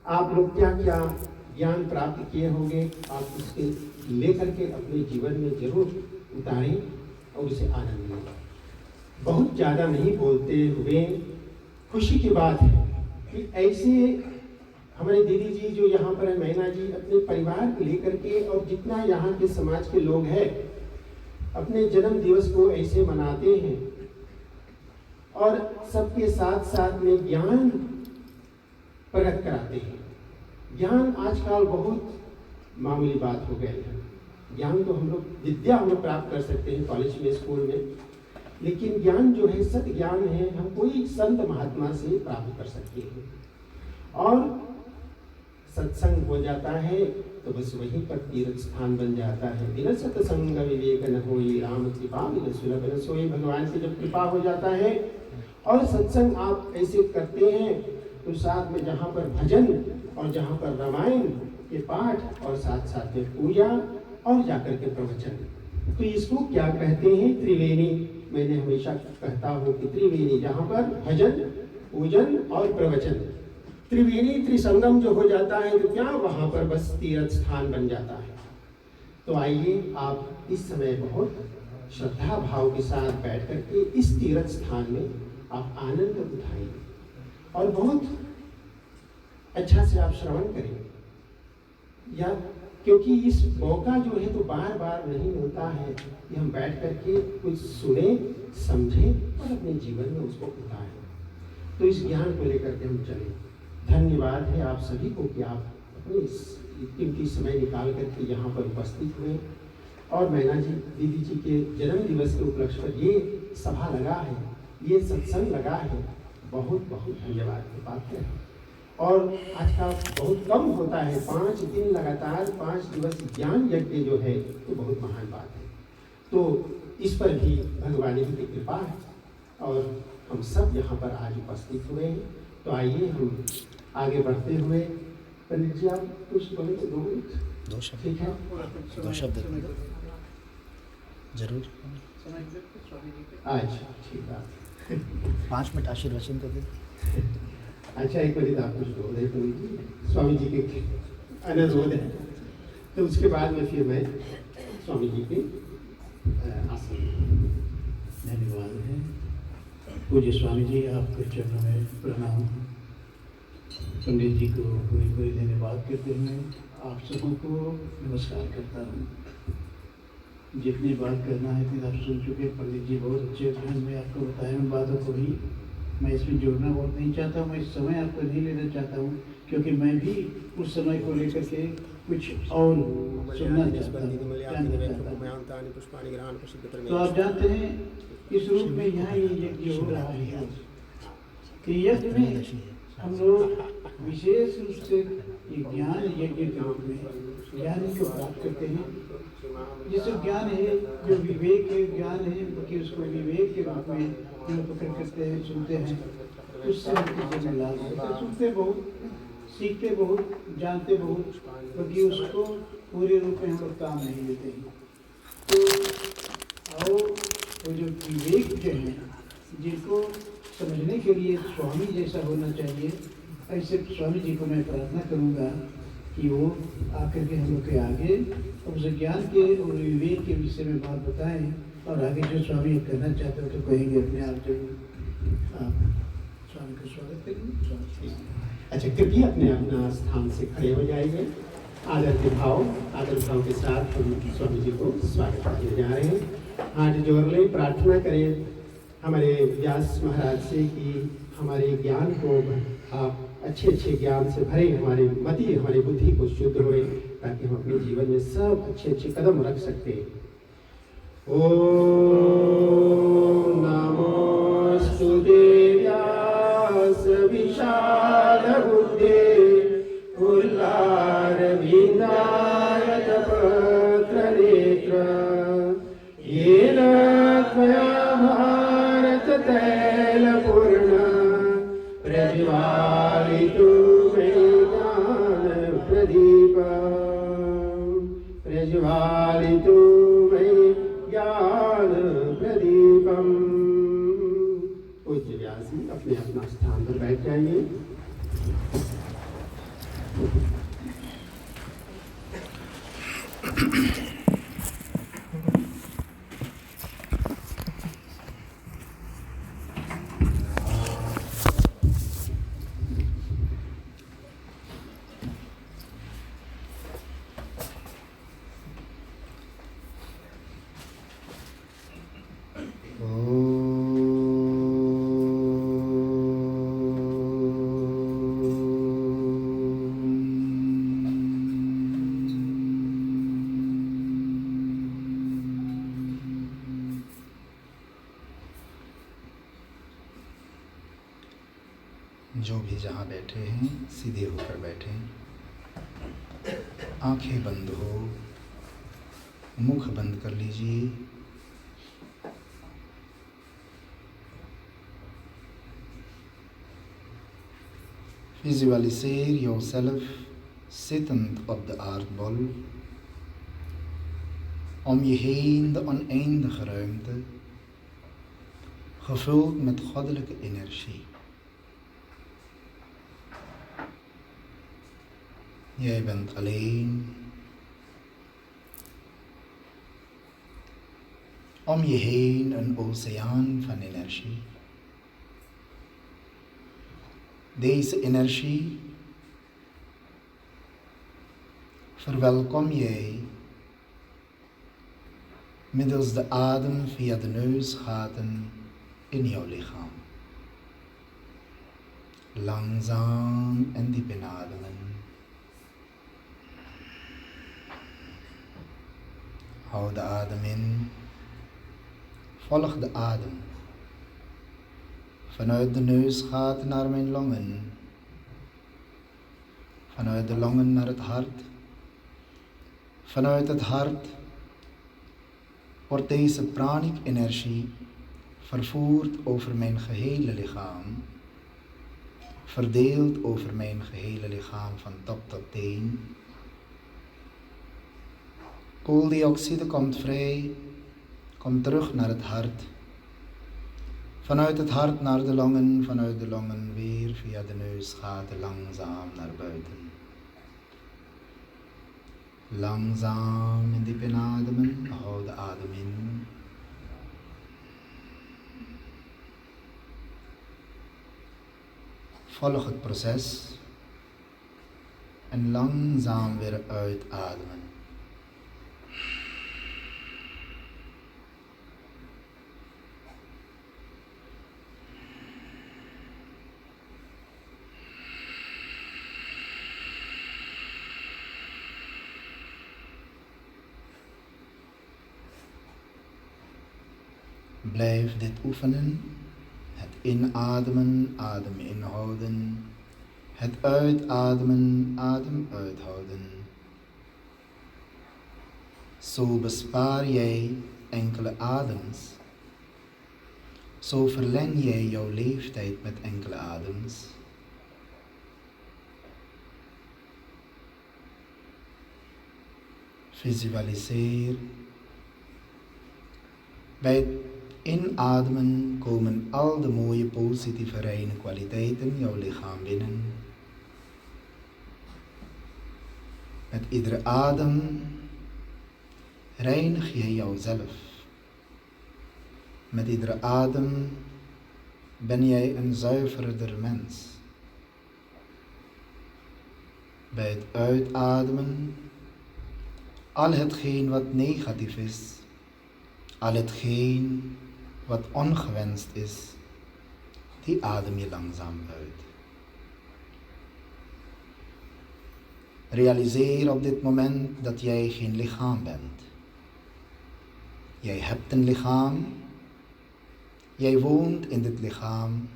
आप लोग क्या क्या ज्ञान प्राप्त किए होंगे, आप उसके लेकर के अपने जीवन में जरूर उतारें और उसे आनंद लें। बहुत ज़्यादा नहीं बोलते हुए खुशी की बात है कि ऐसे हमारे दीदी जी जो यहाँ पर है, मैना जी, अपने परिवार को लेकर के और जितना यहाँ के समाज के लोग हैं अपने जन्म दिवस को ऐसे मनाते हैं और सबके साथ साथ में ज्ञान प्रकट कराते हैं। ज्ञान आजकल बहुत मामूली बात हो गई है। ज्ञान तो हम लोग विद्या हम लोग प्राप्त कर सकते हैं कॉलेज में, स्कूल में, लेकिन ज्ञान जो है सत्य ज्ञान है, हम कोई संत महात्मा से प्राप्त कर सकते हैं। और सत्संग हो जाता है तो बस वहीं पर तीर्थ स्थान बन जाता है। बिना सत्संग विवेक न होई, राम कृपा बिन सुलभ न सोई। भगवान से जब कृपा हो जाता है और सत्संग आप ऐसे करते हैं तो साथ में जहाँ पर भजन और जहाँ पर रामायण के पाठ और साथ साथ में पूजा और जाकर के प्रवचन, तो इसको क्या कहते हैं? त्रिवेणी। मैंने हमेशा कहता हूँ कि त्रिवेणी, जहाँ पर भजन, पूजन और प्रवचन, त्रिवेणी त्रिसंगम जो हो जाता है तो क्या वहाँ पर बस तीर्थ स्थान बन जाता है। तो आइए आप इस समय बहुत श्रद्धा भाव के साथ बैठ करके इस तीर्थ स्थान में आप आनंद उठाइए और बहुत अच्छा से आप श्रवण करें, या क्योंकि इस मौका जो है तो बार बार नहीं मिलता है कि हम बैठ करके कुछ सुने, समझें और अपने जीवन में उसको उतारें। तो इस ज्ञान को लेकर के हम चलें। धन्यवाद है आप सभी को कि आप अपने इस कीमती समय निकाल करके यहाँ पर उपस्थित हुए और मैना जी, दीदी जी के जन्म दिवस के उपलक्ष्य पर ये सभा लगा है, ये सत्संग लगा है। बहुत बहुत धन्यवाद की बात है। और आज का बहुत कम होता है, 5 दिन लगातार 5 दिवस ज्ञान यज्ञ जो है तो बहुत महान बात है। तो इस पर भी भगवान जी की कृपा है और हम सब यहाँ पर आज उपस्थित हुए हैं। तो आइए हम आगे बढ़ते हुए, पंडित जी आप कुछ बोले तो 2 मिनट, ठीक है? 2 शब्द जरूर। अच्छा ठीक है, 5 मिनट आशीर्वचन तो दे। अच्छा, एक मिनट आप कुछ बोल रहे थे स्वामी जी के अनुरोध है, तो उसके बाद में फिर मैं स्वामी जी के आसन। धन्यवाद है पूज्य स्वामी जी, आपके चरणों में प्रणाम। पंडित जी को पूरी पूरी धन्यवाद करते हुए आप सबों को नमस्कार करता हूँ। जितनी बात करना है इतनी आप सुन चुके। पंडित जी बहुत अच्छे ढंग में आपको बताया उन बातों को भी मैं इसमें जोड़ना बहुत नहीं चाहता हूँ। मैं इस समय आपको नहीं लेना चाहता हूँ क्योंकि मैं भी उस समय को लेकर के कुछ और सुनना चाहता हूँ। तो आप जानते हैं इस रूप में यहाँ ये यज्ञ हो रहा है कि यज्ञ में हम लोग विशेष रूप से ये ज्ञान यज्ञ के रूप में ज्ञान को प्राप्त करते हैं। जिससे ज्ञान है जो विवेक है, ज्ञान है कि उसको विवेक के रूप में जो पकड़ करते हैं, सुनते हैं, उससे हमको जन्म लाभ होता है। सुनते बहुत, सीखते बहुत, जानते बहुत, क्योंकि उसको पूरे रूप में हम लोग काम नहीं लेते हैं। तो और वो जो विवेक जो है जिनको समझने के लिए स्वामी जैसा होना चाहिए, ऐसे स्वामी जी को मैं प्रार्थना करूँगा कि वो आकर के हम लोग के आगे उस ज्ञान के और विवेक के विषय में बात बताएं और आगे जो स्वामी करना चाहते हो तो कहेंगे अपने आप जरूर। आप स्वामी का स्वागत करेंगे। अच्छा, कृपया अपने अपना स्थान से खड़े हो जाइए। आदर भाव के साथ हम स्वामी जी को स्वागत करने जा रहे हैं। हाथ जोड़ लें, प्रार्थना करें हमारे व्यास महाराज से कि हमारे ज्ञान को आप अच्छे अच्छे ज्ञान से भरे, हमारे मति हमारी बुद्धि को शुद्ध होए, ताकि हम अपने जीवन में सब अच्छे अच्छे कदम रख सकते हैं। ओम नमोस्तुते व्यास विशाल बुद्धे उल्लारविंदाय तपत्र नेत्र येन त्वया भारत तैलपूर्ण प्रज्वालितो ज्ञान प्रदीप प्रज्वालितो ज्ञान प्रदीप। भी जहाँ बैठे हैं सीधे होकर बैठें, आंखें बंद हो, मुख बंद कर लीजिए। Visualiseer jouzelf zittend op de aardbol. Om je heen de oneindige ruimte, gevuld met goddelijke energie. Jij bent alleen. Om je heen een oceaan van energie. Deze energie verwelkom jij middels de adem via de neusgaten in jouw lichaam. Langzaam en diep inademen. Hou de adem in. Volg de adem. Vanuit de neusgaten naar mijn longen. Vanuit de longen naar het hart. Vanuit het hart wordt deze pranic energie vervoerd over mijn gehele lichaam. Verdeeld over mijn gehele lichaam van top tot teen. Kooldioxide komt vrij, komt terug naar het hart. Vanuit het hart naar de longen, vanuit de longen weer via de neusgaten langzaam naar buiten. Langzaam en diep inademen, hou de adem in. Volg het proces en langzaam weer uitademen. Blijf dit oefenen. Het inademen, adem inhouden. Het uitademen, adem uithouden. Zo bespaar jij enkele adems. Zo verleng jij jouw leeftijd met enkele adems. Visualiseer. Bij het inademen komen al de mooie positieve reine kwaliteiten jouw lichaam binnen. Met iedere adem reinig jij jouzelf. Met iedere adem ben jij een zuiverder mens. Bij het uitademen, al hetgeen wat negatief is, al hetgeen wat ongewenst is, die adem je langzaam uit. Realiseer op dit moment dat jij geen lichaam bent. Jij hebt een lichaam. Jij woont in dit lichaam.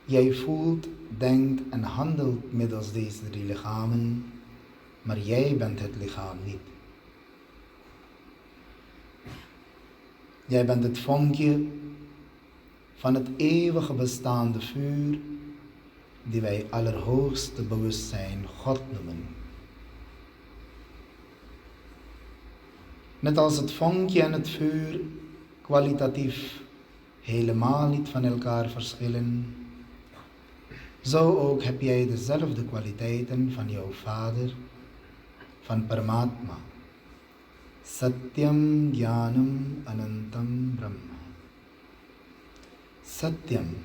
Jij voelt, denkt en handelt middels deze 3 lichamen, maar jij bent het lichaam niet. Jij bent het vonkje van het eeuwige bestaande vuur, die wij allerhoogste bewustzijn God noemen. Net als het vonkje en het vuur kwalitatief helemaal niet van elkaar verschillen, zo ook heb jij dezelfde kwaliteiten van jouw Vader, van Paramatma. Satyam Jnanam Anantam Brahma. Satyam,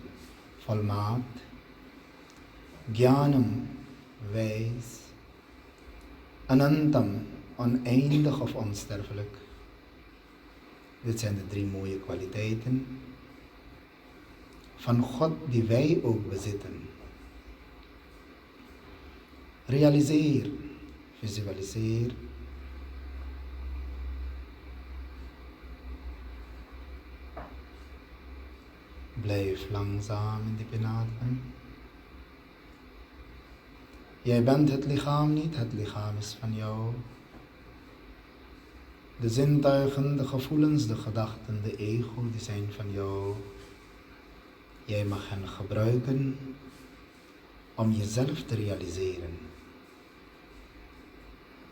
volmaakt. Jnanam, wijs. Anantam, oneindig of onsterfelijk. Dit zijn de 3 mooie kwaliteiten van God die wij ook bezitten. Realiseer, visualiseer. Blijf langzaam en diep inademen. Jij bent het lichaam niet, het lichaam is van jou. De zintuigen, de gevoelens, de gedachten, de ego, die zijn van jou. Jij mag hen gebruiken om jezelf te realiseren.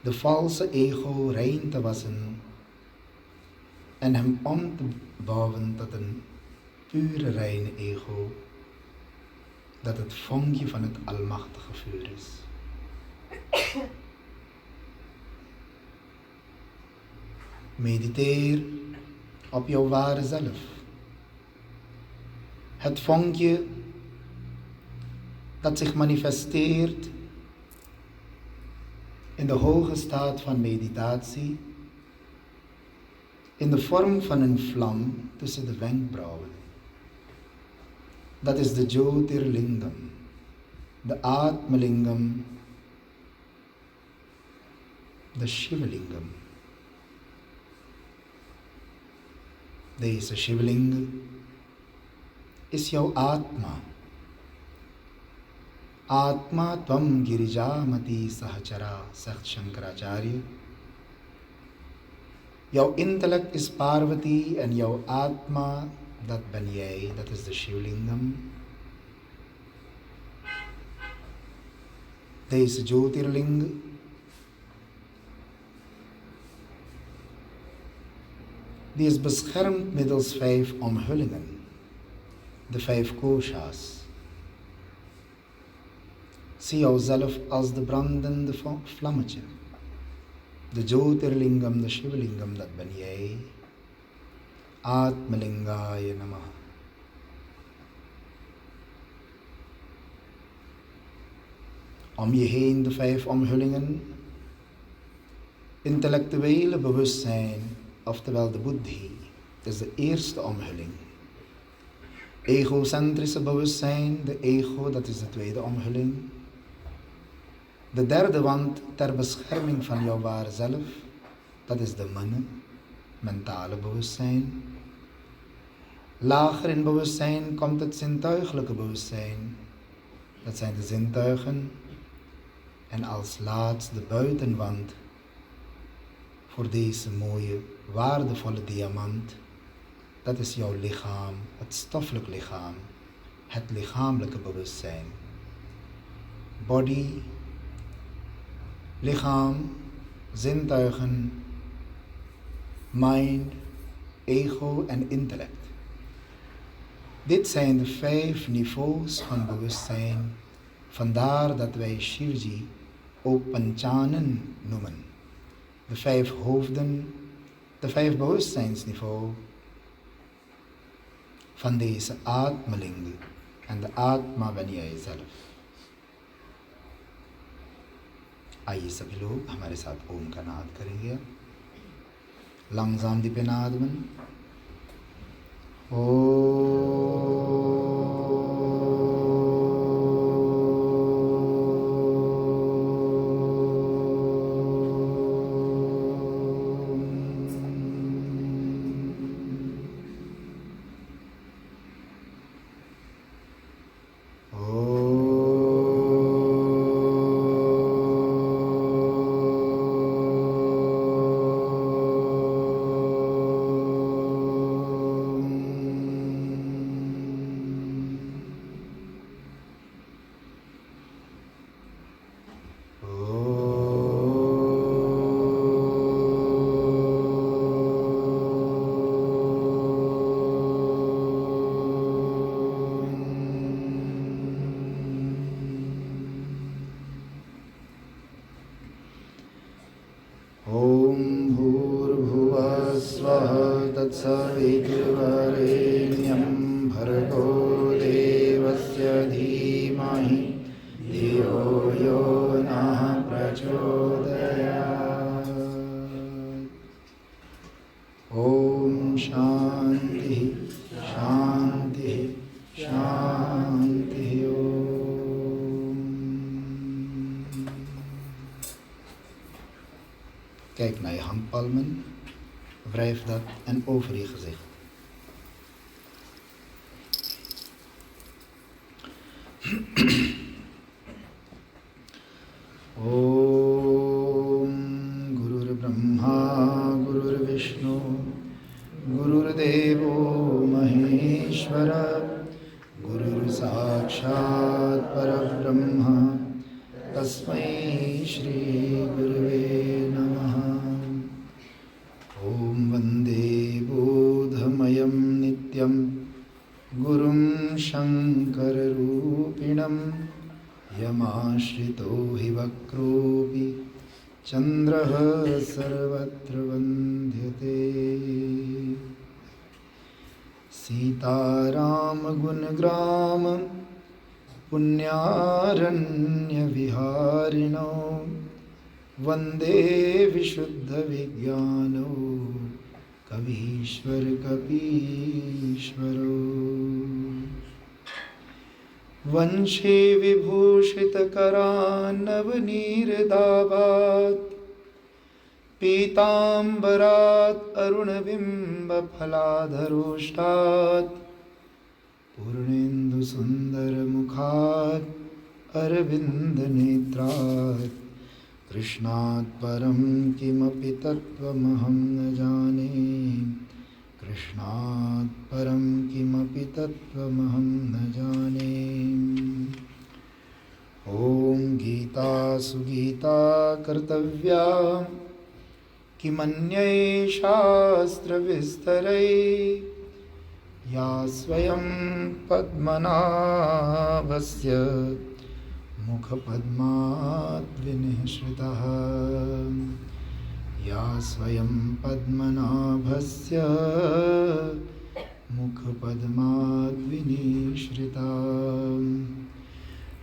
De valse ego rein te wassen en hem om te bouwen tot een pure reine ego, dat het vonkje van het almachtige vuur is. Mediteer op jouw ware zelf. Het vonkje dat zich manifesteert in de hoge staat van meditatie, in de vorm van een vlam tussen de wenkbrauwen. Dat is de Jyotirlingam, de Atmalingam, de Shivalingam. Deze Shivalinga is jouw Atma. Atma tvam girijamati sahachara, zegt Shankaracharya. Jouw intellect is Parvati en jouw Atma, dat ben jij, dat is de Shivlingam. Deze Jyotirlinga die is beschermd middels 5 omhullingen, de 5 koshas. Zie jouzelf als de brandende vlammetje. De Jyotirlingam, de Shivlingam, dat ben jij. Atmalingaya Namaha. Om je heen de 5 omhullingen. Intellectuele bewustzijn, oftewel de buddhi, is de eerste omhulling. Egocentrische bewustzijn, de ego, dat is de tweede omhulling. De derde wand ter bescherming van jouw ware zelf, dat is de mana, mentale bewustzijn. Lager in bewustzijn komt het zintuigelijke bewustzijn, dat zijn de zintuigen. En als laatst de buitenwand voor deze mooie, waardevolle diamant, dat is jouw lichaam, het stoffelijk lichaam, het lichamelijke bewustzijn. Body, lichaam, zintuigen, mind, ego en intellect. Dit zijn de 5 niveaus van bewustzijn, vandaar dat wij Shivji ook Panchanan noemen. De 5 hoofden, de 5 bewustzijnsniveaus van deze Atmalinga. En de Atma ben jij zelf. आइए सभी लोग हमारे साथ ओम का नाद करेंगे. Langzaam diep inademen. तत्सवितुर्वरेण्यं भर्गो देवस्य धीमहि धियो यो नः प्रचोदयात्. ॐ शान्ति शान्ति शान्ति. Kijk naar je handpalmen, wrijf dat en over je gezicht. ओम गुरुर्ब्रह्मा गुरुर्विष्णु गुरुर्देवो महेश्वर गुरुर्साक्षात् परब्रह्म तस्मै श्री गुरुवे नमः। ओम वंदे बोधमयं नित्यं गुरुं शङ्कररूपिणं यमाश्रितो हि वक्रोऽपि चन्द्रः सर्वत्र वन्द्यते। सीतारामगुणग्राम पुण्यारण्यविहारिणो वन्दे विशुद्धविज्ञानो कवीश्वर कपीश्वरो। वंशे विभूषितकरान्नवनीरदाभात् पीताम्बरात् अरुणबिम्बफलाधरोष्टात् पूर्णेन्दुसुन्दरमुखात् अरविन्दनेत्रात् कृष्णात् परं किमपि तत्त्वमहं न जाने। कृष्णात् परं किमपि तत्त्वमहं न जाने। ॐ गीता सुगीता कर्तव्या किमन्यै शास्त्रविस्तरै या स्वयं पद्मनाभस्य मुखपद्मात् विनिःसृतः। या स्वयं पद्मनाभस्य मुखपद्मात् विनिःसृता।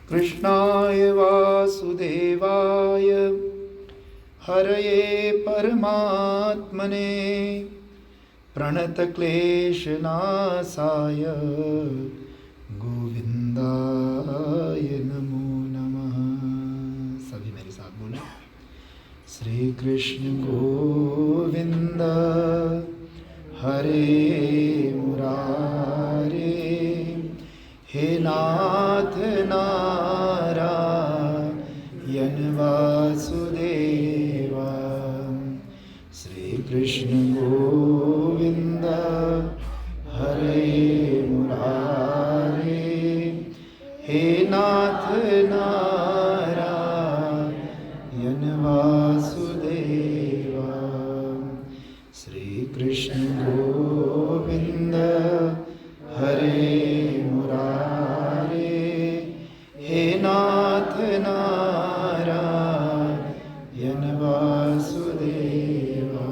कृष्णाय वासुदेवाय हरये परमात्मने प्रणतक्लेशनाशाय गोविन्दाय नमो नमः। सभी मेरे साथ बोले, श्री कृष्ण गोविंद हरे मुरारे, हे नाथ नारायण वासुदेवा। श्री कृष्ण गोविंद हरे मुरारे, हे नाथ नारायण वासुदेवा। श्री कृष्ण गोविंद हरे मुरारे, हे नाथ नारायण वासुदेवा।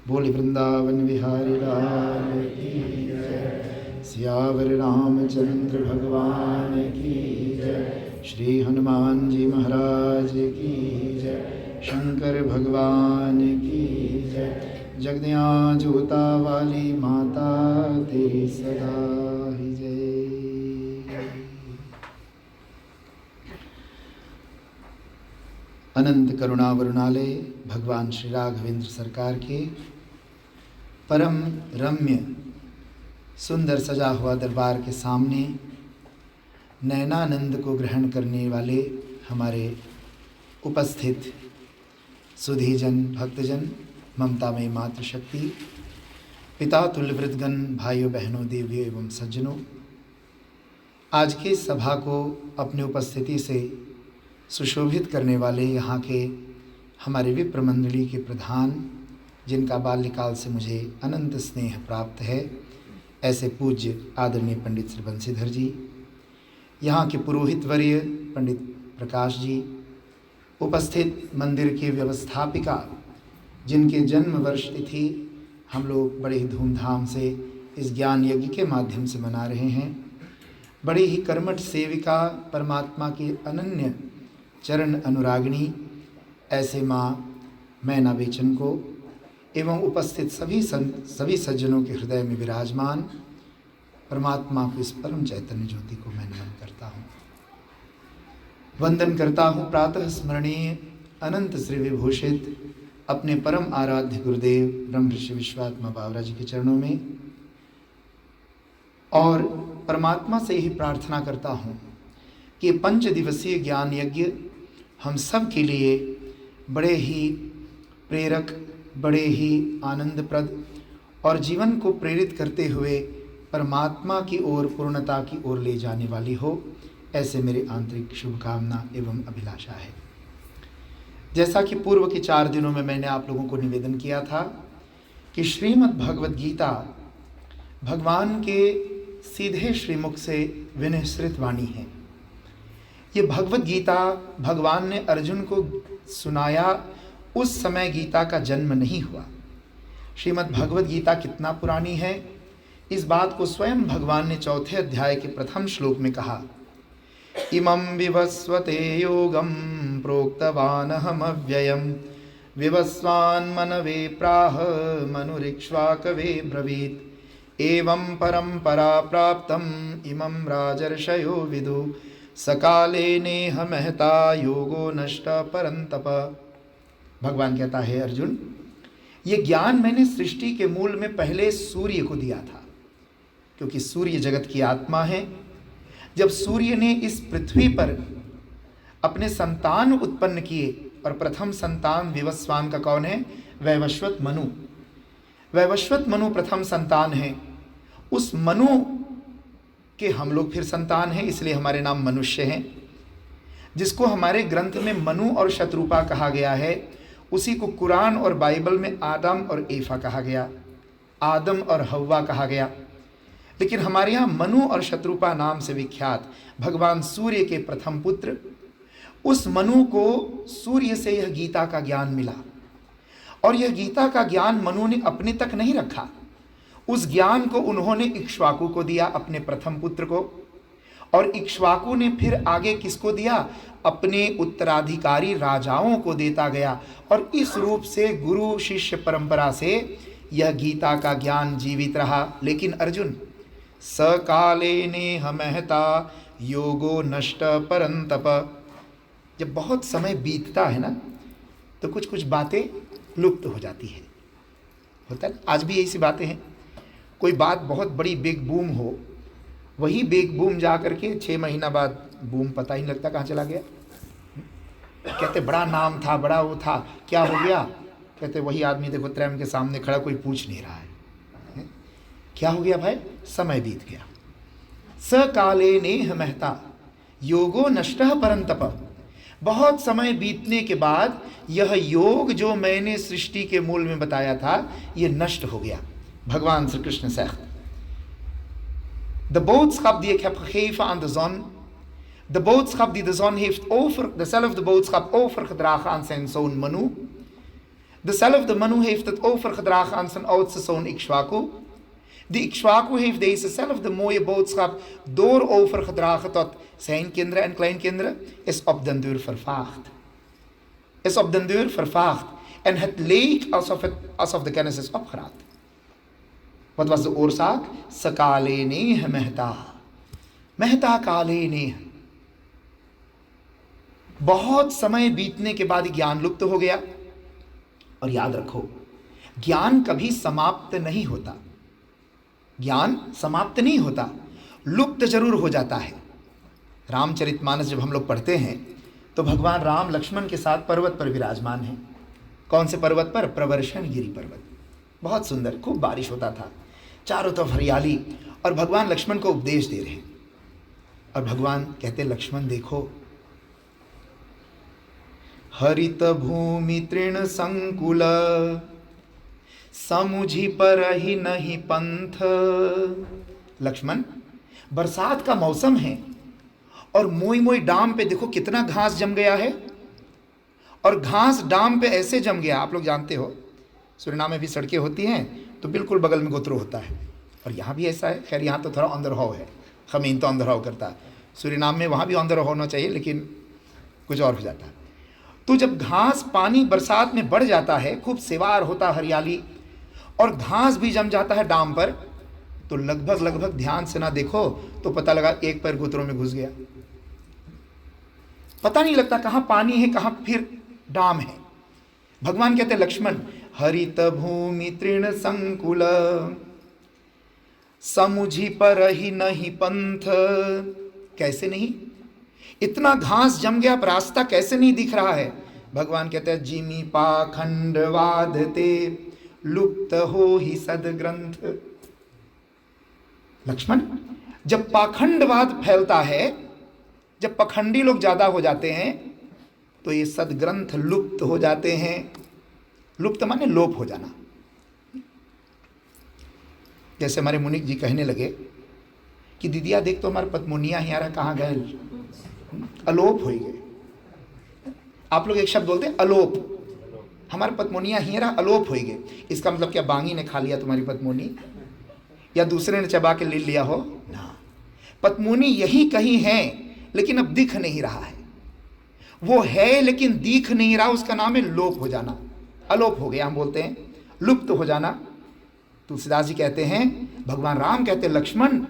बोले वृंदावन बिहारी लाल की जय। सियावर रामचंद्र भगवान की जय। श्री हनुमान जी महाराज की जय। शंकर भगवान की जय। जगदया जोता वाली माता तेरी सदा ही जय। अनंत करुणा वरुणालय भगवान श्री राघवेंद्र सरकार के परम रम्य सुंदर सजा हुआ दरबार के सामने नयनानंद को ग्रहण करने वाले हमारे उपस्थित सुधीजन भक्तजन, ममतामयी मातृशक्ति, पिता तुल्य वृद्धगण, भाइयों बहनों, देवियों एवं सज्जनों, आज की सभा को अपनी उपस्थिति से सुशोभित करने वाले यहाँ के हमारे विप्र मंडली के प्रधान, जिनका बाल्यकाल से मुझे अनंत स्नेह प्राप्त है, ऐसे पूज्य आदरणीय पंडित श्री बंशीधर जी, यहाँ के पुरोहित वर्य पंडित प्रकाश जी, उपस्थित मंदिर की व्यवस्थापिका, जिनके जन्म वर्ष तिथि हम लोग बड़े ही धूमधाम से इस ज्ञान यज्ञ के माध्यम से मना रहे हैं, बड़ी ही कर्मठ सेविका, परमात्मा की अनन्य चरण अनुरागिणी ऐसे माँ मैना बेचन को एवं उपस्थित सभी सज्जनों के हृदय में विराजमान परमात्मा को, इस परम चैतन्य ज्योति को मैं नमन करता हूँ, वंदन करता हूँ। प्रातः स्मरणीय अनंत श्री विभूषित अपने परम आराध्य गुरुदेव ब्रह्म ऋषि विश्वात्मा बावरा जी के चरणों में, और परमात्मा से ही प्रार्थना करता हूँ कि 5 दिवसीय ज्ञान यज्ञ हम सब के लिए बड़े ही प्रेरक, बड़े ही आनंदप्रद और जीवन को प्रेरित करते हुए परमात्मा की ओर, पूर्णता की ओर ले जाने वाली हो, ऐसे मेरी आंतरिक शुभकामना एवं अभिलाषा है। जैसा कि पूर्व के 4 दिनों में मैंने आप लोगों को निवेदन किया था कि श्रीमद् भगवद गीता भगवान के सीधे श्रीमुख से विनिसृत वाणी है। ये भगवद गीता भगवान ने अर्जुन को सुनाया, उस समय गीता का जन्म नहीं हुआ। श्रीमद् भगवद गीता कितना पुरानी है, इस बात को स्वयं भगवान ने 4थे अध्याय के प्रथम श्लोक में कहा, इमं विवस्वते योगं प्रोक्तवानहमव्ययं विवस्वान् मनवे प्राह मनुरिक्ष्वाकवे ब्रवीत् एवं परंपरा प्राप्तम् इमं राजर्षयो विदु सकाले नेह महता योगो नष्ट परंतप। भगवान कहता है, अर्जुन, ये ज्ञान मैंने सृष्टि के मूल में पहले सूर्य को दिया था, क्योंकि सूर्य जगत की आत्मा है। जब सूर्य ने इस पृथ्वी पर अपने संतान उत्पन्न किए, और प्रथम संतान विवस्वान का कौन है? वैवस्वत मनु। वैवस्वत मनु प्रथम संतान है। उस मनु के हम लोग फिर संतान हैं, इसलिए हमारे नाम मनुष्य हैं। जिसको हमारे ग्रंथ में मनु और शत्रुपा कहा गया है, उसी को कुरान और बाइबल में आदम और एफा कहा गया, आदम और हव्वा कहा गया। लेकिन हमारे यहाँ मनु और शत्रुपा नाम से विख्यात भगवान सूर्य के प्रथम पुत्र, उस मनु को सूर्य से यह गीता का ज्ञान मिला। और यह गीता का ज्ञान मनु ने अपने तक नहीं रखा, उस ज्ञान को उन्होंने इक्ष्वाकु को दिया, अपने प्रथम पुत्र को। और इक्ष्वाकु ने फिर आगे किसको दिया? अपने उत्तराधिकारी राजाओं को देता गया। और इस रूप से गुरु शिष्य परंपरा से यह गीता का ज्ञान जीवित रहा। लेकिन अर्जुन, सकाले नेह महता योगो नष्ट परंतप। जब बहुत समय बीतता है ना, तो कुछ कुछ बातें लुप्त हो जाती है। होता है, आज भी ऐसी बातें हैं। कोई बात बहुत बड़ी बिग बूम हो, वही बिग बूम जा करके 6 महीना बाद बूम पता ही नहीं लगता कहाँ चला गया। कहते बड़ा नाम था, बड़ा वो था, क्या हो गया? कहते वही आदमी देखो त्रैम के सामने खड़ा, कोई पूछ नहीं रहा है। क्या हो गया भाई? समय बीत गया। सकाले नेह महता योगो नष्टः परंतप। बहुत समय बीतने के बाद यह योग जो मैंने सृष्टि के मूल में बताया था, यह नष्ट हो गया। भगवान Shri Krishna zegt: de boodschap die ik heb gegeven aan de zon, de boodschap die de zon heeft dezelfde boodschap overgedragen aan zijn zoon Manu, dezelfde Manu heeft het overgedragen aan zijn oudste zoon Ikshwaku. De Ikshwaku heeft dezezelfde mooie boodschap door overgedragen tot zijn kinderen en kleinkinderen, is op den duur vervaagd. Is op den duur vervaagd. En het leek alsof de kennis is opgeraapt. Wat was de oorzaak? Sakale neeh mehta. Mehta काले नेह। बहुत समय बीतने के बाद ज्ञान लुप्त हो गया। और याद रखो, ज्ञान कभी समाप्त नहीं होता। ज्ञान समाप्त नहीं होता, लुप्त जरूर हो जाता है। रामचरितमानस जब हम लोग पढ़ते हैं तो भगवान राम लक्ष्मण के साथ पर्वत पर विराजमान हैं। कौन से पर्वत पर? प्रवर्षण गिरि पर्वत। बहुत सुंदर, खूब बारिश होता था, चारों तरफ हरियाली, और भगवान लक्ष्मण को उपदेश दे रहे हैं। और भगवान कहते, लक्ष्मण देखो, हरित भूमि तृण संकुल समुझी पर ही नहीं पंथ। लक्ष्मण, बरसात का मौसम है और मोई मोई डाम पे देखो कितना घास जम गया है। और घास डाम पे ऐसे जम गया, आप लोग जानते हो सुरीनाम में भी सड़कें होती हैं तो बिल्कुल बगल में गोत्रो होता है, और यहाँ भी ऐसा है। खैर यहाँ तो थोड़ा अंदरहाव है, खमीन तो अंदरहाव करता है। सुरीनाम में वहाँ भी अंदरहाव होना चाहिए, लेकिन कुछ और हो जाता है। तो जब घास पानी बरसात में बढ़ जाता है, खूब सेवार होता है हरियाली, और घास भी जम जाता है डाम पर, तो लगभग ध्यान से ना देखो तो पता लगा एक पैर गोत्रों में घुस गया। पता नहीं लगता कहाँ पानी है, कहाँ फिर डाम है। भगवान कहते, लक्ष्मण, हरित भूमि तृण संकुल समुझी पर ही नहीं पंथ। कैसे नहीं? इतना घास जम गया, पर रास्ता कैसे नहीं दिख रहा है? भगवान कहते हैं जिमी पाखंडवाद ते लुप्त हो ही सदग्रंथ। लक्ष्मण, जब पाखंडवाद फैलता है, जब पखंडी लोग ज्यादा हो जाते हैं, तो ये सदग्रंथ लुप्त हो जाते हैं। लुप्त माने लोप हो जाना। जैसे हमारे मुनिक जी कहने लगे कि दीदिया देख तो हमारे पतमुनिया हियारा कहाँ गए, अलोप हो गए। आप लोग एक शब्द बोलते हैं अलोप, हमारे पतमुनिया हियारा अलोप हो गए। इसका मतलब क्या बांगी ने खा लिया तुम्हारी पतमुनी, या दूसरे ने चबा के ले लिया हो ना? पतमुनी यही कहीं है, लेकिन अब दिख नहीं रहा है। वो है लेकिन दिख नहीं रहा, उसका नाम है लोप हो जाना। अलोप हो गया, हम बोलते हैं लुप्त हो जाना। तुलसीदास जी कहते हैं, भगवान राम कहते हैं लक्ष्मण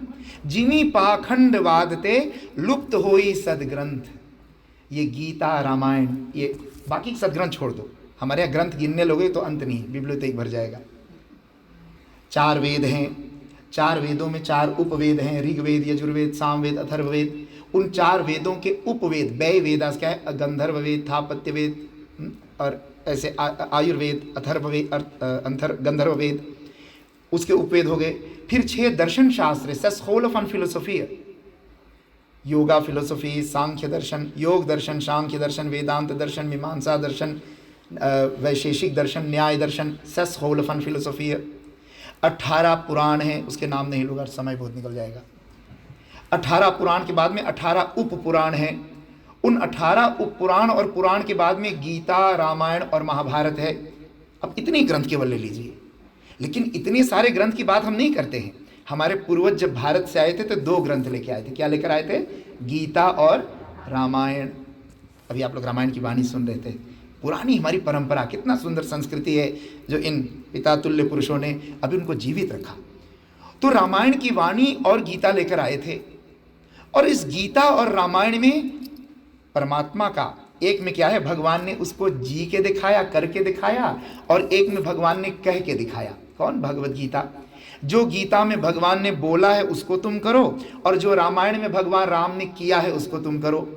जिमी पाखंडवाद ते लुप्त होई सदग्रंथ। ये गीता रामायण, ये बाकी सदग्रंथ छोड़ दो, हमारे यहाँ ग्रंथ गिनने लोगे तो अंत नहीं, बिब्लियोथेक भर जाएगा। 4 वेद हैं, 4 वेदों में 4 उपवेद हैं, ऋग्वेद, यजुर्वेद, सामवेद, अथर्ववेद। उन 4 वेदों के उपवेद, व्यय वेदास क्या है, गंधर्व वेद, थापत्य वेद और ऐसे आयुर्वेद, अथर्ववेद, गंधर्व वेद, उसके उपवेद हो गए। फिर 6 दर्शन शास्त्र, सस whole of philosophy, yoga philosophy, Sankhya दर्शन, योग दर्शन, सांख्य दर्शन, वेदांत दर्शन, मीमांसा दर्शन, वैशेषिक दर्शन, न्याय दर्शन, सस होल ऑफ फिलोसॉफी। 18 पुराण हैं, उसके नाम नहीं लूँगा, समय बहुत निकल जाएगा। 18 पुराण के बाद में 18 उप पुराण हैं। उन 18 उप पुराण और पुराण के बाद में गीता, रामायण और महाभारत है। अब इतने ग्रंथ केवल ले लीजिए, लेकिन इतने सारे ग्रंथ की बात हम नहीं करते हैं। हमारे पूर्वज जब भारत से आए थे तो 2 ग्रंथ लेके आए थे। क्या लेकर आए थे? गीता और रामायण। अभी आप लोग रामायण की वाणी सुन रहे थे। पुरानी हमारी परंपरा, कितना सुंदर संस्कृति है जो इन पितातुल्य पुरुषों ने अभी उनको जीवित रखा। तो रामायण की वाणी और गीता लेकर आए थे, और इस गीता और रामायण में परमात्मा का, एक में क्या है, भगवान ने उसको जी के दिखाया, करके दिखाया, और एक में भगवान ने कह के दिखाया। कौन? भगवत गीता। जो गीता में भगवान ने बोला है उसको तुम करो, और जो रामायण में भगवान राम ने किया है उसको तुम करो।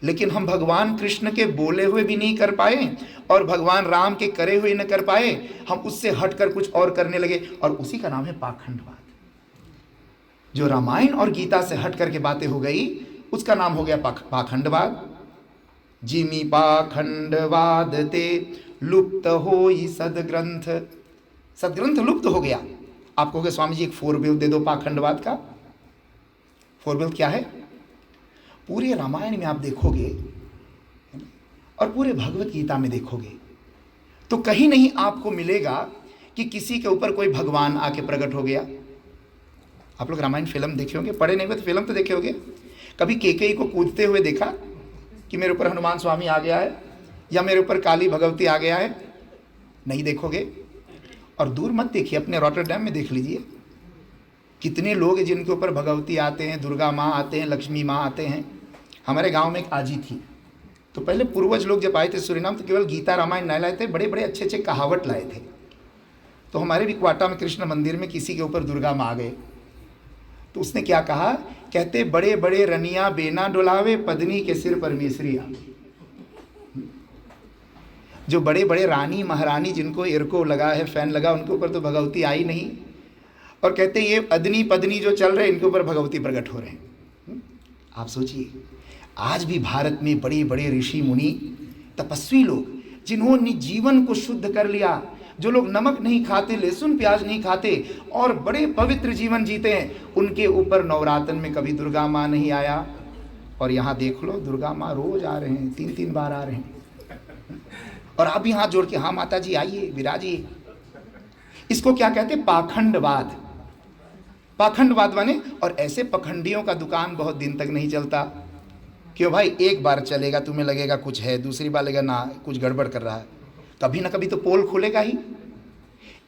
लेकिन हम भगवान कृष्ण के बोले हुए भी नहीं कर पाए और भगवान राम के करे हुए न कर पाए, हम उससे हटकर कुछ और करने लगे, और उसी का नाम है पाखंडवाद। जो रामायण और गीता से हट करके बातें हो गई, उसका नाम हो गया पाखंडवाद। जिमी पाखंडवाद ते लुप्त होई सदग्रंथ। सदग्रंथ लुप्त हो गया। आप कहोगे स्वामी जी एक फोरबिल दे दो पाखंडवाद का। फोरबिल क्या है? पूरे रामायण में आप देखोगे और पूरे भगवत गीता में देखोगे तो कहीं नहीं आपको मिलेगा कि किसी के ऊपर कोई भगवान आके प्रकट हो गया। आप लोग रामायण फिल्म देखे होंगे, पढ़े नहीं हुए तो फिल्म तो देखे होंगे। कभी केकई को कूदते हुए देखा कि मेरे ऊपर हनुमान स्वामी आ गया है या मेरे ऊपर काली भगवती आ गया है? नहीं देखोगे। और दूर मत देखिए, अपने रॉटरडैम में देख लीजिए कितने लोग हैं जिनके ऊपर भगवती आते हैं, दुर्गा माँ आते हैं, लक्ष्मी माँ आते हैं। हमारे गांव में एक आजी थी, तो पहले पूर्वज लोग जब आए थे सूरीनाम तो केवल गीता रामायण नहीं लाए थे, बड़े बड़े अच्छे अच्छे कहावत लाए थे। तो हमारे भी क्वाटा में कृष्ण मंदिर में किसी के ऊपर दुर्गा माँ आ गए, तो उसने क्या कहा, कहते बड़े बड़े रनिया बेना डुलावे, पत्नी के सिर पर मिसरिया। जो बड़े बड़े रानी महारानी जिनको एयरको लगा है, फैन लगा, उनके ऊपर तो भगवती आई नहीं, और कहते ये अदनी पदनी जो चल रहे इनके ऊपर भगवती प्रकट हो रहे हैं। आप सोचिए, आज भी भारत में बड़े बड़े ऋषि मुनि तपस्वी लोग जिन्होंने जीवन को शुद्ध कर लिया, जो लोग नमक नहीं खाते, लहसुन प्याज नहीं खाते और बड़े पवित्र जीवन जीते हैं, उनके ऊपर नवरात्र में कभी दुर्गा माँ नहीं आया। और यहाँ देख लो दुर्गा माँ रोज आ रहे हैं, 3-3 बार आ रहे हैं, और आप भी हाथ जोड़ के हाँ माता जी आइए विराजिए। इसको क्या कहते हैं? पाखंडवाद। पाखंडवाद माने, और ऐसे पखंडियों का दुकान बहुत दिन तक नहीं चलता। क्यों भाई? एक बार चलेगा, तुम्हें लगेगा कुछ है, दूसरी बार लगेगा ना कुछ गड़बड़ कर रहा है, कभी ना कभी तो पोल खुलेगा ही।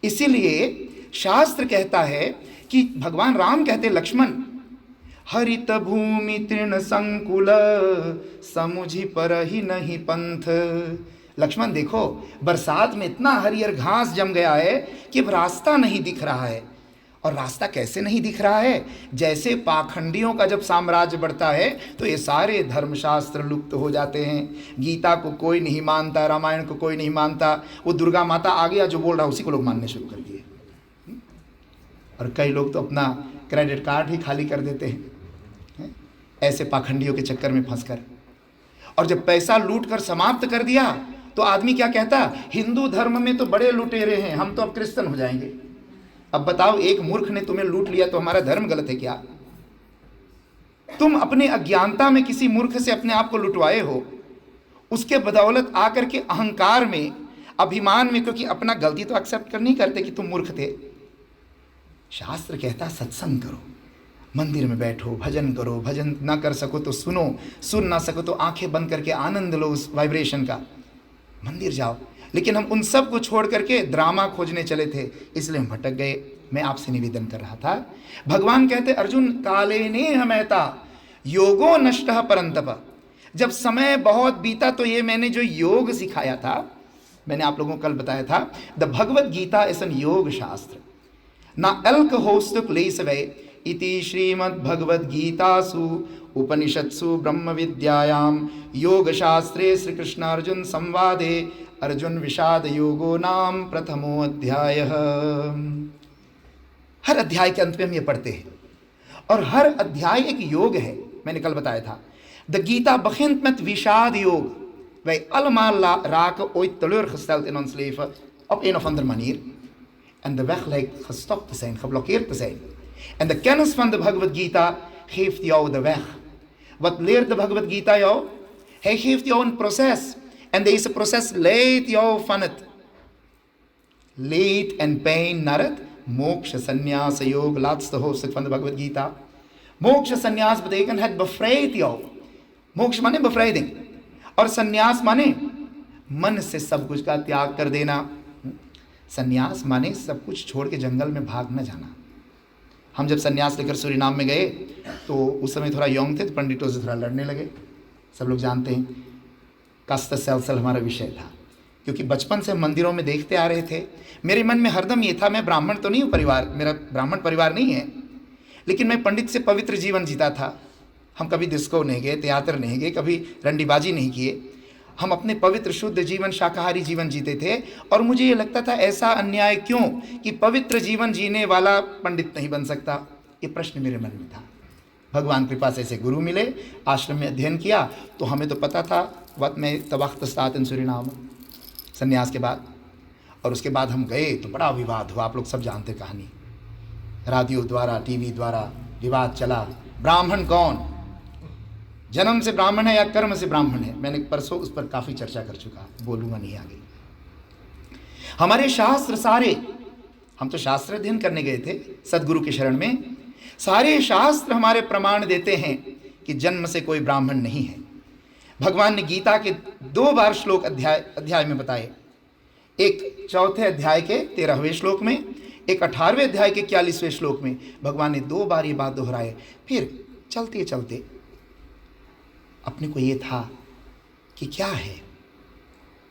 इसीलिए शास्त्र कहता है कि भगवान राम कहते लक्ष्मण, हरित भूमि तृण संकुल समुझि पर ही नहीं पंथ। लक्ष्मण देखो, बरसात में इतना हरियर घास जम गया है कि अब रास्ता नहीं दिख रहा है, और रास्ता कैसे नहीं दिख रहा है? जैसे पाखंडियों का जब साम्राज्य बढ़ता है तो ये सारे धर्मशास्त्र लुप्त हो जाते हैं। गीता को कोई नहीं मानता, रामायण को कोई नहीं मानता, वो दुर्गा माता आ गया जो बोल रहा उसी को लोग मानने शुरू कर दिए। और कई लोग तो अपना क्रेडिट कार्ड ही खाली कर देते हैं ऐसे पाखंडियों के चक्कर में फंसकर। और जब पैसा लूट कर समाप्त कर दिया तो आदमी क्या कहता, हिंदू धर्म में तो बड़े लुटेरे हैं, हम तो अब क्रिश्चियन हो जाएंगे। अब बताओ, एक मूर्ख ने तुम्हें लूट लिया तो हमारा धर्म गलत है क्या? तुम अपने अज्ञानता में किसी मूर्ख से अपने आप को लुटवाए हो, उसके बदौलत आकर के अहंकार में, अभिमान में, क्योंकि अपना गलती तो एक्सेप्ट कर नहीं करते कि तुम मूर्ख थे। शास्त्र कहता सत्संग करो, मंदिर में बैठो, भजन करो, भजन ना कर सको तो सुनो, सुन ना सको तो आंखें बंद करके आनंद लो उस वाइब्रेशन का, मंदिर जाओ। लेकिन हम उन सब को छोड़ करके ड्रामा खोजने चले थे, इसलिए हम भटक गए। मैं आपसे निवेदन कर रहा था, भगवान कहते अर्जुन काले ने हमेता योगो नष्टः परंतप। जब समय बहुत बीता तो ये मैंने जो योग सिखाया था, मैंने आप लोगों को कल बताया था, the Bhagavad Gita is an yoga shastra ना अल्क होस्तुक लेसवे इति श्रीमद् भगवद गीतासु उपनिषत्सु ब्रह्म विद्यायाम योग शास्त्रे श्री कृष्ण अर्जुन संवादे अर्जुन विषाद योगो नाम प्रथमो अध्याय। हर अध्याय के अंत में हम ये पढ़ते हैं और हर अध्याय एक योग है। मैंने कल बताया था द गीता begint met विषाद योग. Wij allemaal raken ooit teleurgesteld in ons leven op een of andere manier. En de weg lijkt gestopt te zijn, geblokkeerd te zijn. En de kennis van de Bhagavad Gita geeft jou de weg. Wat leert de Bhagavad Gita jou? Hij geeft jou een proces. En deze proces leidt jou van het leed en pijn naar het moksha sannyasa yoga, laatste hoofdstuk van de Bhagavad Gita. Moksha sannyas betekent het bevrijdt jou. मोक्ष माने बफराइदिंग और सन्यास माने मन से सब कुछ का त्याग कर देना. सन्यास माने सब कुछ छोड़ के जंगल में भाग न जाना. हम जब सन्यास लेकर सूरीनाम में गए तो उस समय थोड़ा यंग थे तो पंडितों से थोड़ा लड़ने लगे. सब लोग जानते हैं कस्त सलसल हमारा विषय था, क्योंकि बचपन से मंदिरों में देखते आ रहे थे. मेरे मन में हरदम ये था, मैं ब्राह्मण तो नहीं हूँ, परिवार मेरा ब्राह्मण परिवार नहीं है, लेकिन मैं पंडित से पवित्र जीवन जीता था. हम कभी डिस्को नहीं गए, थिएटर नहीं गए, कभी रंडीबाजी नहीं किए. हम अपने पवित्र शुद्ध जीवन शाकाहारी जीवन जीते थे. और मुझे ये लगता था ऐसा अन्याय क्यों कि पवित्र जीवन जीने वाला पंडित नहीं बन सकता. ये प्रश्न मेरे मन में था. भगवान कृपा से ऐसे गुरु मिले, आश्रम में अध्ययन किया तो हमें तो पता था वक्त में तवक्त स्तात इन सूरीनाम संन्यास के बाद. और उसके बाद हम गए तो बड़ा विवाद हुआ. आप लोग सब जानते कहानी, रेडियो द्वारा टीवी द्वारा विवाद चला. ब्राह्मण कौन, जन्म से ब्राह्मण है या कर्म से ब्राह्मण है. मैंने परसों उस पर काफ़ी चर्चा कर चुका, बोलूँगा नहीं आगे. हमारे शास्त्र सारे, हम तो शास्त्र अध्ययन करने गए थे सदगुरु के शरण में, सारे शास्त्र हमारे प्रमाण देते हैं कि जन्म से कोई ब्राह्मण नहीं है. भगवान ने गीता के 2 बार श्लोक अध्याय में बताए. एक 4थे अध्याय के 13वें श्लोक में, एक 18वें अध्याय के 41वें श्लोक में भगवान ने 2 बार ये बात दोहराए. फिर चलते चलते अपने को ये था कि क्या है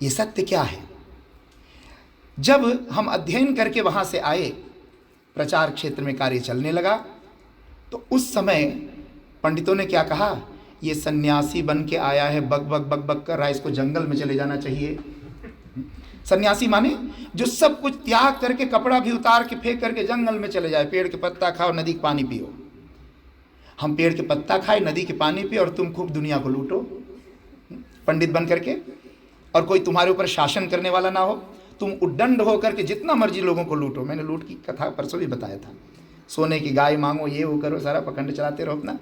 ये सत्य, क्या है. जब हम अध्ययन करके वहाँ से आए, प्रचार क्षेत्र में कार्य चलने लगा, तो उस समय पंडितों ने क्या कहा, ये सन्यासी बन के आया है, बक बक बक बक कर रहा है, इसको जंगल में चले जाना चाहिए. सन्यासी माने जो सब कुछ त्याग करके कपड़ा भी उतार के फेंक करके जंगल में चले जाए. पेड़ के पत्ता खाओ, नदी के पानी पियो. हम पेड़ के पत्ता खाए, नदी के पानी पिए और तुम खूब दुनिया को लूटो पंडित बन करके, और कोई तुम्हारे ऊपर शासन करने वाला ना हो. तुम उद्दंड हो करके जितना मर्जी लोगों को लूटो. मैंने लूट की कथा परसों भी बताया था. सोने की गाय मांगो, ये वो करो, सारा पखंड चलाते रहो अपना.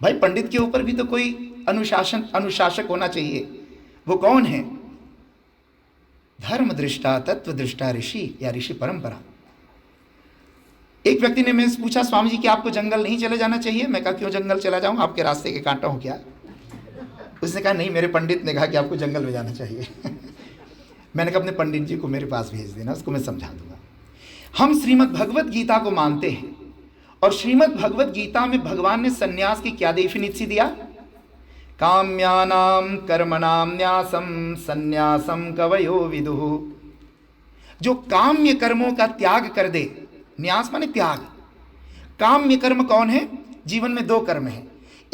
भाई पंडित के ऊपर भी तो कोई अनुशासक होना चाहिए. वो कौन है? धर्म दृष्टा, तत्व दृष्टा ऋषि या ऋषि परंपरा. एक व्यक्ति ने मुझसे पूछा, स्वामी जी कि आपको जंगल नहीं चले जाना चाहिए. मैं कहा क्यों जंगल चला जाऊं, आपके रास्ते के कांटा हूं क्या? उसने कहा नहीं, मेरे पंडित ने कहा कि आपको जंगल में जाना चाहिए. मैंने कहा अपने पंडित जी को मेरे पास भेज देना, उसको मैं समझा दूंगा. हम श्रीमद् भगवत गीता को मानते हैं, और श्रीमद् भगवत गीता में भगवान ने सन्यास की क्या डेफिनेशन दिया? काम्यानाम कर्मणाम न्यासम सन्यासम कवयो विदुः. जो काम्य कर्मों का त्याग कर दे, न्यास माने त्याग। काम्य कर्म कौन है? जीवन में दो कर्म है।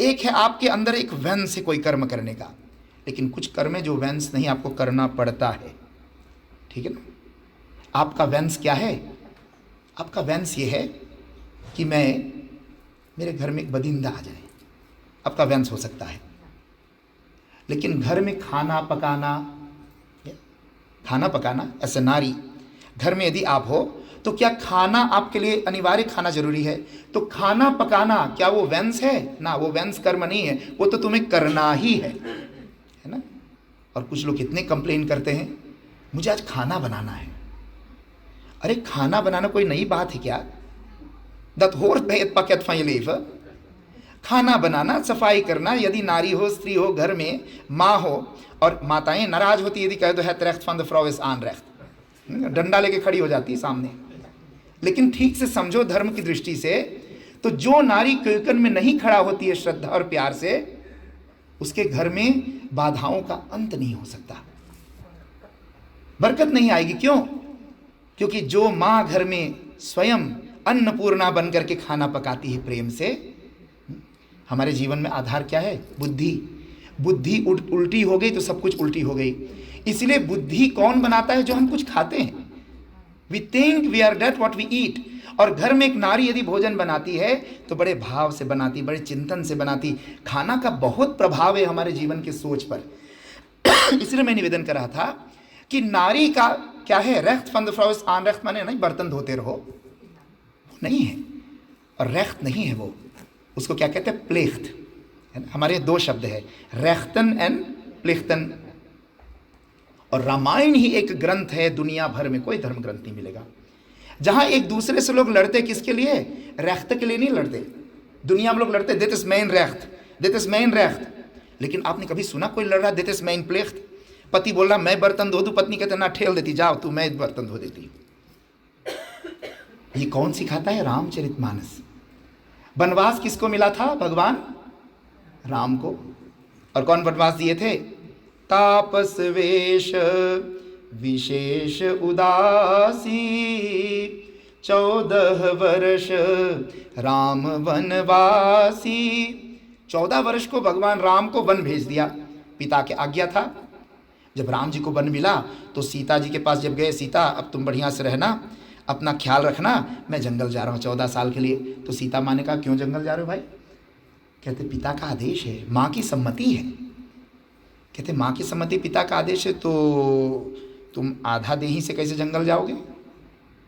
एक है आपके अंदर एक वंश है कोई कर्म करने का, लेकिन कुछ कर्म है जो वंश नहीं, आपको करना पड़ता है। ठीक है ना? आपका वंश क्या है? आपका वंश ये है कि मेरे घर में एक बदिंदा आ जाए, आपका वंश हो सकता है। लेकिन घर में खाना पकाना ऐसे नारी घर में यदि आप हो तो क्या खाना आपके लिए अनिवार्य खाना जरूरी है? तो खाना पकाना क्या वो वंश है? ना, वो वंश कर्म नहीं है, वो तो तुम्हें करना ही है ना? और कुछ लोग इतने कंप्लेन करते हैं, मुझे आज खाना बनाना है। अरे खाना बनाना कोई नई बात है क्या? Dat hoort bij het pakket van je leven. खाना बनाना, सफाई करना, यदि नारी हो, स्त्री हो, घर में माँ हो, और माताएं नाराज होती यदि कह दो है recht van de vrouw is aanrecht, डंडा लेके खड़ी हो जाती है सामने। लेकिन ठीक से समझो धर्म की दृष्टि से, तो जो नारी कीर्तन में नहीं खड़ा होती है श्रद्धा और प्यार से, उसके घर में बाधाओं का अंत नहीं हो सकता, बरकत नहीं आएगी। क्यों? क्योंकि जो माँ घर में स्वयं अन्नपूर्णा बन करके खाना पकाती है प्रेम से। हमारे जीवन में आधार क्या है? बुद्धि उल्टी हो गई तो सब कुछ उल्टी हो गई। इसलिए बुद्धि कौन बनाता है? जो हम कुछ खाते हैं। We think we are date what we eat. और घर में एक नारी यदि भोजन बनाती है तो बड़े भाव से बनाती, बड़े चिंतन से बनाती। खाना का बहुत प्रभाव है हमारे जीवन की सोच पर। इसलिए मैं निवेदन कर रहा था कि नारी का क्या है? रेख्त फन द फ्राउ इज aanrecht माने नहीं बर्तन धोते रहो, नहीं है। और रेख्त नहीं है वो, उसको क्या कहते हैं? प्लेख्त। हमारे दो शब्द है, रेख्तन एंड प्लेख्तन। और रामायण ही एक ग्रंथ है, दुनिया भर में कोई धर्म ग्रंथ नहीं मिलेगा जहां एक दूसरे से लोग लड़ते। किसके लिए? रेख्त के लिए नहीं लड़ते। दुनिया में लोग लड़ते दित इज मेन रेख्त, दित इज मेन रेख्त। लेकिन आपने कभी सुना कोई लड़ रहा दित इज मेन प्लेख्त? पति बोल रहा मैं बर्तन धो दूं, पत्नी कहते ना ठेल देती, जाओ तू, मैं बर्तन धो देती। ये कौन सिखाता है? रामचरितमानस। वनवास किसको मिला था? भगवान राम को। और कौन वनवास दिए थे? तापस वेश विशेष उदासी 14 वर्ष राम वनवासी। 14 वर्ष को भगवान राम को वन भेज दिया, पिता की आज्ञा था। जब राम जी को वन मिला तो सीता जी के पास जब गए, सीता अब तुम बढ़िया से रहना, अपना ख्याल रखना, मैं जंगल जा रहा हूँ 14 साल के लिए। तो सीता माँ ने कहा क्यों जंगल जा रहे हो भाई? कहते पिता का आदेश है, माँ की सम्मति है। कहते माँ की सम्मति, पिता का आदेश है, तो तुम आधा देही से कैसे जंगल जाओगे?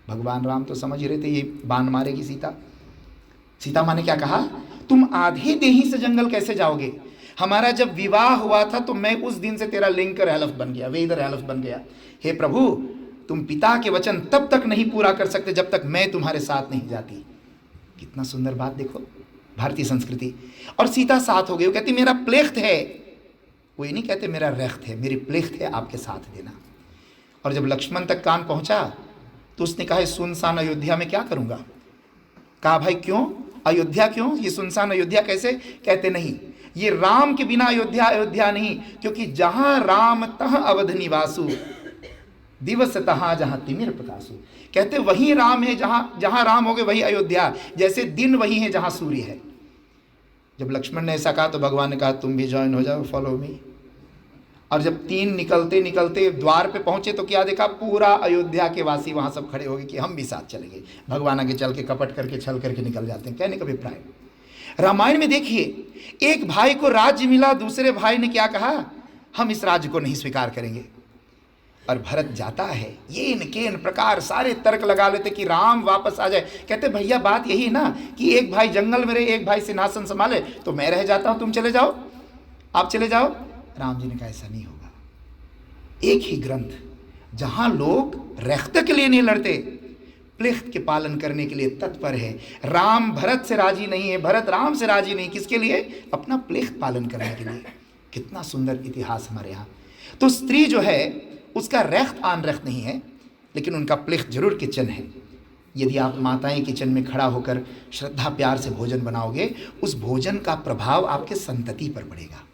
भगवान राम तो समझ ही रहे थे ये बाण मारेगी सीता। सीता माँ ने क्या कहा? तुम आधे देही से जंगल कैसे जाओगे? हमारा जब विवाह हुआ था तो मैं उस दिन से तेरा लिंकर हैलफ बन गया, वेदर हैलफ बन गया। हे प्रभु, तुम पिता के वचन तब तक नहीं पूरा कर सकते जब तक मैं तुम्हारे साथ नहीं जाती। कितना सुंदर बात देखो, भारतीय संस्कृति। और सीता साथ हो गई, वो कहती मेरा प्लेख्त है, वो ये नहीं कहते मेरा रेख्त है, मेरी प्लेख्त है आपके साथ देना। और जब लक्ष्मण तक कान पहुंचा तो उसने कहा सुनसान अयोध्या में क्या करूंगा? कहा भाई क्यों अयोध्या, क्यों ये सुनसान अयोध्या कैसे? कहते नहीं, ये राम के बिना अयोध्या अयोध्या नहीं, क्योंकि जहां राम तह अवध निवासु, दिवस तहां जहां तिमिर प्रकाशु। कहते वही राम है, जहां राम हो गए वही अयोध्या, जैसे दिन वही है जहां सूर्य है। जब लक्ष्मण ने ऐसा कहा तो भगवान ने कहा तुम भी ज्वाइन हो जाओ, फॉलो मी। और जब 3 निकलते निकलते द्वार पे पहुंचे तो क्या देखा? पूरा अयोध्या के वासी वहां सब खड़े हो गए कि हम भी साथ चलेंगे। भगवान आगे चल के कपट करके छल करके निकल जाते हैं। कहने का अभिप्राय, रामायण में देखिए, एक भाई को राज्य मिला, दूसरे भाई ने क्या कहा? हम इस राज्य को नहीं स्वीकार करेंगे। और भरत जाता है, ये केन प्रकार सारे तर्क लगा लेते कि राम वापस आ जाए। कहते भैया बात यही ना कि एक भाई जंगल में रहे, एक भाई सिंहासन संभाले, तो मैं रह जाता हूं, तुम चले जाओ, आप चले जाओ। राम जी ने कहा ऐसा नहीं होगा। एक ही ग्रंथ जहां लोग रेख्त के लिए नहीं लड़ते, प्लेख्त के पालन करने के लिए तत्पर है। राम भरत से राजी नहीं है, भरत राम से राजी नहीं, किसके लिए? अपना प्लेख्त पालन करने के लिए। कितना सुंदर इतिहास हमारे यहाँ। तो स्त्री जो है उसका रेख्त aanrecht नहीं है, लेकिन उनका प्लेख्त जरूर किचन है। यदि आप माताएं किचन में खड़ा होकर श्रद्धा प्यार से भोजन बनाओगे, उस भोजन का प्रभाव आपके संतति पर पड़ेगा।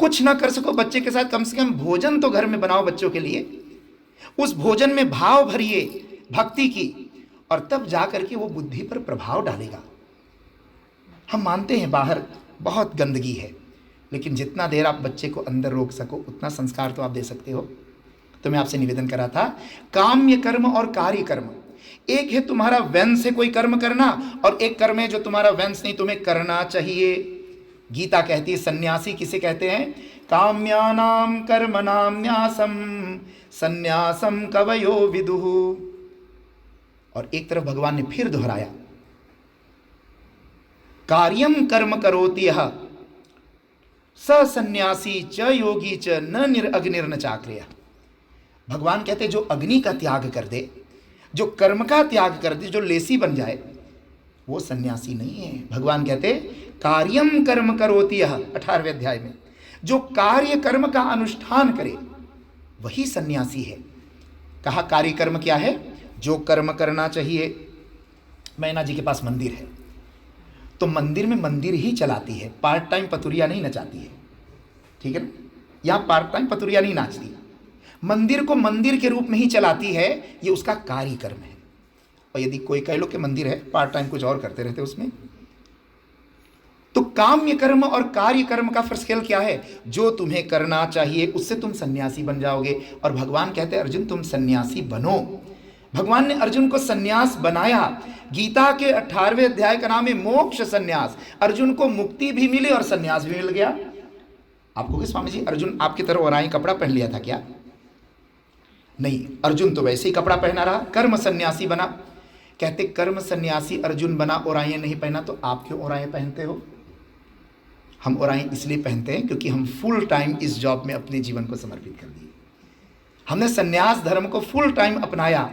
कुछ ना कर सको बच्चे के साथ, कम से कम भोजन तो घर में बनाओ बच्चों के लिए। उस भोजन में भाव भरिए भक्ति की, और तब जा करके वो बुद्धि पर प्रभाव डालेगा। हम मानते हैं बाहर बहुत गंदगी है, लेकिन जितना देर आप बच्चे को अंदर रोक सको उतना संस्कार तो आप दे सकते हो। तो मैं आपसे निवेदन कर रहा था, काम्य कर्म और कार्य कर्म, एक है तुम्हारा वंश से कोई कर्म करना, और एक कर्म है जो तुम्हारा वंश नहीं, तुम्हें करना चाहिए। गीता कहती है सन्यासी किसे कहते हैं? काम्यानाम कर्मणाम न्यासम सन्यासम कवयो विदुः। और एक तरफ भगवान ने फिर दोहराया, कार्यम कर्म करोति यः स सन्यासी च योगी च न अग्निर्न चाक्रिय। भगवान कहते जो अग्नि का त्याग कर दे, जो कर्म का त्याग कर दे, जो लेसी बन जाए, वो सन्यासी नहीं है। भगवान कहते कार्यम कर्म करोति यः, 18वें अध्याय में, जो कार्य कर्म का अनुष्ठान करे वही सन्यासी है। कहा कार्य कर्म क्या है? जो कर्म करना चाहिए। मैना जी के पास मंदिर है, तो मंदिर में मंदिर ही चलाती है, पार्ट टाइम पतुरिया नहीं नचाती है, ठीक है ना? यहाँ पार्ट टाइम पतुरिया नहीं नाचती, मंदिर को मंदिर के रूप में ही चलाती है, ये उसका कार्य कर्म है। और यदि कोई कह लो कि मंदिर है, पार्ट टाइम कुछ और करते रहते उसमें। तो काम्य कर्म और कार्य कर्म का फर्स्ट क्या है? जो तुम्हें करना चाहिए उससे तुम सन्यासी बन जाओगे। और भगवान कहते हैं अर्जुन तुम सन्यासी बनो। भगवान ने अर्जुन को सन्यास बनाया। गीता के 18वें अध्याय का नाम है मोक्ष सन्यास। अर्जुन को मुक्ति भी मिली और सन्यास भी मिल गया। आपको कि स्वामी जी अर्जुन आपकी तरह ओराई कपड़ा पहन लिया था क्या? नहीं, अर्जुन तो वैसे ही कपड़ा पहना रहा, कर्म सन्यासी बना। कहते कर्म सन्यासी अर्जुन बना, ओराइयां नहीं पहना, तो आप क्यों ओराइयां पहनते हो? हम ओराइयां इसलिए पहनते हैं क्योंकि हम फुल टाइम इस जॉब में अपने जीवन को समर्पित कर दिए। हमने सन्यास धर्म को फुल टाइम अपनाया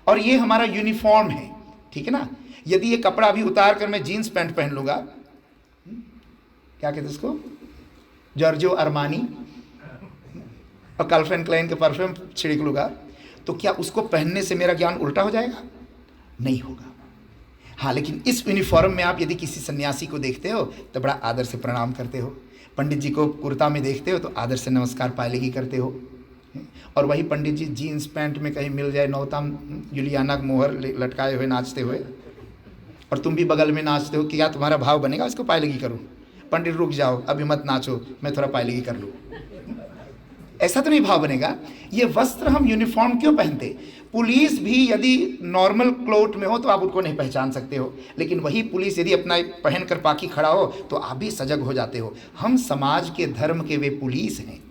और ये हमारा यूनिफॉर्म है, ठीक है ना? यदि ये कपड़ा भी उतार कर मैं जीन्स पैंट पहन लूंगा, क्या कहते उसको, जॉर्जियो अरमानी और कैल्विन क्लाइन के परफ्यूम छिड़क लूंगा, तो क्या उसको पहनने से मेरा ज्ञान उल्टा हो जाएगा? नहीं होगा। हाँ, लेकिन इस यूनिफॉर्म में आप यदि किसी सन्यासी को देखते हो तो बड़ा आदर से प्रणाम करते हो, पंडित जी को कुर्ता में देखते हो तो आदर से नमस्कार पायलेगी करते हो, और वही पंडित जी जीन्स पैंट में कहीं मिल जाए नौताम जुलियाना का मोहर लटकाए हुए नाचते हुए, और तुम भी बगल में नाचते हो कि क्या तुम्हारा भाव बनेगा इसको पायलेगी करूं? पंडित रुक जाओ, अभी मत नाचो, मैं थोड़ा पायलेगी कर लूँ। ऐसा तो नहीं भाव बनेगा। ये वस्त्र हम यूनिफॉर्म क्यों पहनते? पुलिस भी यदि नॉर्मल क्लोथ में हो तो आप उनको नहीं पहचान सकते हो, लेकिन वही पुलिस यदि अपना पहन कर पाकी खड़ा हो तो आप भी सजग हो जाते हो। हम समाज के धर्म के वे पुलिस हैं।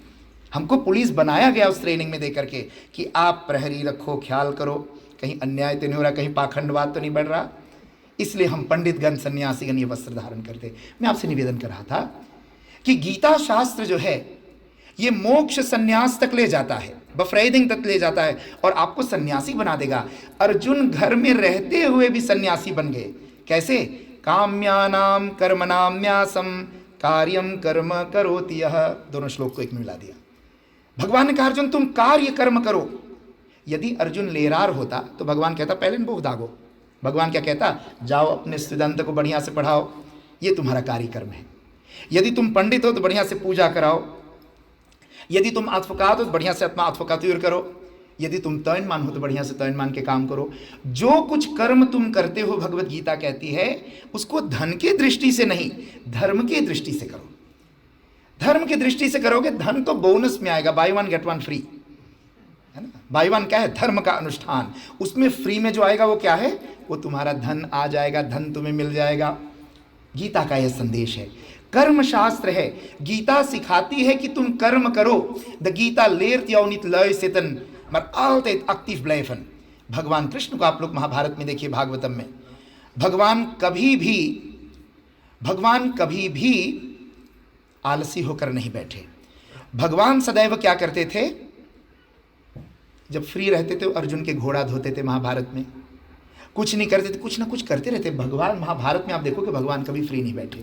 हमको पुलिस बनाया गया उस ट्रेनिंग में देकर के कि आप प्रहरी रखो, ख्याल करो कहीं अन्याय तो नहीं हो रहा, कहीं पाखंडवाद तो नहीं बढ़ रहा। इसलिए हम पंडितगण सन्यासीगण ये वस्त्र धारण करते। मैं आपसे निवेदन कर रहा था कि गीता शास्त्र जो है ये मोक्ष सन्यास तक ले जाता है, बफ्रेदिंग तक ले जाता है और आपको सन्यासी बना देगा। अर्जुन घर में रहते हुए भी सन्यासी बन गए। कैसे? काम्यानाम कर्मणाम न्यासम कार्यम कर्म करोति यः। दोनों श्लोक को एक में मिला दिया। भगवान ने कहा अर्जुन तुम कार्य कर्म करो। यदि अर्जुन लेरार होता तो भगवान कहता पहले भोग दागो। भगवान क्या कहता? जाओ अपने सिद्धांत को बढ़िया से पढ़ाओ, ये तुम्हारा कार्य कर्म है। यदि तुम पंडित हो तो बढ़िया से पूजा कराओ, यदि तुम आत्मकात हो तो बढ़िया से आत्मा आत्मकातुर करो, यदि तुम तैनमान हो तो बढ़िया से तैनमान के काम करो। जो कुछ कर्म तुम करते हो भगवत गीता कहती है उसको धन की दृष्टि से नहीं, धर्म की दृष्टि से करो। धर्म की दृष्टि से करोगे, धन तो बोनस में आएगा, by one get one free, है ना? बाय वन क्या है? धर्म का अनुष्ठान। उसमें फ्री में जो आएगा वो क्या है? वो तुम्हारा धन आ जाएगा, धन तुम्हें मिल जाएगा। गीता का यह संदेश है। कर्म शास्त्र है। गीता सिखाती है कि तुम कर्म करो। द गीता लेर त्याउनित लय सेतन मर आलते एक्टिव ब्लेफन। भगवान कृष्ण को आप लोग महाभारत में देखिए, भागवतम में भगवान कभी भी आलसी होकर नहीं बैठे। भगवान सदैव क्या करते थे? जब फ्री रहते थे अर्जुन के घोड़ा धोते थे। महाभारत में कुछ नहीं करते थे, कुछ ना कुछ करते रहते। भगवान महाभारत में आप देखो कि भगवान कभी फ्री नहीं बैठे।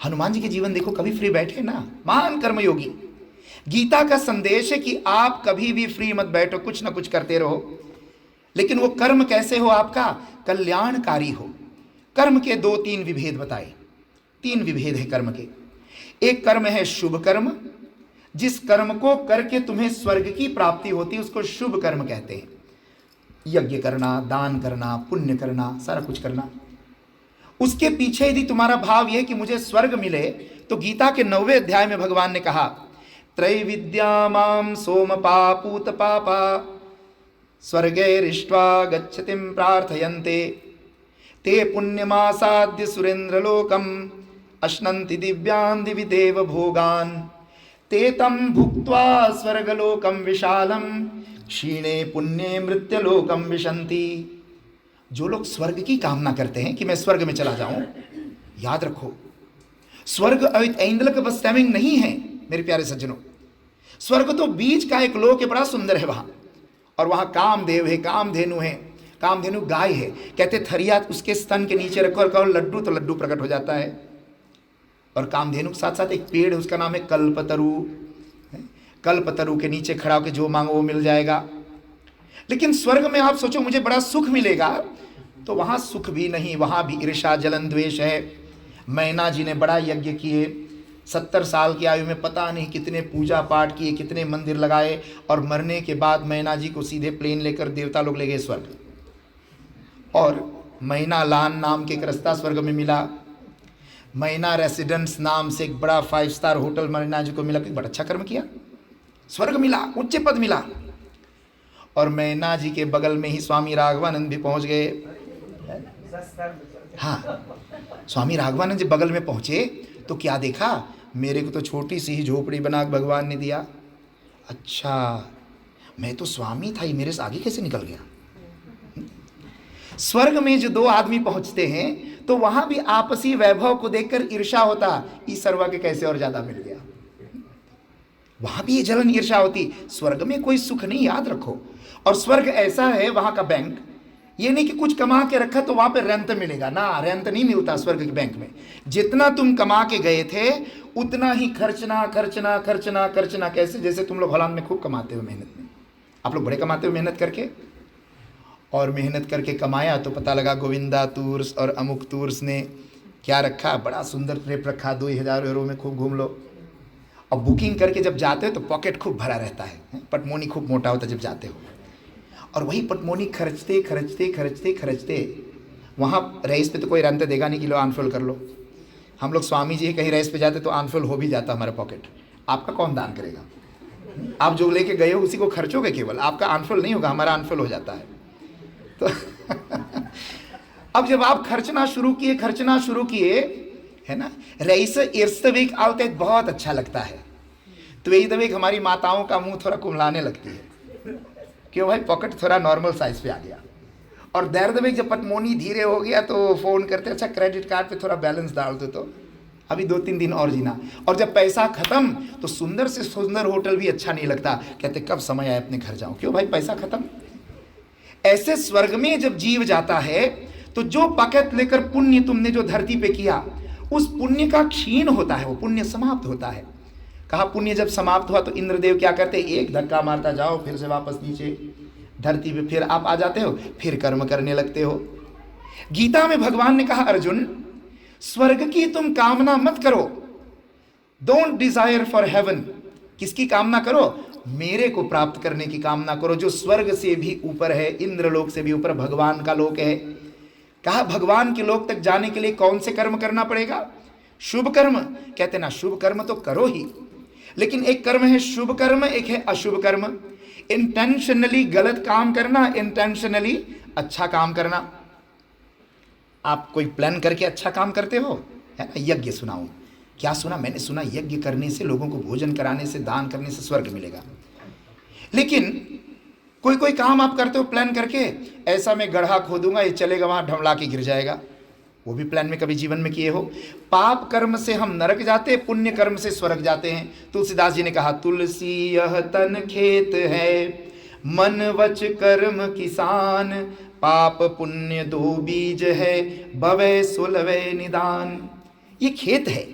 हनुमान जी के जीवन देखो, कभी फ्री बैठे ना, महान कर्मयोगी। गीता का संदेश है कि आप कभी भी फ्री मत बैठो, कुछ ना कुछ करते रहो। लेकिन वो कर्म कैसे हो? आपका कल्याणकारी हो। कर्म के 2-3 विभेद बताए। 3 विभेद है कर्म के। एक कर्म है शुभ कर्म, जिस कर्म को करके तुम्हें स्वर्ग की प्राप्ति होती है उसको शुभ कर्म कहते हैं। यज्ञ करना, दान करना, पुण्य करना, सारा कुछ करना। उसके पीछे यदि तुम्हारा भाव यह कि मुझे स्वर्ग मिले, तो गीता के 9वें अध्याय में भगवान ने कहा, त्रैविद्या मां सोमपापूत पापा स्वर्गैरिष्ट्वा गच्छतिं प्रार्थयन्ते ते पुण्यमासाद्य सुरेन्द्रलोकम् अश्नन्ति दिव्यान् दिवि देव भोगान् ते तं भुक्त्वा स्वर्गलोकं विशालं क्षीणे पुण्ये मृत्युलोकं विशन्ति। जो लोग स्वर्ग की कामना करते हैं कि मैं स्वर्ग में चला जाऊं, याद रखो स्वर्ग ऐंदल बस टाइमिंग नहीं है मेरे प्यारे सज्जनों। स्वर्ग तो बीच का एक लोक है, बड़ा सुंदर है वहां, और वहां कामदेव है, कामधेनु है, कामधेनु गाय है। कहते थरिया उसके स्तन के नीचे रखो और कहो लड्डू, तो लड्डू प्रकट हो जाता है। और कामधेनु के साथ साथ एक पेड़ है, उसका नाम है कल्पतरु। कल्पतरु के नीचे खड़ा होकर जो मांगो वो मिल जाएगा। लेकिन स्वर्ग में आप सोचो मुझे बड़ा सुख मिलेगा, तो वहां सुख भी नहीं, वहां भी ईर्ष्या जलन द्वेष है। मैना जी ने बड़ा यज्ञ किए, 70 साल की आयु में पता नहीं कितने पूजा पाठ किए, कितने मंदिर लगाए, और मरने के बाद मैना जी को सीधे प्लेन लेकर देवता लोग ले गए स्वर्ग। और मैना लान नाम के एक रास्ता स्वर्ग में मिला। मैना रेसिडेंस नाम से एक बड़ा 5 स्टार होटल मैना जी को मिला, कि बड़ा अच्छा कर्म किया, स्वर्ग मिला, उच्च पद मिला। और मैना जी के बगल में ही स्वामी राघवानंद भी पहुंच गए। हाँ, स्वामी राघवानंद जी बगल में पहुंचे तो क्या देखा, मेरे को तो छोटी सी ही झोपड़ी बना के भगवान ने दिया। अच्छा, मैं तो स्वामी था, ये मेरे से आगे कैसे निकल गया। स्वर्ग में जो 2 आदमी पहुंचते हैं तो वहां भी आपसी वैभव को देखकर ईर्ष्या होता, ईश्वरवा के कैसे और ज्यादा मिल गया। वहां भी ये जलन ईर्ष्या होती। स्वर्ग में कोई सुख नहीं, याद रखो। और स्वर्ग ऐसा है वहां का बैंक, ये नहीं कि कुछ कमा के रखा तो वहां पे रेंट मिलेगा ना, रेंट नहीं मिलता स्वर्ग के बैंक में। जितना तुम कमा के गए थे उतना ही खर्चना खर्चना खर्चना खर्चना। कैसे, जैसे तुम लोग हॉलैंड में खूब कमाते हो मेहनत में, आप लोग बड़े कमाते हो मेहनत करके। और मेहनत करके कमाया तो पता लगा गोविंदा टूर्स और अमुक टूर्स ने क्या रखा, बड़ा सुंदर ट्रिप रखा, 2000 यूरो में खूब घूम लो। और बुकिंग करके जब जाते हो तो पॉकेट खूब भरा रहता है, पटमोनी खूब मोटा होता है जब जाते हो। और वही पटमोनी खर्चते खर्चते खर्चते खर्चते, वहाँ रईस पे तो कोई रेंट देगा नहीं कि लो अनफुल कर लो। हम लोग स्वामी जी कहीं रईस पे जाते तो अनफुल हो भी जाता हमारा पॉकेट। आपका कौन दान करेगा, आप जो लेके गए हो उसी को खर्चोगे केवल, आपका अनफुल नहीं होगा, हमारा अनफुल हो जाता है। तो अब जब आप खर्चना शुरू किए है ना, रईस इर्स्तवेक आउते बहुत अच्छा लगता है। तो इर्स्तवेक हमारी माताओं का मुंह थोड़ा कुमलाने लगती है, क्यों भाई पॉकेट थोड़ा नॉर्मल साइज पे आ गया। और दर्दवेक जब पटमोनी धीरे हो गया तो फ़ोन करते, अच्छा क्रेडिट कार्ड पे थोड़ा बैलेंस डाल दो तो अभी 2-3 दिन और जीना। और जब पैसा खत्म तो सुंदर से सुंदर होटल भी अच्छा नहीं लगता, कहते कब समय आए अपने घर जाऊं, क्यों भाई पैसा खत्म। ऐसे स्वर्ग में जब जीव जाता है तो जो पॉकेट लेकर पुण्य तुमने जो धरती पे किया, उस पुण्य का क्षीण होता है, वो पुण्य समाप्त होता है। कहा पुण्य जब समाप्त हुआ तो इंद्रदेव क्या करते, एक धक्का मारता जाओ, फिर से वापस नीचे धरती पे फिर आप आ जाते हो, फिर कर्म करने लगते हो। गीता में भगवान ने कहा अर्जुन, स्वर्ग की तुम कामना मत करो, डोंट डिजायर फॉर हेवन। किसकी कामना करो, मेरे को प्राप्त करने की कामना करो, जो स्वर्ग से भी ऊपर है, इंद्रलोक से भी ऊपर भगवान का लोक है। कहा भगवान के लोक तक जाने के लिए कौन से कर्म करना पड़ेगा, शुभ कर्म। कहते ना शुभ कर्म तो करो ही, लेकिन एक कर्म है शुभ कर्म, एक है अशुभ कर्म। इंटेंशनली गलत काम करना, इंटेंशनली अच्छा काम करना। आप कोई प्लान करके अच्छा काम करते हो, है ना। यज्ञ सुनाऊं, क्या सुना, मैंने सुना यज्ञ करने से, लोगों को भोजन कराने से, दान करने से स्वर्ग मिलेगा। लेकिन कोई काम आप करते हो प्लान करके, ऐसा मैं गड्ढा खोदूंगा, ये चलेगा वहां ढमला के गिर जाएगा, वो भी प्लान में कभी जीवन में किए हो। पाप कर्म से हम नरक जाते, पुण्य कर्म से स्वर्ग जाते हैं। तुलसीदास जी ने कहा, तुलसी यह तन खेत है, मन वच कर्म किसान, पाप पुण्य 2 बीज है, भवै सुलभै निदान। ये खेत है,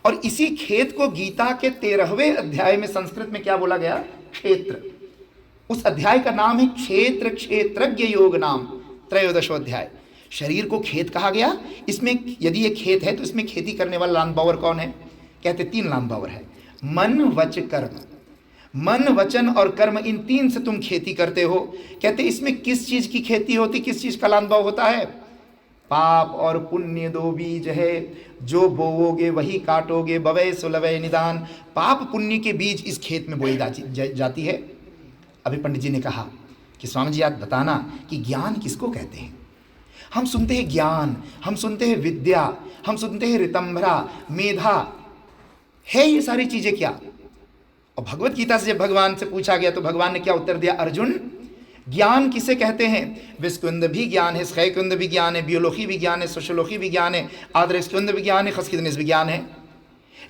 और इसी खेत को गीता के 13वें अध्याय में संस्कृत में क्या बोला गया, क्षेत्र। उस अध्याय का नाम है क्षेत्र क्षेत्रज्ञ योग नाम, 13वां अध्याय। शरीर को खेत कहा गया। इसमें यदि ये खेत है तो इसमें खेती करने वाला लानबावर कौन है, कहते 3 लानबावर है, मन वच कर्म। मन, वचन और कर्म, इन 3 से तुम खेती करते हो। कहते इसमें किस चीज की खेती होती, किस चीज का लांदभाव होता है? पाप और पुण्य 2 बीज है, जो बोओगे वही काटोगे, बवै सुलवै निदान। पाप पुण्य के बीज इस खेत में बोई जाती है। अभी पंडित जी ने कहा कि स्वामी जी आप बताना कि ज्ञान किसको कहते हैं? हम सुनते हैं ज्ञान, हम सुनते हैं विद्या, हम सुनते हैं ऋतंभरा, मेधा, है ये सारी चीजें क्या? और भगवत गीता से जब भगवान से पूछा गया तो भगवान ने क्या उत्तर दिया? अर्जुन, ज्ञान किसे कहते हैं? विस्कुंद भी ज्ञान है, स्खैकुंद भी ज्ञान है, बियोलॉजी भी ज्ञान है, सोशियोलॉजी भी ज्ञान है, आदरेस्कुंद भी ज्ञान है, खसकिदनिस भी ज्ञान है।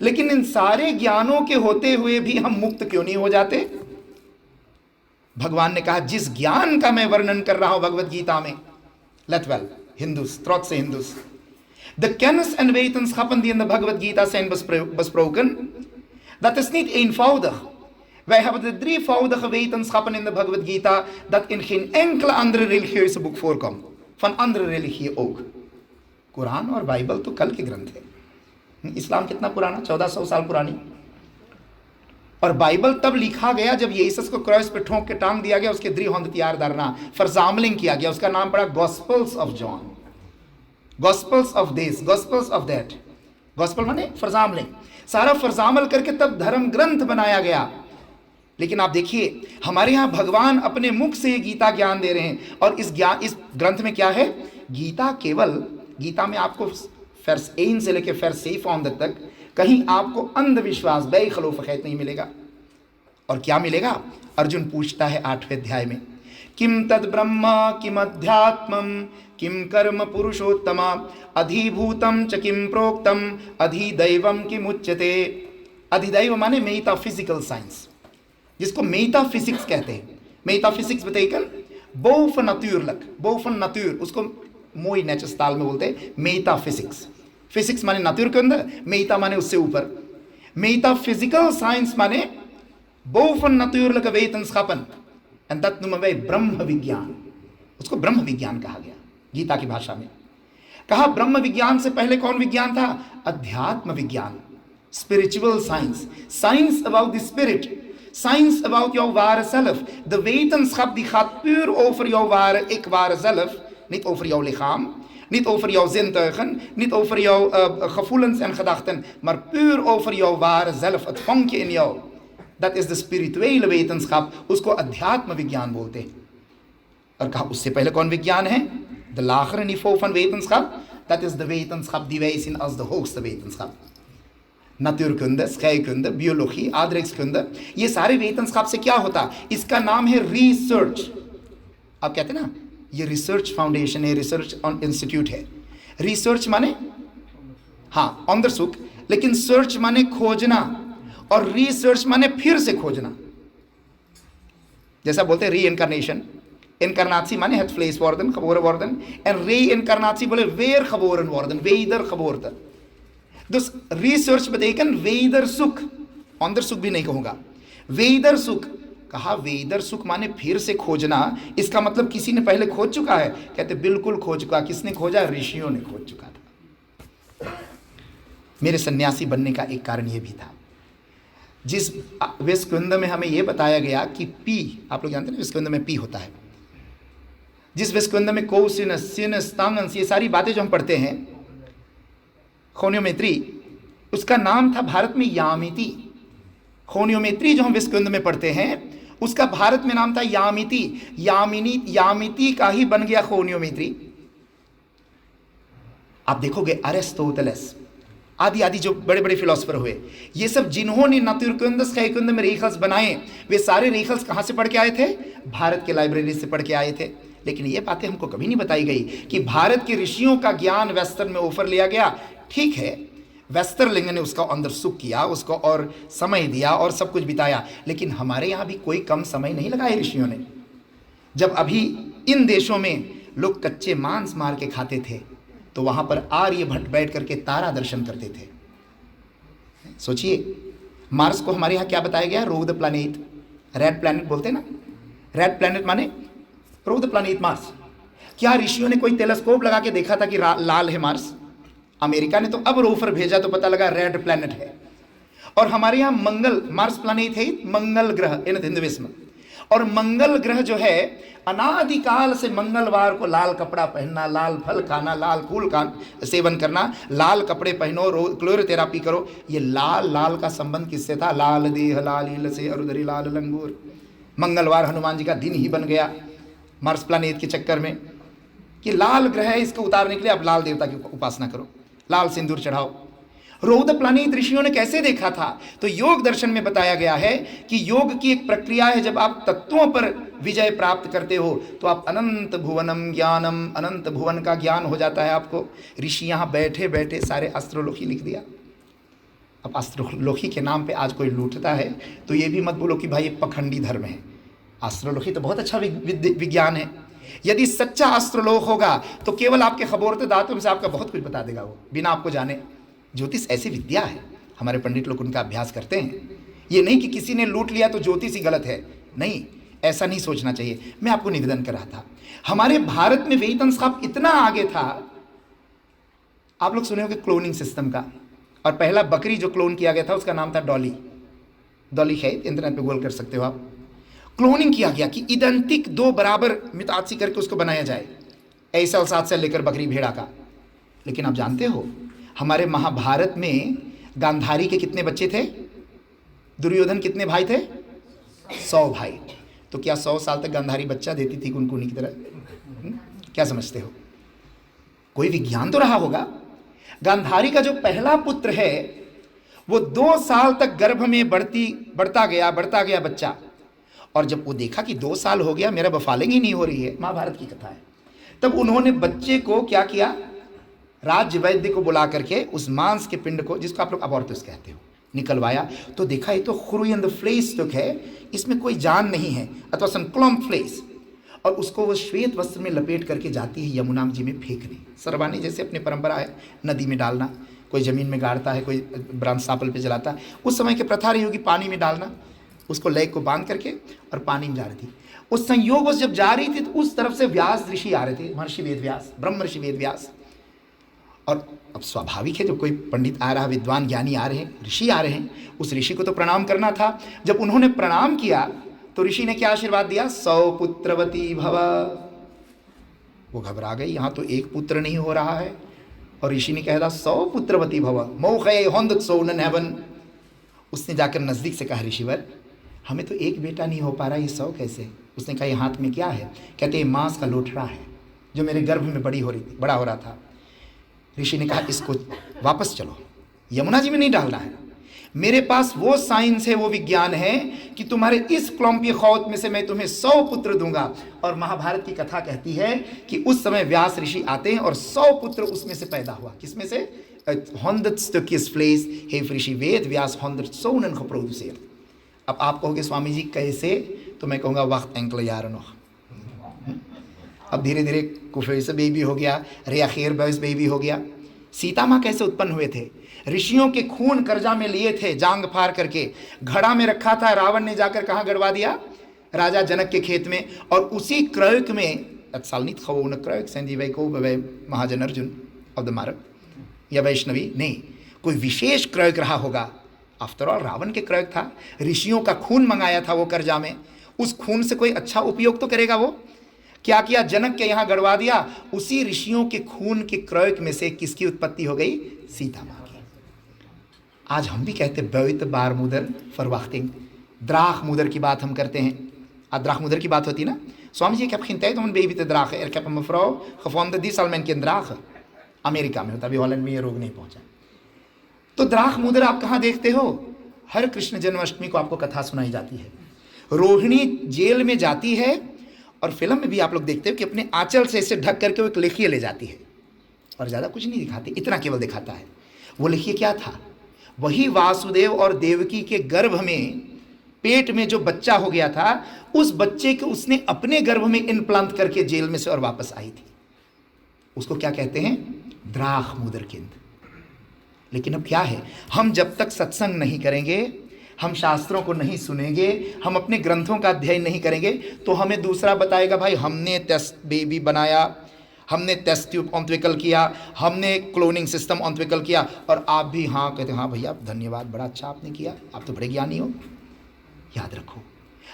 लेकिन इन सारे ज्ञानों के होते हुए भी हम मुक्त क्यों नहीं हो जाते? भगवान ने कहा जिस ज्ञान का मैं वर्णन कर रहा हूं भगवत गीता में, let well, Hindus, trotse Hindus. De kennis en wetenschappen die in de Bhagavad Gita zijn besproken, dat is niet eenvoudig. Wij hebben de 3voudige wetenschappen in de Bhagavad Gita, dat in geen enkele andere religieuze boek voorkomt. Van andere religieën ook. Quran और Bible तो कल के ग्रंथ है। इस्लाम कितना पुराना? 1400 साल पुरानी। और बाइबल तब लिखा गया जब यीशस को क्रॉस पे ठोंक के टांग दिया गया, उसके 300 jaar daarna verzameling किया गया, उसका नाम पड़ा gospels of John, gospels of this, gospels of that. Gospel माने फरजामलिंग, सारा फरजामल करके तब धर्म ग्रंथ बनाया गया। लेकिन आप देखिए हमारे यहाँ भगवान अपने मुख से गीता ज्ञान दे रहे हैं, और इस ग्रंथ में क्या है? गीता केवल, गीता में आपको फर्स 1 से लेकर फर्स 7 तक कहीं आपको अंधविश्वास बेखलूफखैत नहीं मिलेगा। और क्या मिलेगा? अर्जुन पूछता है 8वें अध्याय में, किम तद ब्रह्म किम अध्यात्मम किम कर्म पुरुषोत्तम अधिभूतम च किम प्रोक्तम अधिदैवम किम उच्यते। अधिदैव माने मेटाफिजिकल साइंस, जिसको मेटाफिजिक्स कहते हैं। Metaphysics betekent bovennatuurlijk, boven natuur, उसको मोई नेचुरल ताल में बोलते हैं मेटाफिजिक्स। फिजिक्स माने natuurkunde, मेटा माने उससे ऊपर, मेटाफिजिकल साइंस माने bovennatuurlijke wetenschappen, en dat noemen wij ब्रह्म विज्ञान। उसको ब्रह्म विज्ञान कहा गया गीता की भाषा में। कहा ब्रह्म विज्ञान से पहले कौन विज्ञान था? अध्यात्म विज्ञान, spiritual science, science about the spirit, science about jouw ware zelf. De wetenschap die gaat puur over jouw ware ik, ware zelf, niet over jouw lichaam, niet over jouw zintuigen, niet over jouw gevoelens en gedachten, maar puur over jouw ware zelf, het vonkje in jou. Dat is de spirituele wetenschap, उसको अध्यात्म विज्ञान बोलते हैं। और कहा उससे पहले कौन विज्ञान है? De lagere niveau van wetenschap, dat is de wetenschap die wij zien als de hoogste wetenschap. natuurkunde, scheikunde, biologie, aardrijkskunde, ये सारे वेतनस्काप से क्या होता? इसका नाम है रिसर्च। आप कहते हैं ना ये रिसर्च फाउंडेशन है, रिसर्च इंस्टीट्यूट है। रिसर्च माने हाँ onderzoek, लेकिन सर्च माने खोजना, और रिसर्च माने फिर से खोजना। जैसा बोलते हैं रीइनकारनेशन, incarnatie माने het vlees worden, geboren worden, en reïncarnatie बोले weer geboren worden, wedergeboorte। Dus research betekent wederzoek, onderzoek भी नहीं कहूँगा, wederzoek। कहा wederzoek माने फिर से खोजना, इसका मतलब किसी ने पहले खोज चुका है? कहते बिल्कुल खोज चुका। किसने खोजा? ऋषियों ने खोज चुका था। मेरे सन्यासी बनने का एक कारण ये भी था। जिस वेस्कुंद में हमें यह बताया गया कि पी, आप लोग जानते हैं वेस्कुंद में पी होता है, जिस वेस्कुंद में कोसिनस, सिनस, तांगन्स, ये सारी बातें जो हम पढ़ते हैं, खोनियोमेट्री, उसका नाम था भारत में यामिति। खोनियोमेट्री जो हम विस्कुंद में पढ़ते हैं उसका भारत में नाम था यामिति। यामिति का ही बन गया खोनियोमेट्री। आप देखोगे अरिस्टोटेलेस आदि आदि जो बड़े बड़े फिलोसफर हुए, ये सब जिन्होंने natuurkunde, scheikunde में रेखल्स बनाए, वे सारे रेखल्स कहाँ से पढ़ के आए थे? भारत के लाइब्रेरी से पढ़ के आए थे। लेकिन ये बातें हमको कभी नहीं बताई गई कि भारत के ऋषियों का ज्ञान वेस्टर्न में ऑफर लिया गया। ठीक है, वेस्टरलिंग ने उसका अंदर सुख किया, उसको और समय दिया और सब कुछ बिताया, लेकिन हमारे यहाँ भी कोई कम समय नहीं लगाया ऋषियों ने। जब अभी इन देशों में लोग कच्चे मांस मार के खाते थे, तो वहाँ पर आर्यभट्ट बैठ करके तारा दर्शन करते थे। सोचिए, मार्स को हमारे यहाँ क्या बताया गया? रोग द प्लैनेट, रेड प्लैनेट बोलते हैं ना, रेड प्लैनेट माने रोग द प्लैनेट मार्स। क्या ऋषियों ने कोई टेलीस्कोप लगा के देखा था कि लाल है मार्स? अमेरिका ने तो अब रोवर भेजा तो पता लगा रेड प्लैनेट है। और हमारे यहाँ मंगल, मार्स प्लानेट है मंगल ग्रह इन हिंदुइज्म, और मंगल ग्रह जो है अनादिकाल से मंगलवार को लाल कपड़ा पहनना, लाल फल खाना, लाल फूल का सेवन करना, लाल कपड़े पहनो, क्लोरोथेरापी करो, ये लाल लाल का संबंध किससे था? लाल देह लाल ईल से अरुदरी लाल लंगूर। मंगलवार हनुमान जी का दिन ही बन गया मार्स प्लानेट के चक्कर में कि लाल ग्रह है, इसको उतारने के लिए आप लाल देवता की उपासना करो, लाल सिंदूर चढ़ाओ। रोद प्लानेट ऋषियों ने कैसे देखा था? तो योग दर्शन में बताया गया है कि योग की एक प्रक्रिया है, जब आप तत्वों पर विजय प्राप्त करते हो तो आप अनंत भुवनम ज्ञानम, अनंत भुवन का ज्ञान हो जाता है आपको। ऋषि यहाँ बैठे बैठे सारे अस्त्रोलोकी लिख दिया। अब अस्त्रोलोकी के नाम पे आज कोई लूटता है तो ये भी मत बोलो कि भाई ये पखंडी धर्म है। अस्त्रोलोकी तो बहुत अच्छा विज्ञान है। यदि सच्चा अस्त्रोलोक होगा तो केवल आपके खबोरते दांतों से आपका बहुत कुछ बता देगा वो, बिना आपको जाने। ज्योतिष ऐसी विद्या है, हमारे पंडित लोग उनका अभ्यास करते हैं। ये नहीं कि किसी ने लूट लिया तो ज्योतिष ही गलत है, नहीं, ऐसा नहीं सोचना चाहिए। मैं आपको निवेदन कर रहा था, हमारे भारत में वेतन साहब इतना आगे था, आप लोग सुने होंगे क्लोनिंग सिस्टम का, और पहला बकरी जो क्लोन किया गया था उसका नाम था डॉली। डॉली है, इंटरनेट पे गूगल कर सकते हो आप। क्लोनिंग किया गया कि इडेंटिक दो बराबर मितासी करके उसको बनाया जाए, ऐसा 7 से लेकर बकरी भेड़ा का। लेकिन आप जानते हो हमारे महाभारत में गांधारी के कितने बच्चे थे? दुर्योधन कितने भाई थे? 100 भाई। तो क्या 100 साल तक गांधारी बच्चा देती थी कुनकुनी की तरह? क्या समझते हो? कोई विज्ञान तो रहा होगा। गांधारी का जो पहला पुत्र है वो 2 साल तक गर्भ में बढ़ता गया बच्चा, और जब वो देखा कि 2 साल हो गया, मेरा बफालिंग ही नहीं हो रही है, महाभारत की कथा है, तब उन्होंने बच्चे को क्या किया? राज्य वैद्य को बुला करके उस मांस के पिंड को, जिसको आप लोग अबॉर्टस कहते हो, निकलवाया। तो देखा ये तो खुरुयंद फ्लेस तो है, इसमें कोई जान नहीं है, अथवा सम क्लम्प फ्लेस, और उसको वो श्वेत वस्त्र में लपेट करके जाती है यमुना जी में फेंकने। सरवानी जैसे अपनी परंपरा है, नदी में डालना, कोई ज़मीन में गाड़ता है, कोई ब्रांच सापल पे जलाता है। उस समय के प्रथा रही होगी पानी में डालना, उसको लेग को बांध करके और पानी में जा रही थी। उस संयोग जब जा रही थी तो उस तरफ से व्यास ऋषि आ रहे थे, महर्षि वेद व्यास, ब्रह्म ऋषि वेद व्यास। और अब स्वाभाविक है, जब कोई पंडित आ रहा, विद्वान ज्ञानी आ रहे हैं, ऋषि आ रहे हैं, उस ऋषि को तो प्रणाम करना था। जब उन्होंने प्रणाम किया तो ऋषि ने क्या आशीर्वाद दिया? 100 पुत्रवती भव। वो घबरा गई, यहाँ तो एक पुत्र नहीं हो रहा है, और ऋषि ने कह दिया 100 पुत्रवती भव मोखे होंद सोनन हेवन। उसने जाकर नजदीक से कहा, ऋषिवर हमें तो एक बेटा नहीं हो पा रहा, ये 100 कैसे? उसने कहा, ये हाथ में क्या है? कहते ये मांस का लोटड़ा है जो मेरे गर्भ में बड़ा हो रहा था। ऋषि ने कहा, इसको वापस चलो, यमुना जी में नहीं डालना है। मेरे पास वो साइंस है, वो विज्ञान है कि तुम्हारे इस क्लम्पी खौत में से मैं तुम्हें 100 पुत्र दूंगा। और महाभारत की कथा कहती है कि उस समय व्यास ऋषि आते हैं और 100 पुत्र उसमें से पैदा हुआ। किसमें से? 100 stykkes vlees heeft ऋषि वेद व्यास 100 zonen geproduceerd। अब आप कहोगे स्वामी जी कैसे? तो मैं कहूँगा वक्त एंकल यार नो। अब धीरे धीरे कुफेस बेबी हो गया, रेखीर बॉयस बेबी हो गया। सीता माँ कैसे उत्पन्न हुए थे? ऋषियों के खून कर्जा में लिए थे, जांग फाड़ करके घड़ा में रखा था। रावण ने जाकर कहाँ गड़वा दिया? राजा जनक के खेत में। और उसी क्रयक में तत्सालनित खवोन क्रयक संजीवय को महाजन अर्जुन ऑफ द मार्ग या वैष्णवी नहीं, कोई विशेष क्रयक रहा होगा। आफ्टर ऑल रावण के क्रयक था, ऋषियों का खून मंगाया था वो कर्जा में, उस खून से कोई अच्छा उपयोग तो करेगा। वो क्या किया? जनक के यहाँ गड़वा दिया। उसी ऋषियों के खून के क्रयक में से किसकी उत्पत्ति हो गई? सीता माँ की। आज हम भी कहते बैत बारमुदर फरवाख्तिंग, द्राख मुदर की बात हम करते हैं। आज द्राख मुदर की बात होती ना, स्वामी जी क्या खिंता है तो बेबी तो द्राख है क्या मफ्राओ खफोन दी साल मैन के द्राख अमेरिका में होता, अभी हॉलैंड में ये रोग नहीं पहुंचा। तो द्राख मुदर आप कहाँ देखते हो? हर कृष्ण जन्माष्टमी को आपको कथा सुनाई जाती है। रोहिणी जेल में जाती है और फिल्म में भी आप लोग देखते हो कि अपने आंचल से इसे ढक करके वो एक लेखिए ले जाती है, और ज़्यादा कुछ नहीं दिखाती, इतना केवल दिखाता है। वो लेखिए क्या था? वही वासुदेव और देवकी के गर्भ में, पेट में जो बच्चा हो गया था, उस बच्चे को उसने अपने गर्भ में इम्प्लांट करके जेल में से और वापस आई थी। उसको क्या कहते हैं? द्राख मुदरकिंद। लेकिन अब क्या है, हम जब तक सत्संग नहीं करेंगे, हम शास्त्रों को नहीं सुनेंगे, हम अपने ग्रंथों का अध्ययन नहीं करेंगे, तो हमें दूसरा बताएगा भाई हमने टेस्ट बेबी बनाया, हमने टेस्ट ट्यूब ऑन्ट्विकल किया, हमने क्लोनिंग सिस्टम ऑन्ट्विकल किया, और आप भी हाँ कहते, हाँ भैया धन्यवाद, बड़ा अच्छा आपने किया, आप तो बड़े ज्ञानी हो। याद रखो,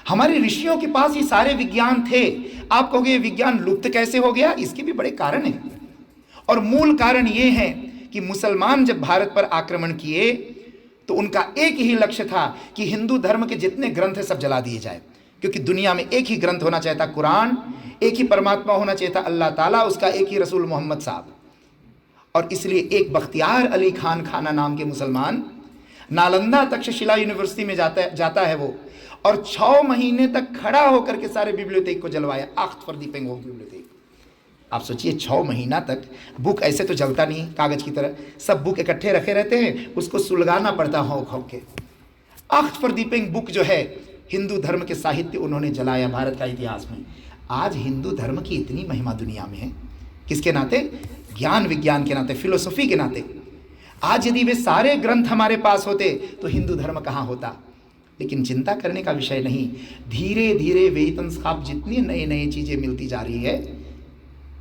हमारे ऋषियों के पास ये सारे विज्ञान थे। आप कहोगे ये विज्ञान लुप्त कैसे हो गया? इसके भी बड़े कारण हैं, और मूल कारण ये है कि मुसलमान जब भारत पर आक्रमण किए तो उनका एक ही लक्ष्य था कि हिंदू धर्म के जितने ग्रंथ हैं सब जला दिए जाए, क्योंकि दुनिया में एक ही ग्रंथ होना चाहिए था, कुरान, एक ही परमात्मा होना चाहिए था, अल्लाह ताला, उसका एक ही रसूल मोहम्मद साहब। और इसलिए एक बख्तियार अली खान खाना नाम के मुसलमान नालंदा तक्षशिला यूनिवर्सिटी में जाता है वो, और 6 महीने तक खड़ा होकर के सारे बिब्लियोथेक को जलवाया, आख्त फॉर दी पेंगोंग बिब्लियोथेक। आप सोचिए 6 महीना तक बुक ऐसे तो जलता नहीं कागज की तरह, सब बुक इकट्ठे रखे रहते हैं, उसको सुलगाना पड़ता हौक हौक के। आख्त फॉर दी पेंग बुक जो है हिंदू धर्म के साहित्य उन्होंने जलाया भारत का इतिहास में। आज हिंदू धर्म की इतनी महिमा दुनिया में है, किसके नाते? ज्ञान विज्ञान के नाते, फिलोसफी के नाते। आज यदि वे सारे ग्रंथ हमारे पास होते तो हिंदू धर्म कहाँ होता? लेकिन चिंता करने का विषय नहीं, धीरे धीरे वेतनस्काप जितनी नई नई चीजें मिलती जा रही है,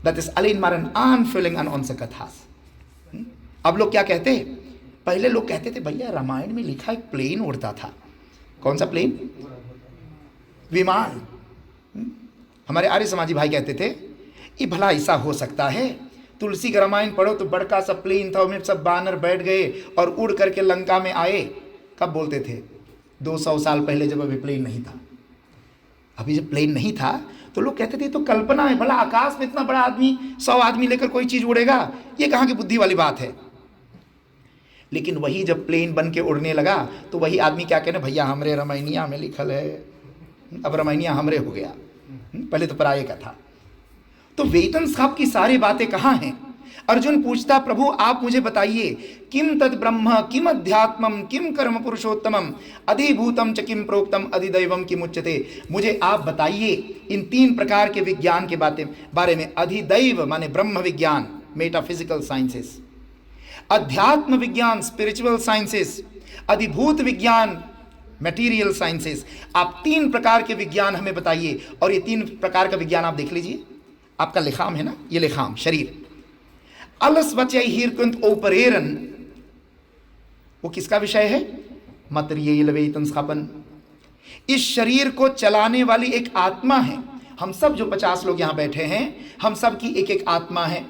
that is alleen maar een aanvulling aan onze kathas. अब लोग क्या कहते हैं? पहले लोग कहते थे भैया रामायण में लिखा एक प्लेन उड़ता था। कौन सा प्लेन? विमान। हमारे आर्य समाजी भाई कहते थे ये भला ऐसा हो सकता है? तुलसी का रामायण पढ़ो तो बड़का सा प्लेन था, उसमें सब बानर बैठ गए और उड़ करके लंका में आए। कब बोलते थे? 200 साल पहले, जब अभी प्लेन नहीं था। अभी जब प्लेन नहीं था तो लोग कहते थे तो कल्पना है, भला आकाश में इतना बड़ा आदमी 100 आदमी लेकर कोई चीज उड़ेगा, ये कहाँ की बुद्धि वाली बात है। लेकिन वही जब प्लेन बन के उड़ने लगा तो वही आदमी क्या कहने, भैया हमरे रामायणिया में लिखल है, अब रामायणिया हमरे हो गया, पहले तो पराये का था। तो वेतनस्काप की सारी बातें कहाँ हैं? अर्जुन पूछता, प्रभु आप मुझे बताइए, किम तद ब्रह्म किम अध्यात्मम किम कर्म पुरुषोत्तमम अधिभूतम च किम प्रोक्तम अधिदैवम किम उच्यते। मुझे आप बताइए इन 3 प्रकार के विज्ञान के बारे में। अधिदैव माने ब्रह्म विज्ञान, मेटाफिजिकल साइंसेस, अध्यात्म विज्ञान, स्पिरिचुअल साइंसेस, अधिभूत विज्ञान, मटेरियल साइंसेस। आप 3 प्रकार के विज्ञान हमें बताइए। और ये 3 प्रकार का विज्ञान आप देख लीजिए, आपका लिखाम है ना, ये लिखाम शरीर। अलस बचे हीरकुंत ओपरेरन, वो किसका विषय है? मटेरियल वेतनस्कापन। इस शरीर को चलाने वाली एक आत्मा है। हम सब जो 50 लोग यहाँ बैठे हैं, हम सब की एक एक आत्मा है।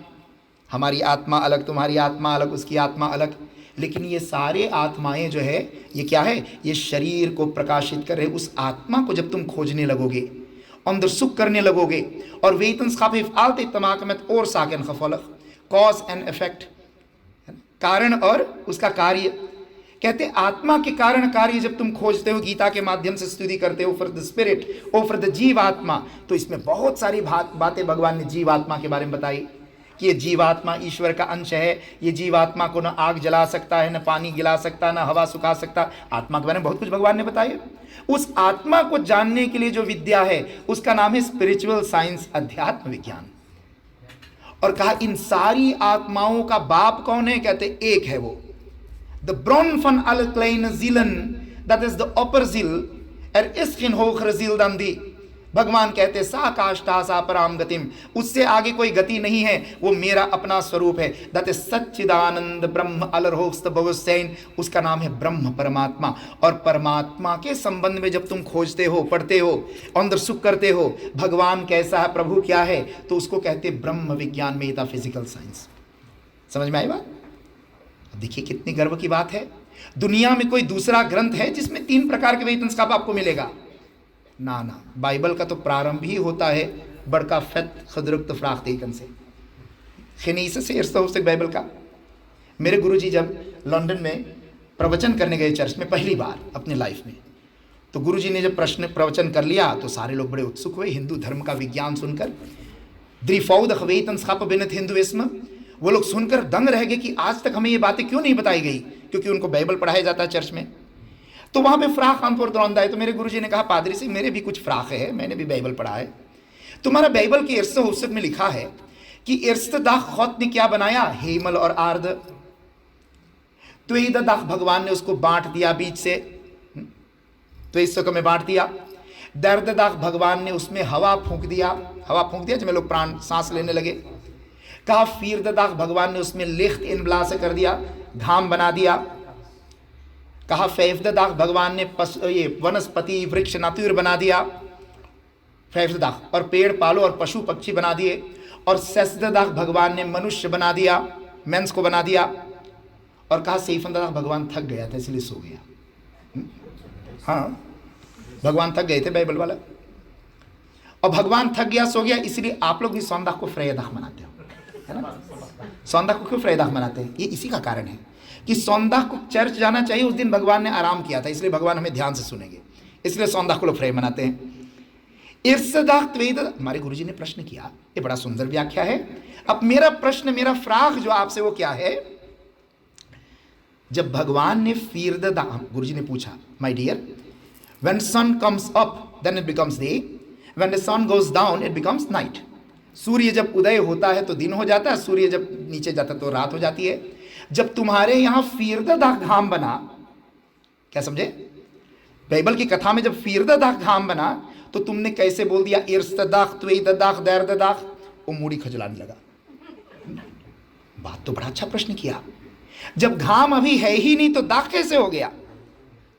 हमारी आत्मा अलग, तुम्हारी आत्मा अलग, उसकी आत्मा अलग, लेकिन ये सारे आत्माएं जो है ये क्या है? ये शरीर को प्रकाशित कर रहे। उस आत्मा को जब तुम खोजने लगोगे, अंदर सुख करने लगोगे, और वेतनस्काप हिफ आलते तमाक में और साकन खफलक, कॉज एंड इफेक्ट, कारण और उसका कार्य। कहते आत्मा के कारण कार्य जब तुम खोजते हो, गीता के माध्यम से स्तुति करते हो फॉर द स्पिरिट और फॉर द जीवात्मा, तो इसमें बहुत सारी बातें भगवान ने जीवात्मा के बारे में बताई कि ये जीवात्मा ईश्वर का अंश है। ये जीवात्मा को न आग जला सकता है, न पानी गिला सकता, न हवा सुखा सकता। आत्मा के बारे में बहुत कुछ भगवान ने बताया। उस आत्मा को जानने के लिए जो विद्या है उसका नाम है स्पिरिचुअल साइंस, अध्यात्म विज्ञान। और कहा इन सारी आत्माओं का बाप कौन है? कहते एक है वो, द ब्रॉन फन अल क्लेन जिलन, दैट इज द अपर जिल एर इस्किन होखर जिल दंदी। भगवान कहते सा काष्ठा सा पराम गतिम, उससे आगे कोई गति नहीं है, वो मेरा अपना स्वरूप है। दैट इज सच्चिदानंद ब्रह्म अलरहोस्त भवसैन, उसका नाम है ब्रह्म परमात्मा। और परमात्मा के संबंध में जब तुम खोजते हो, पढ़ते हो, अंदर सुख करते हो, भगवान कैसा है, प्रभु क्या है, तो उसको कहते ब्रह्म विज्ञान, मेटाफिजिकल साइंस। समझ में आई बात? देखिए कितनी गर्व की बात है। दुनिया में कोई दूसरा ग्रंथ है जिसमें 3 प्रकार के वेतनस्काप आपको मिलेगा? ना ना, बाइबल का तो प्रारंभ ही होता है बड़का फत खदरुक्त फ्राख्तेकन से, खनीस से इर्स्तोस्तिक बाइबल का। मेरे गुरुजी जब लंदन में प्रवचन करने गए चर्च में पहली बार अपने लाइफ में, तो गुरुजी ने जब प्रवचन कर लिया तो सारे लोग बड़े उत्सुक हुए हिंदू धर्म का विज्ञान सुनकर। द्रिफौद वेतनस्काप बिनत हिंदुइज्म, वो लोग सुनकर दंग रह गए कि आज तक हमें ये बातें क्यों नहीं बताई गई, क्योंकि उनको बाइबल पढ़ाया जाता है चर्च में। तो वहाँ पे फ्राक खानपुर द्रौंदा है। तो मेरे गुरुजी ने कहा पादरी सिंह मेरे भी कुछ फ्राक है, मैंने भी बाइबल पढ़ा है। तुम्हारा बाइबल के इर्स्त हुस्सत में लिखा है कि इर्स्त दाख खौत ने क्या बनाया? हेमल और आर्द। तो ईद दाख भगवान ने उसको बांट दिया बीच से, तो इस में बांट दिया। दर्द दाख भगवान ने उसमें हवा फूंक दिया, हवा फूंक दिया जिसमें लोग प्राण सांस लेने लगे। कहा फीरददाख भगवान ने उसमें लिख्त इन ब्ला से कर दिया, घाम बना दिया। कहा फैफददाख भगवान ने ये वनस्पति वृक्ष नातुर बना दिया, फैफददाख, और पेड़ पालो और पशु पक्षी बना दिए। और सैसददाख भगवान ने मनुष्य बना दिया, मेंस को बना दिया। और कहा सैफददाख भगवान थक गया था इसलिए सो गया। हाँ, भगवान थक गए थे बाइबल वाला, और भगवान थक गया सो गया, इसलिए आप लोग भी सौंदाख को फ्रेयदाख मनाते हो, है ना? सौंदाख को क्यों फ्रेयदाख मनाते हैं? ये इसी का कारण है कि सौंदाख को चर्च जाना चाहिए, उस दिन भगवान ने आराम किया था, इसलिए भगवान हमें ध्यान से सुनेंगे, इसलिए सौंदाख को लोग फ्रेय मनाते हैं। इर्सदाख त्वेद, हमारे गुरुजी ने प्रश्न किया, ये बड़ा सुंदर व्याख्या है। अब मेरा प्रश्न, मेरा फ्राग जो आपसे वो क्या है, जब भगवान ने फीरददाख, गुरुजी ने पूछा, my dear, when sun comes up then it becomes day, when the sun goes down it becomes night. सूर्य जब उदय होता है तो दिन हो जाता है, सूर्य जब नीचे जाता है तो रात हो जाती है। जब तुम्हारे यहां फीरददाख घाम बना, क्या समझे? बाइबल की कथा में जब फीरददाख घाम बना तो तुमने कैसे बोल दिया इर्सदाख त्वेददाख दैरदाख? वो मूड़ी खजलाने लगा। बात तो बड़ा अच्छा प्रश्न किया, जब घाम अभी है ही नहीं तो दाख कैसे हो गया?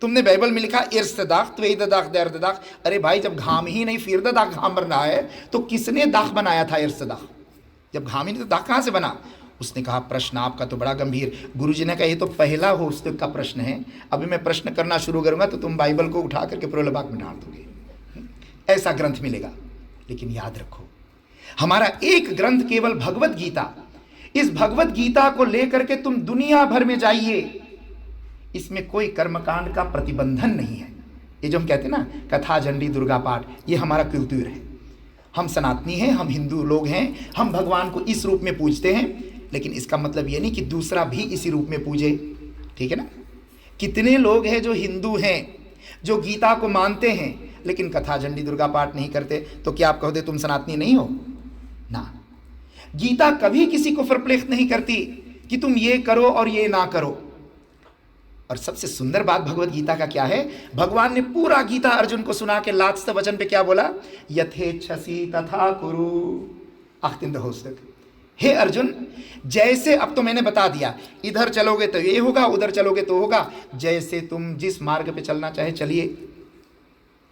तुमने बाइबल में लिखा इर्सदाख त्वेददाख दैरदाख। अरे भाई, जब घाम ही नहीं फीरददाख घाम बन रहा है तो किसने दाख बनाया था इर्सदाख? जब घाम ही नहीं तो दाख कहां से बना? उसने कहा प्रश्न आपका तो बड़ा गंभीर। गुरुजी ने कहा ये तो पहला होस्तिक का प्रश्न है, अभी मैं प्रश्न करना शुरू करूंगा तो तुम बाइबल को उठा करके प्रोलबाग में डाल दोगे, ऐसा ग्रंथ मिलेगा। लेकिन याद रखो, हमारा एक ग्रंथ केवल भगवत गीता, इस भगवत गीता को लेकर के तुम दुनिया भर में जाइए, इसमें कोई कर्मकांड का प्रतिबंधन नहीं है। ये जो हम कहते हैं ना कथा झंडी दुर्गा पाठ, ये हमारा कल्चर है। हम सनातनी हैं, हम हिंदू लोग हैं, हम भगवान को इस रूप में पूजते हैं, लेकिन इसका मतलब ये नहीं कि दूसरा भी इसी रूप में पूजे, ठीक है ना? कितने लोग हैं जो हिंदू हैं, जो गीता को मानते हैं, लेकिन कथा झंडी दुर्गा पाठ नहीं करते, तो क्या आप कहोगे तुम सनातनी नहीं हो? ना, गीता कभी किसी को प्रपलेख नहीं करती कि तुम ये करो और ये ना करो। और सबसे सुंदर बात भगवत गीता का क्या है, भगवान ने पूरा गीता अर्जुन को सुना के लास्ट वचन पे क्या बोला? यथेच्छसि तथा कुरु आखिर होस्तिक। हे अर्जुन, जैसे, अब तो मैंने बता दिया, इधर चलोगे तो ये होगा, उधर चलोगे तो होगा, जैसे तुम जिस मार्ग पे चलना चाहे चलिए,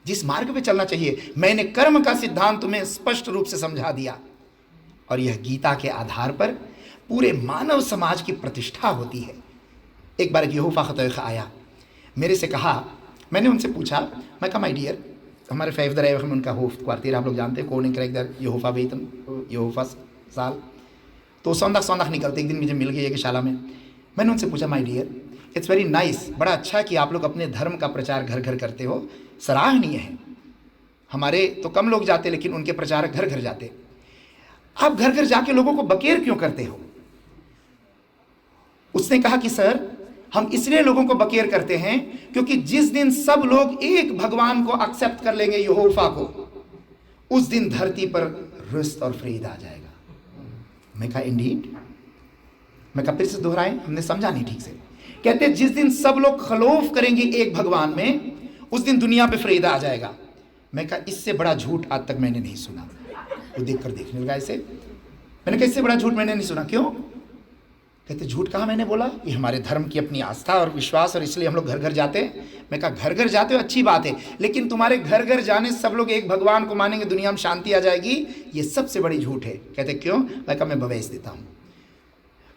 जिस मार्ग पे चलना चाहिए। मैंने कर्म का सिद्धांत तुम्हें स्पष्ट रूप से समझा दिया, और यह गीता के आधार पर पूरे मानव समाज की प्रतिष्ठा होती है। एक बार एक यहोवा खतौख आया, मेरे से कहा, मैंने उनसे पूछा, मैं कहा माय डियर, हमारे फैफदर है उनका होफ क्वार्टियर आप लोग जानते हैं, कोडिंग करेक्टर यहोवा वेतन यहोवा साल, तो सौंदाख निकलते। एक दिन मुझे मिल गई एक शाला में, मैंने उनसे पूछा my dear, it's very nice, बड़ा अच्छा कि आप लोग अपने धर्म का प्रचार घर घर करते हो, सराहनीय है। हमारे तो कम लोग जाते, लेकिन उनके प्रचारक घर घर जाते। आप घर घर जाके लोगों को बकेर क्यों करते हो? उसने कहा कि सर, हम इसलिए लोगों को बकेर करते हैं क्योंकि जिस दिन सब लोग एक भगवान को एक्सेप्ट कर लेंगे, यहोवा को, उस दिन धरती पर रुस्त और फ्रीद आ जाएगा। मैं कहा इंडीड? मैं कहा फिर से दोहराएं, हमने समझा नहीं ठीक से। कहते जिस दिन सब लोग खलौफ करेंगे एक भगवान में, उस दिन दुनिया पे फ्रीद आ जाएगा। मैं कहा इससे बड़ा झूठ आज तक मैंने नहीं सुना। वो देखकर देखने लगा ऐसे। मैंने कहा इससे बड़ा झूठ मैंने नहीं सुना। क्यों? कहते झूठ कहा मैंने बोला, ये हमारे धर्म की अपनी आस्था और विश्वास, और इसलिए हम लोग घर घर जाते हैं। मैं कहा घर घर जाते हो अच्छी बात है, लेकिन तुम्हारे घर घर जाने सब लोग एक भगवान को मानेंगे, दुनिया में शांति आ जाएगी, ये सबसे बड़ी झूठ है। कहते क्यों? मैं कहा मैं बवेस देता हूँ।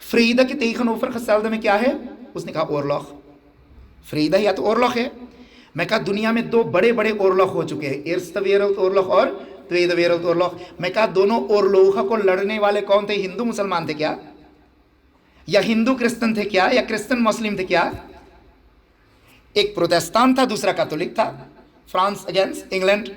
फ्रीदा के तेखन ओफर खसालद में क्या है? उसने कहा ओरलॉख। फ्रीदा या तो ओरलॉख है। मैं कहा दुनिया में दो बड़े बड़े ओरलॉख हो चुके हैं, एर्स्तवेरल्त ओरलॉख और त्वेदवेरल्त ओरलॉख। मैं कहा दोनों ओरलोखा को लड़ने वाले कौन थे? हिंदू मुसलमान थे क्या, या हिंदू क्रिश्चियन थे क्या, या क्रिश्चियन मुस्लिम थे क्या? एक प्रोटेस्टांट था, दूसरा कैथोलिक था, फ्रांस अगेंस्ट इंग्लैंड।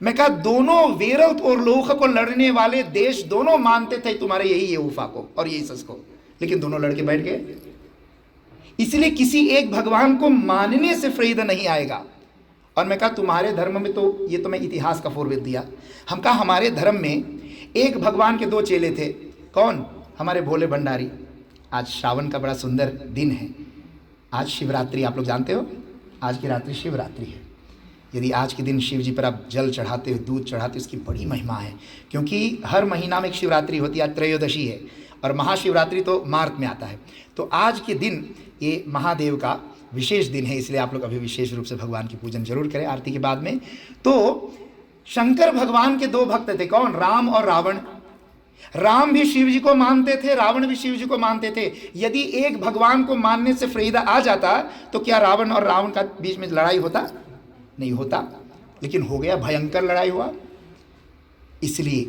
मैं कहा दोनों वेरल्त और लोख को लड़ने वाले देश दोनों मानते थे तुम्हारे यही यहोवा को और यही सस को, लेकिन दोनों लड़के बैठ गए। इसलिए किसी एक भगवान को मानने से फायदा नहीं आएगा। और मैं कहा तुम्हारे धर्म में तो, ये तो मैं इतिहास का फोरवेद दिया, हम कहा हमारे धर्म में एक भगवान के दो चेले थे। कौन? हमारे भोले भंडारी। आज श्रावण का बड़ा सुंदर दिन है, आज शिवरात्रि, आप लोग जानते हो, आज की रात्रि शिवरात्रि है। यदि आज के दिन शिव जी पर आप जल चढ़ाते हो, दूध चढ़ाते हो, इसकी बड़ी महिमा है, क्योंकि हर महीना में एक शिवरात्रि होती है, आज त्रयोदशी है और महाशिवरात्रि तो मार्च में आता है। तो आज के दिन ये महादेव का विशेष दिन है, इसलिए आप लोग अभी विशेष रूप से भगवान की पूजन जरूर करें आरती के बाद में। तो शंकर भगवान के दो भक्त थे, कौन? राम और रावण। राम भी शिव जी को मानते थे, रावण भी शिव जी को मानते थे। यदि एक भगवान को मानने से फायदा आ जाता तो क्या रावण और रावण का बीच में लड़ाई होता? नहीं होता, लेकिन हो गया, भयंकर लड़ाई हुआ। इसलिए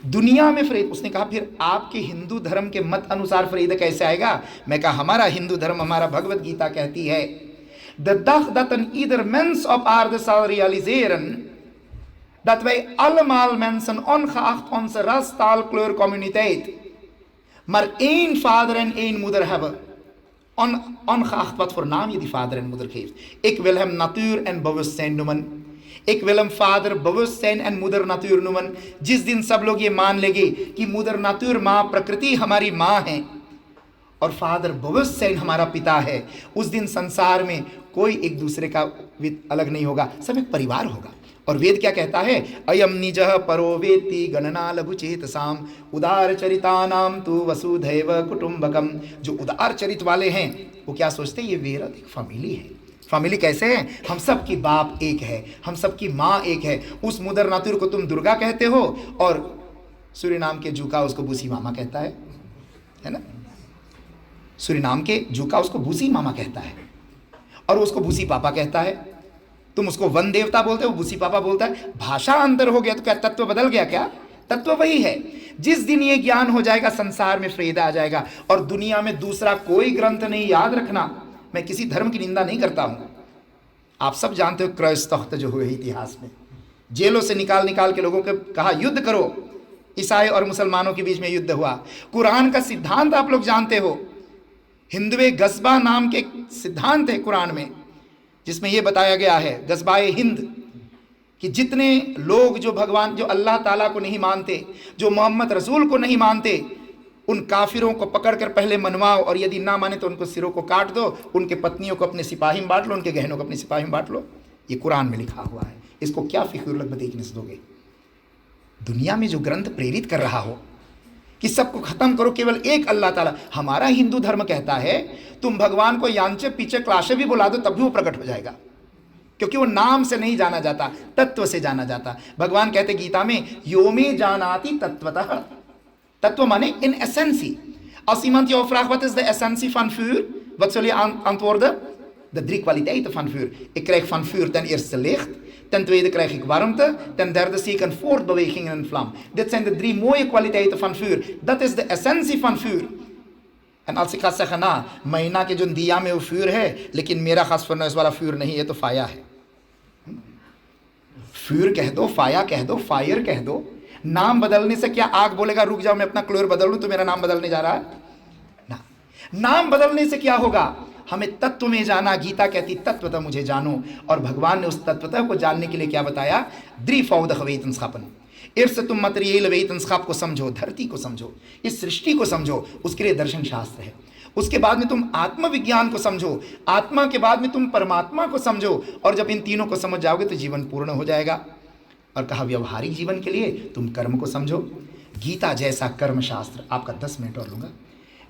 दुनिया में फ्रेद, उसने कहा फिर आपके हिंदू धर्म के मत अनुसार फ्रेद कैसे आएगा? मैं कहा हमारा हिंदू धर्म, हमारा भगवत गीता कहती है the dag dat een ieder mens op aarde zal realiseren dat wij allemaal mensen, ongeacht onze ras, taal, kleur, communiteit, maar één vader en één moeder hebben. Ongeacht wat voor naam je die vader en moeder geeft. Ik wil hem natuur en bewustzijn noemen. Ik wil hem vader bewustzijn en moeder natuur noemen. जिस दिन सब लोग ये मान लेंगे कि मुदर नातुर माँ प्रकृति हमारी माँ है और फादर bewustzijn हमारा पिता है, उस दिन संसार में कोई एक दूसरे का अलग नहीं होगा, सब एक परिवार होगा। और वेद क्या कहता है? अयम निजः परो वेत्ति गणना लघु चेतसाम उदार चरितानाम तु वसुधैव कुटुंबकम। जो उदार चरित वाले हैं वो क्या सोचते हैं? ये मेरा एक फैमिली है। फैमिली कैसे है? हम सब की बाप एक है, हम सब की माँ एक है। उस मुदर नातुर को तुम दुर्गा कहते हो और सूरीनाम के जूका उसको बूसी मामा कहता है ना? सूरीनाम के जूका उसको बूसी मामा कहता है और उसको बूसी पापा कहता है। तुम उसको वन देवता बोलते हो, बूसी पापा बोलता है। भाषा अंतर हो गया तो क्या तत्व बदल गया? क्या तत्व वही है। जिस दिन ये ज्ञान हो जाएगा संसार में फायदा आ जाएगा और दुनिया में दूसरा कोई ग्रंथ नहीं। याद रखना, मैं किसी धर्म की निंदा नहीं करता हूं। आप सब जानते हो क्रैस्तख्त जो हुए इतिहास में, जेलों से निकाल निकाल के लोगों को कहा युद्ध करो, ईसाई और मुसलमानों के बीच में युद्ध हुआ। कुरान का सिद्धांत आप लोग जानते हो, हिंदुए गस्बा नाम के सिद्धांत है कुरान में, जिसमें यह बताया गया है गस्बाए हिंद कि जितने लोग जो भगवान, जो अल्लाह ताला को नहीं मानते, जो मोहम्मद रसूल को नहीं मानते, उन काफिरों को पकड़कर पहले मनवाओ और यदि ना माने तो उनको सिरों को काट दो, उनके पत्नियों को अपने सिपाही में बांट लो, उनके गहनों को अपने सिपाही में बांट लो। ये कुरान में लिखा हुआ है। इसको क्या फिक्र देखने से दोगे? दुनिया में जो ग्रंथ प्रेरित कर रहा हो कि सबको खत्म करो, केवल एक अल्लाह ताला। हमारा हिंदू धर्म कहता है तुम भगवान को यांचे पीछे क्लाशे भी बुला दो तब भी वो प्रकट हो जाएगा, क्योंकि वो नाम से नहीं जाना जाता, तत्व से जाना जाता। भगवान कहते गीता में यो में जानाति तत्वतः। तत्व माने in essentie. Als iemand jou vraagt wat is de essentie van vuur, wat zul je antwoorden? De 3 kwaliteiten van vuur. Ik krijg van vuur ten eerste licht, ten tweede krijg ik warmte, ten derde zie ik een voortbeweging in een vlam. Dit zijn de 3 mooie kwaliteiten van vuur. Dat is de essentie van vuur. En als ik ga zeggen, na महीना के जो दिया में वो फ्यूर है लेकिन मेरा खास फर्नेस वाला फ्यूर नहीं है तो फाया है। फ्यूर कह दो, फाया कह दो, फायर कह दो। नाम बदलने से क्या आग बोलेगा रुक जाओ मैं अपना क्लोर बदल लूं तो मेरा नाम बदलने जा रहा है ना? नाम बदलने से क्या होगा? हमें तत्व में जाना। गीता कहती तत्वतः मुझे जानो, और भगवान ने उस तत्वतः को जानने के लिए क्या बताया? द्रिफौदह वेतनस्खापन। इर्स तुम मटेरियल वेतनस्खाप को समझो, धरती को समझो, इस सृष्टि को समझो, उसके लिए दर्शन शास्त्र है। उसके बाद में तुम आत्मविज्ञान को समझो, आत्मा के बाद में तुम परमात्मा को समझो, और जब इन तीनों को समझ जाओगे तो जीवन पूर्ण हो जाएगा। और कहा व्यवहारिक जीवन के लिए तुम कर्म को समझो। गीता जैसा कर्म शास्त्र, आपका 10 मिनट और लूंगा,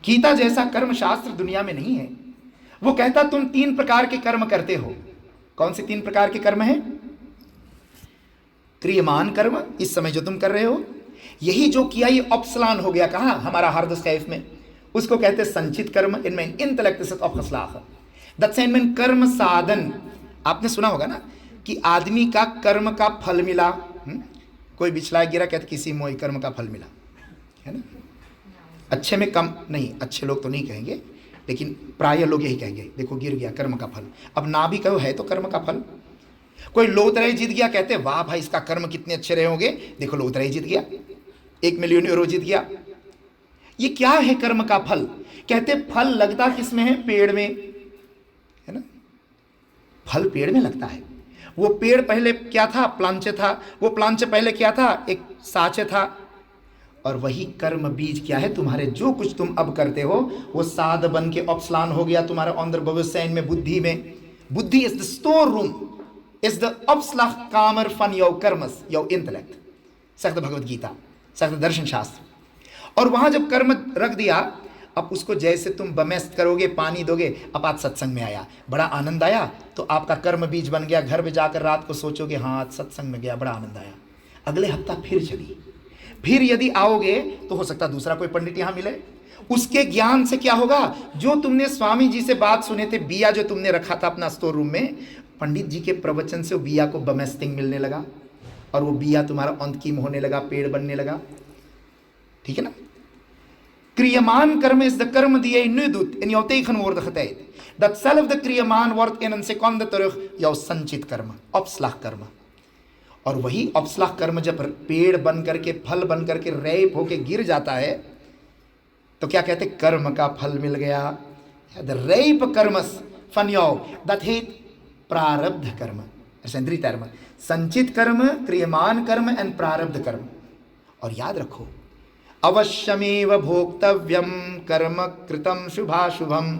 गीता जैसा कर्म शास्त्र दुनिया में नहीं है। वो कहता तुम 3 प्रकार के कर्म करते हो। कौन से 3 प्रकार के कर्म है? क्रियमान कर्म, इस समय जो तुम कर रहे हो, यही जो किया ये ऑप्सलान हो गया। कहा? हमारा हार्दस्कैफ में। उसको कहते संचित कर्म, इनमें intellect of dat zijn mijn कर्म साधन। आपने सुना होगा ना कि आदमी का कर्म का फल मिला। कोई बिछला गिरा कहते किसी मोई कर्म का फल मिला, है ना? अच्छे में कम नहीं, अच्छे लोग तो नहीं कहेंगे लेकिन प्राय लोग यही कहेंगे देखो गिर गया कर्म का फल। अब ना भी कहो है तो कर्म का फल। कोई लोतराई जीत गया कहते वाह भाई इसका कर्म कितने अच्छे रहे होंगे, देखो लोतराई जीत गया, 1 मिलियन यूरो जीत गया। ये क्या है कर्म का फल? कहते फल लगता किसमें है? पेड़ में, है ना? फल पेड़ में लगता है। वो पेड़ पहले क्या था? प्लांचे था। वो प्लांचे पहले क्या था? एक साचे था। और वही कर्म बीज क्या है? तुम्हारे जो कुछ तुम अब करते हो वो साध बन के ऑप्सलान हो गया तुम्हारे अंदर भविष्य में, बुद्धि में। बुद्धि is the store room, is the opslagkamer van jouw karmas, jouw intellect, zegt de Bhagavad Gita, zegt de दर्शन शास्त्र। और वहां जब कर्म रख दिया, अब उसको जैसे तुम बमेस्त करोगे, पानी दोगे। अब आज सत्संग में आया, बड़ा आनंद आया, तो आपका कर्म बीज बन गया। घर में जाकर रात को सोचोगे, हाँ आज सत्संग में गया, बड़ा आनंद आया। अगले हफ्ता फिर चली, फिर यदि आओगे तो हो सकता दूसरा कोई पंडित यहां मिले। उसके ज्ञान से क्या होगा? जो तुमने स्वामी जी से बात सुने थे, बिया जो तुमने रखा था अपना स्टोर रूम में, पंडित जी के प्रवचन से वो बिया को बमेस्टिंग मिलने लगा, और वो बिया तुम्हारा अंतकीम होने लगा, पेड़ बनने लगा। ठीक है ना? Kriyamaan karma is de karma die jij nu doet in jouw tegenwoordige tijd. Datzelfde kriyamaan wordt in een seconde terug jouw sanchit karma, opslag karma. और वही opslag कर्म जब पेड़ बन करके, फल बन करके, रैप होके गिर जाता है, तो क्या कहते? कर्म का फल मिल गया। The rijp karmas van jou, dat heet प्रारब्ध कर्म। Er zijn 3 termen: संचित कर्म, क्रियमान कर्म en प्रारब्ध कर्म। और याद रखो, अवश्यमेव भोक्तव्यम कर्म कृतम शुभाशुभम।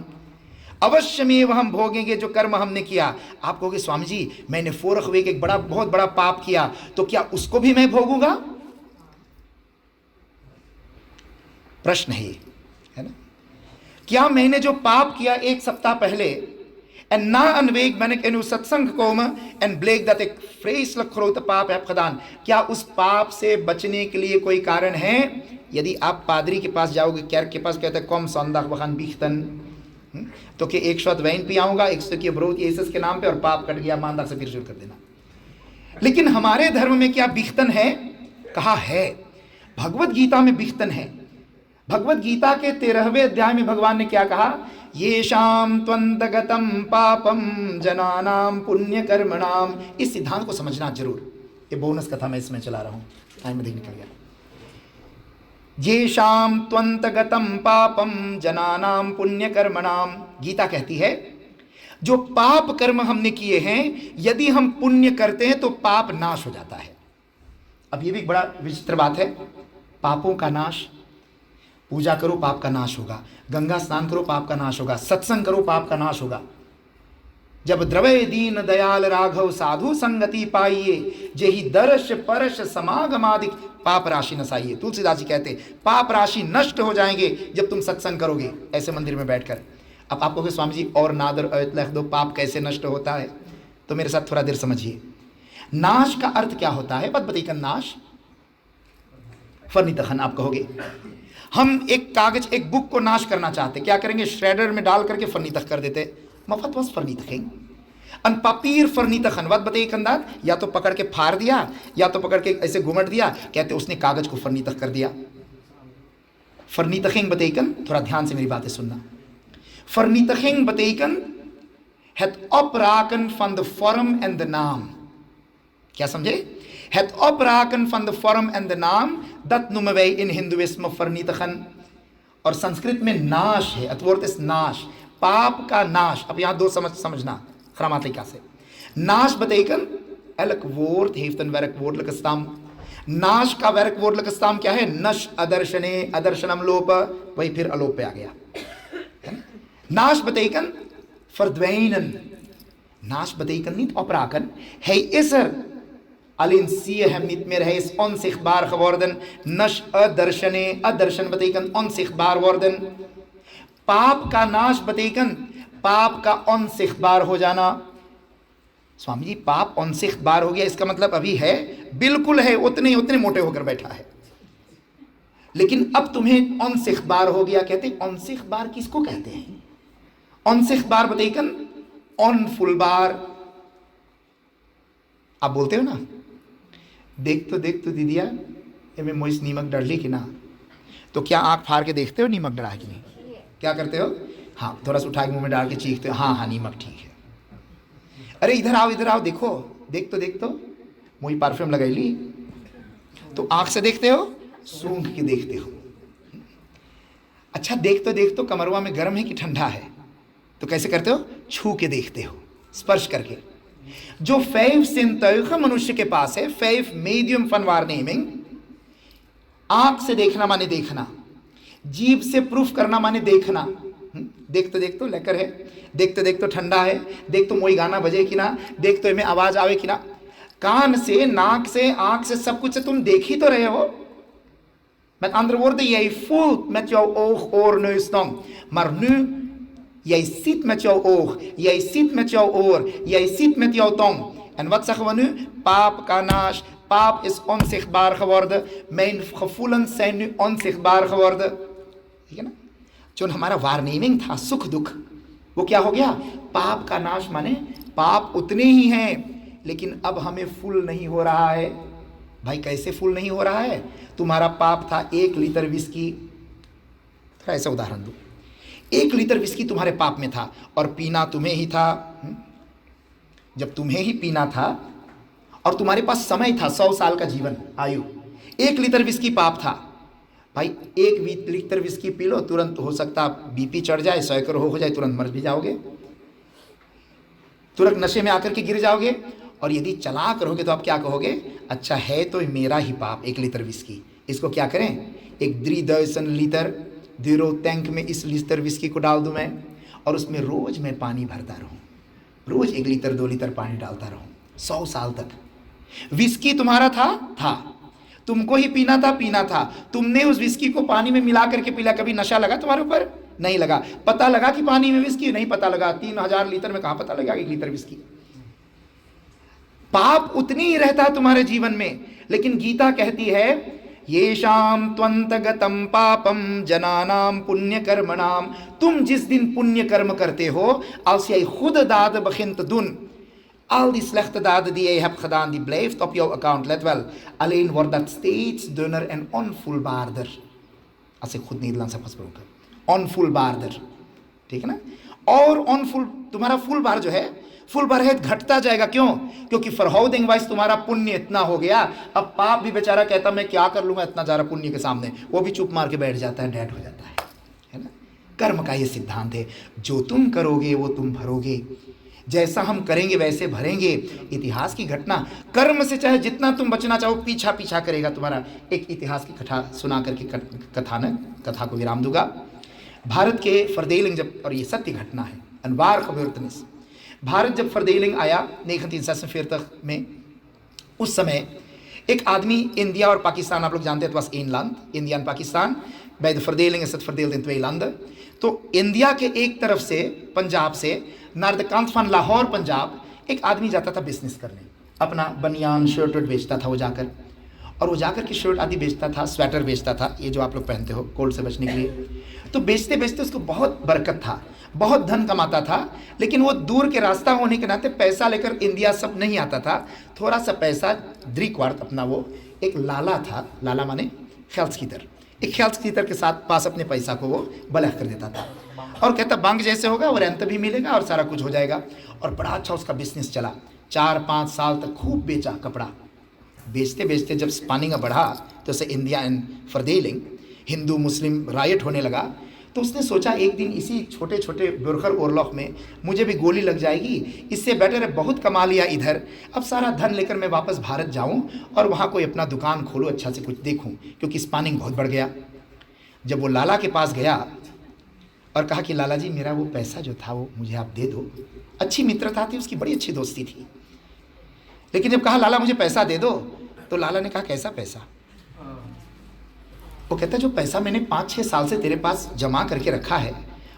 अवश्यमेव हम भोगेंगे जो कर्म हमने किया। आप कहोगे स्वामी जी मैंने फोरख वेग एक बहुत बड़ा पाप किया, तो क्या उसको भी मैं भोगूंगा? प्रश्न है ना? क्या मैंने जो पाप किया 1 सप्ताह पहले, en na een week ben ik in uw satsang gekomen en bleek dat ik vreselijk grote paap heb gedaan, क्या उस पाप से बचने के लिए कोई कारण है? यदि आप पादरी के पास जाओगे, kerk के पास, कहते हैं कम संदाग बखान बिख्तन, तो कि 1 शॉट वाइन पियाऊंगा, 1 सौ की ब्रोथ येसस के नाम पे, और पाप कट गया, मानदार से फिर शुरू कर देना। लेकिन हमारे धर्म में क्या बिख्तन है? कहा है, भगवत गीता में बिख्तन है। भगवत गीता के 13वें अध्याय में भगवान ने क्या कहा? येषाम त्वन्तगतम पापम जनानाम पुण्य कर्मणाम। इस सिद्धांत को समझना जरूर, ये बोनस कथा मैं इसमें चला रहा हूं, टाइम में निकल गया। येषाम त्वन्तगतम पापम जनानाम पुण्य कर्मणाम। गीता कहती है जो पाप कर्म हमने किए हैं, यदि हम पुण्य करते हैं तो पाप नाश हो जाता है। अब ये भी बड़ा विचित्र बात है, पापों का नाश। पूजा करो पाप का नाश होगा, गंगा स्नान करो पाप का नाश होगा, सत्संग करो पाप का नाश होगा। जब द्रवय दीन दयाल राघव साधु संगति पाइए, जेहि दर्श परश समागमादिक पाप राशि नसाइए। तुलसीदास जी कहते पाप राशि नष्ट हो जाएंगे जब तुम सत्संग करोगे ऐसे मंदिर में बैठकर। अब आप कहोगे स्वामी जी और नादर अयत लिख दो, पाप कैसे नष्ट होता है? तो मेरे साथ थोड़ा देर समझिए। नाश का अर्थ क्या होता है? बताइए। नाश फर्नितखन। आप कहोगे हम एक कागज, एक बुक को नाश करना चाहते, क्या करेंगे? श्रेडर में डाल करके फर्नीतख कर देते। मफत वस फर्नीतखें अन पापीर फर्नीतखन वत बताइए कंदात, या तो पकड़ के फाड़ दिया या तो पकड़ के ऐसे घुमट दिया, कहते उसने कागज को फर्नीतख कर दिया। फर्नीतखें बताइकन, थोड़ा ध्यान से मेरी बातें सुनना। फर्नीतखें बताइकन het opraken van de vorm en de naam। क्या समझे? Het opraken van de vorm en de naam, dat noemen wij in hindoeïsme vernietigen। और संस्कृत में नाश है, het woord is नाश, पाप का नाश। अब यहाँ 2 समझना grammatica से। नाश betekent, elk woord heeft een werkwoordelijke stam। नाश का werkwoordelijke stam क्या है? नश अदर्शने, अदर्शनम लोप, वही फिर अलोप पे आ गया। नाश betekent verdwijnen। नाश betekent niet opraken, hij is er, alleen zie je hem niet meer, hij is onzichtbaar geworden। नश अदर्शने, अदर्शन betekent onzichtbaar worden। पाप का नाश betekent पाप का onzichtbaar हो जाना। स्वामी जी पाप onzichtbaar हो गया, इसका मतलब अभी है? बिल्कुल है, उतने मोटे होकर बैठा है, लेकिन अब तुम्हें onzichtbaar हो गया। कहते onzichtbaar किसको कहते हैं? onzichtbaar betekent onvoelbaar। आप बोलते हो ना, देख तो दीदिया ये मैं मोइस नीमक डरली कि ना, तो क्या आंख फाड़ के देखते हो नीमक डरा कि नहीं? क्या करते हो? हाँ, थोड़ा सा उठा के मुंह में डाल के चीखते हो, हाँ नीमक ठीक है। अरे इधर आओ, देखो, देख तो मुझे परफ्यूम लगाई ली, तो आंख से देखते हो, सूंघ के देखते हो। अच्छा देख तो कमरवा में गर्म है कि ठंडा है, तो कैसे करते हो? छू के देखते हो, स्पर्श करके। जो 5 zintuigen मनुष्य के पास है, 5 medium van waarneming, आंख से देखना माने देखना, जीभ से प्रूफ करना माने देखना, देख तो लेकर है, देख तो ठंडा है, देख तो मोई गाना बजे कि ना, देख तो इनमें आवाज आवे कि ना। कान से, नाक से, आंख से, सब कुछ से तुम देख ही तो रहे हो। Met andere woorden, jij voelt met jouw oog, oor, neus, tong. Maar nu, jij ziet met jouw oog, jij ziet met jouw oor, jij ziet met jouw tong. En wat zeggen we nu? Paap, kanash, paap is onzichtbaar geworden. Mijn gevoelens zijn nu onzichtbaar geworden. ठीक है ना? जो हमारा warning था, सुख दुख, वो क्या हो गया? पाप का नाश माने पाप उतने ही हैं, लेकिन अब हमें फुल नहीं हो रहा है। भाई कैसे फुल नहीं हो रहा है? तुम्हारा पाप था 1 लीटर विस्की, थोड़ा ऐसा उदाहरण दो, 1 लीटर विस्की तुम्हारे पाप में था और पीना तुम्हें ही था। जब तुम्हें ही पीना था और तुम्हारे पास समय था 100 साल का जीवन आयु, 1 लीटर विस्की पाप था। भाई 1 लीटर विस्की पी लो, तुरंत हो सकता बीपी चढ़ जाए, सैकड़ों हो जाए, तुरंत मर भी जाओगे, तुरंत नशे में आकर के गिर जाओगे। और यदि चला करोगे तो आप क्या कहोगे? अच्छा है तो मेरा ही पाप 1 लीटर विस्की, इसको क्या करें? 1 लीटर 0 टैंक में इस लीटर विस्की को डाल दूं मैं, और उसमें रोज मैं पानी भरता रहूं, रोज 1 लीटर 2 लीटर पानी डालता रहूं 100 साल तक। विस्की तुम्हारा था, तुमको ही पीना था, तुमने उस विस्की को पानी में मिला करके पीला। कभी नशा लगा तुम्हारे ऊपर? नहीं लगा। पता लगा कि पानी में विस्की? नहीं पता लगा। 3000 लीटर में कहां पता लगा 1 लीटर विस्की? पाप उतनी ही रहता है तुम्हारे जीवन में। लेकिन गीता कहती है, येषाम त्वंतगतम पापम जनानाम पुण्य कर्मणाम, तुम जिस दिन पुण्य कर्म करते हो, als jij goede daden begint te doen, al die slechte daden die jij hebt gedaan, die blijft op jouw account, let wel, alleen wordt dat steeds dunner en onvoelbaarder. Als ik goed Nederlands heb gesproken, onvoelbaarder, ठीक है ना? और तुम्हारा full बार जो है, full बार है घटता जाएगा। क्यों? क्योंकि फॉरहाउडिंग वाइज तुम्हारा पुण्य इतना हो गया, अब पाप भी बेचारा कहता मैं क्या कर लूंगा इतना ज़्यादा पुण्य के सामने, वो भी चुप मार के बैठ जाता है, डेड हो जाता है ना? कर्म का ये सिद्धांत है, जो तुम करोगे वो तुम भरोगे, जैसा हम करेंगे वैसे भरेंगे। इतिहास की घटना, कर्म से चाहे जितना तुम बचना चाहो पीछा करेगा तुम्हारा। एक इतिहास की कथा सुना करके कथा को विराम दूंगा। भारत के फरदेलिंग जब, और ये सत्य घटना है, अनवार खबरतनिस, भारत जब फरदेलिंग आया 1946 में, उस समय एक आदमी, इंडिया और पाकिस्तान आप लोग जानते हैं, तो बस één land, इंडिया और Pakistan, bij de verdeling is het verdeeld in 2 landen। तो इंडिया के एक तरफ से, पंजाब से, naar de kant van Lahore Punjab, एक आदमी जाता था बिजनेस करने, अपना बनियान शर्ट बेचता था वो जाकर, और वो जाकर के शर्ट आदि बेचता था, स्वेटर बेचता था, ये जो आप लोग पहनते हो कोल्ड से बचने के लिए। तो बेचते बेचते उसको बहुत बरकत था, बहुत धन कमाता था, लेकिन वो दूर के रास्ता होने के नाते पैसा लेकर इंडिया सब नहीं आता था। थोड़ा सा पैसा द्रिक्वार्थ अपना, वो एक लाला था, लाला माने खेल्सकीटर, एक खेल्सकीटर के साथ पास अपने पैसा को वो बलह कर देता था और कहता बैंक जैसे होगा और रेंट भी मिलेगा और सारा कुछ हो जाएगा। और बड़ा अच्छा उसका बिजनेस चला, 4-5 साल तक खूब बेचा कपड़ा। बेचते बेचते जब स्पानिंग बढ़ा तो उसे इंडिया एंड फरदेलिंग, हिंदू मुस्लिम राइट होने लगा, तो उसने सोचा एक दिन इसी छोटे छोटे बुरखर ओरलॉक में मुझे भी गोली लग जाएगी, इससे बेटर है बहुत कमा लिया इधर, अब सारा धन लेकर मैं वापस भारत जाऊं और वहाँ कोई अपना दुकान खोलूँ, अच्छा से कुछ देखूं, क्योंकि स्पानिंग बहुत बढ़ गया। जब वो लाला के पास गया और कहा कि लाला जी मेरा वो पैसा जो था वो मुझे आप दे दो, अच्छी मित्रता थी उसकी, बड़ी अच्छी दोस्ती थी। लेकिन जब कहा लाला मुझे पैसा दे दो, तो लाला ने कहा कैसा पैसा? वो कहता जो पैसा मैंने 5-6 साल से तेरे पास जमा करके रखा है,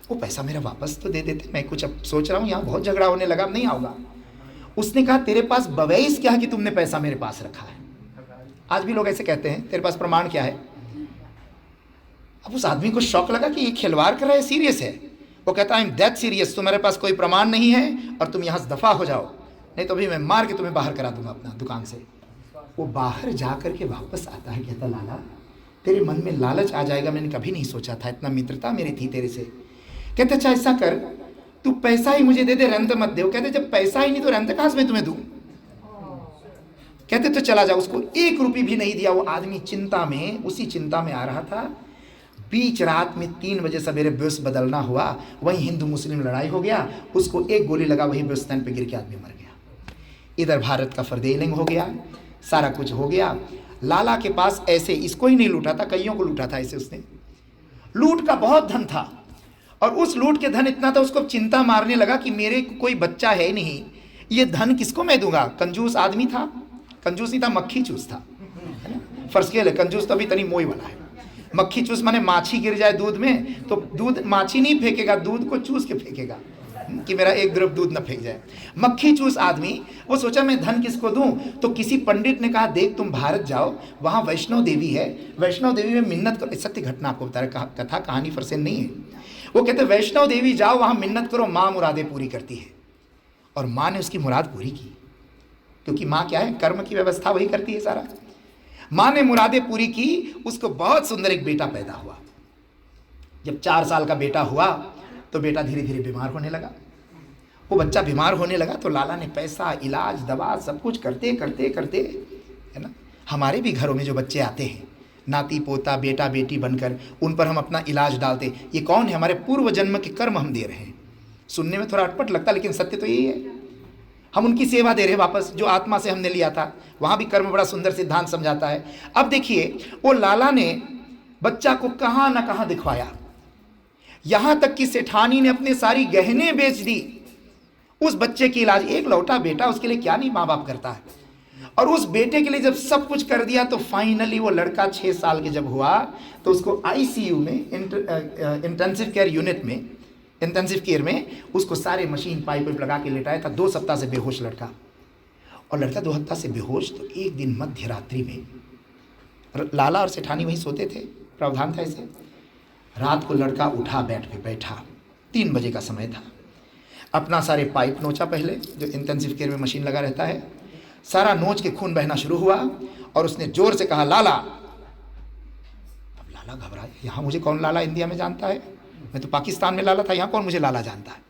वो पैसा मेरा वापस तो दे देते, मैं कुछ अब सोच रहा हूँ यहाँ बहुत झगड़ा होने लगा, अब नहीं आऊँगा। उसने कहा तेरे पास बवैस क्या है कि तुमने पैसा मेरे पास रखा है? आज भी लोग ऐसे कहते हैं, तेरे पास प्रमाण क्या है? अब उस आदमी को शौक लगा कि ये खिलवाड़ कर रहा है, सीरियस है। वो कहता आई एम दैट सीरियस, तुम्हारे पास कोई प्रमाण नहीं है और तुम यहाँ से दफ़ा हो जाओ, नहीं तो अभी मैं मार के तुम्हें बाहर करा दूंगा अपना दुकान से। वो बाहर जा कर के वापस आता है, कहता लाला तेरे मन में लालच आ जाएगा, मैंने कभी नहीं सोचा था, इतना मित्रता मेरी थी तेरे से। कहते अच्छा ऐसा कर, तू पैसा ही मुझे दे दे, रेंट मत दे। कहते जब पैसा ही नहीं तो रेंट कहाँ से मैं तुम्हें दूँ? कहते तो चला जाओ। उसको 1 रुपये भी नहीं दिया। वो आदमी चिंता में, उसी चिंता में आ रहा था। बीच रात में 3 बजे सवेरे बस बदलना हुआ, वहीं हिंदू मुस्लिम लड़ाई हो गया, उसको एक गोली लगा, वहीं बस स्टैंड पे गिर के आदमी मर गया। इधर भारत का फरदेलिंग हो गया, सारा कुछ हो गया। लाला के पास ऐसे इसको ही नहीं लूटा था, कईयों को लूटा था ऐसे, उसने लूट का बहुत धन था। और उस लूट के धन इतना था, उसको चिंता मारने लगा कि मेरे कोई बच्चा है नहीं, ये धन किसको मैं दूंगा। कंजूस आदमी था, कंजूस नहीं था, मक्खी चूस था, है ना। फर्स्ट के लिए कंजूस तो अभी तनी मोई बना है। मक्खी चूस माने माछी गिर जाए दूध में तो दूध माछी नहीं फेंकेगा, दूध को चूस के फेंकेगा कि मेरा एक द्रव दूध न फेंक जाए। मक्खी चूस आदमी, वो सोचा मैं धन किसको दूं। तो किसी पंडित ने कहा देख तुम भारत जाओ, वहां वैष्णो देवी है, वैष्णो देवी में मिन्नत करो। सत्य घटना आपको बता रहा, कथा कहानी फरसेन नहीं है। वो कहते वैष्णो देवी जाओ, वहां मिन्नत करो, माँ मुरादें पूरी करती है। और माँ ने उसकी मुराद पूरी की, क्योंकि माँ क्या है, कर्म की व्यवस्था वही करती है सारा। माँ ने मुरादें पूरी की, उसको बहुत सुंदर एक बेटा पैदा हुआ। जब 4 साल का बेटा हुआ तो बेटा धीरे धीरे बीमार होने लगा। वो बच्चा बीमार होने लगा तो लाला ने पैसा, इलाज, दवा सब कुछ करते करते करते, है ना, हमारे भी घरों में जो बच्चे आते हैं, नाती पोता बेटा बेटी बनकर, उन पर हम अपना इलाज डालते। ये कौन है, हमारे पूर्व जन्म के कर्म हम दे रहे हैं। सुनने में थोड़ा अटपट लगता, लेकिन सत्य तो यही है। हम उनकी सेवा दे रहे हैं वापस, जो आत्मा से हमने लिया था। वहाँ भी कर्म बड़ा सुंदर सिद्धांत समझाता है। अब देखिए, वो लाला ने बच्चा को कहाँ ना कहाँ दिखवाया, यहाँ तक कि सेठानी ने अपने सारी गहने बेच दी उस बच्चे की इलाज। एक लौटा बेटा, उसके लिए क्या नहीं माँ बाप करता है। और उस बेटे के लिए जब सब कुछ कर दिया तो फाइनली वो लड़का 6 साल के जब हुआ तो उसको आईसीयू में, इंटेंसिव केयर यूनिट में, इंटेंसिव केयर में उसको सारे मशीन पाइप लगा के लेटाया था। 2 सप्ताह से बेहोश लड़का। और लड़का 2 सप्ताह से बेहोश। तो एक दिन मध्य रात्रि में लाला और सेठानी वहीं सोते थे, प्रावधान था ऐसे। रात को लड़का उठा, बेड पे बैठा, 3 बजे का समय था। अपना सारे पाइप नोचा पहले, जो इंटेंसिव केयर में मशीन लगा रहता है, सारा नोच के खून बहना शुरू हुआ। और उसने जोर से कहा लाला। अब लाला घबराया, यहाँ मुझे कौन लाला इंडिया में जानता है, मैं तो पाकिस्तान में लाला था, यहाँ कौन मुझे लाला जानता है।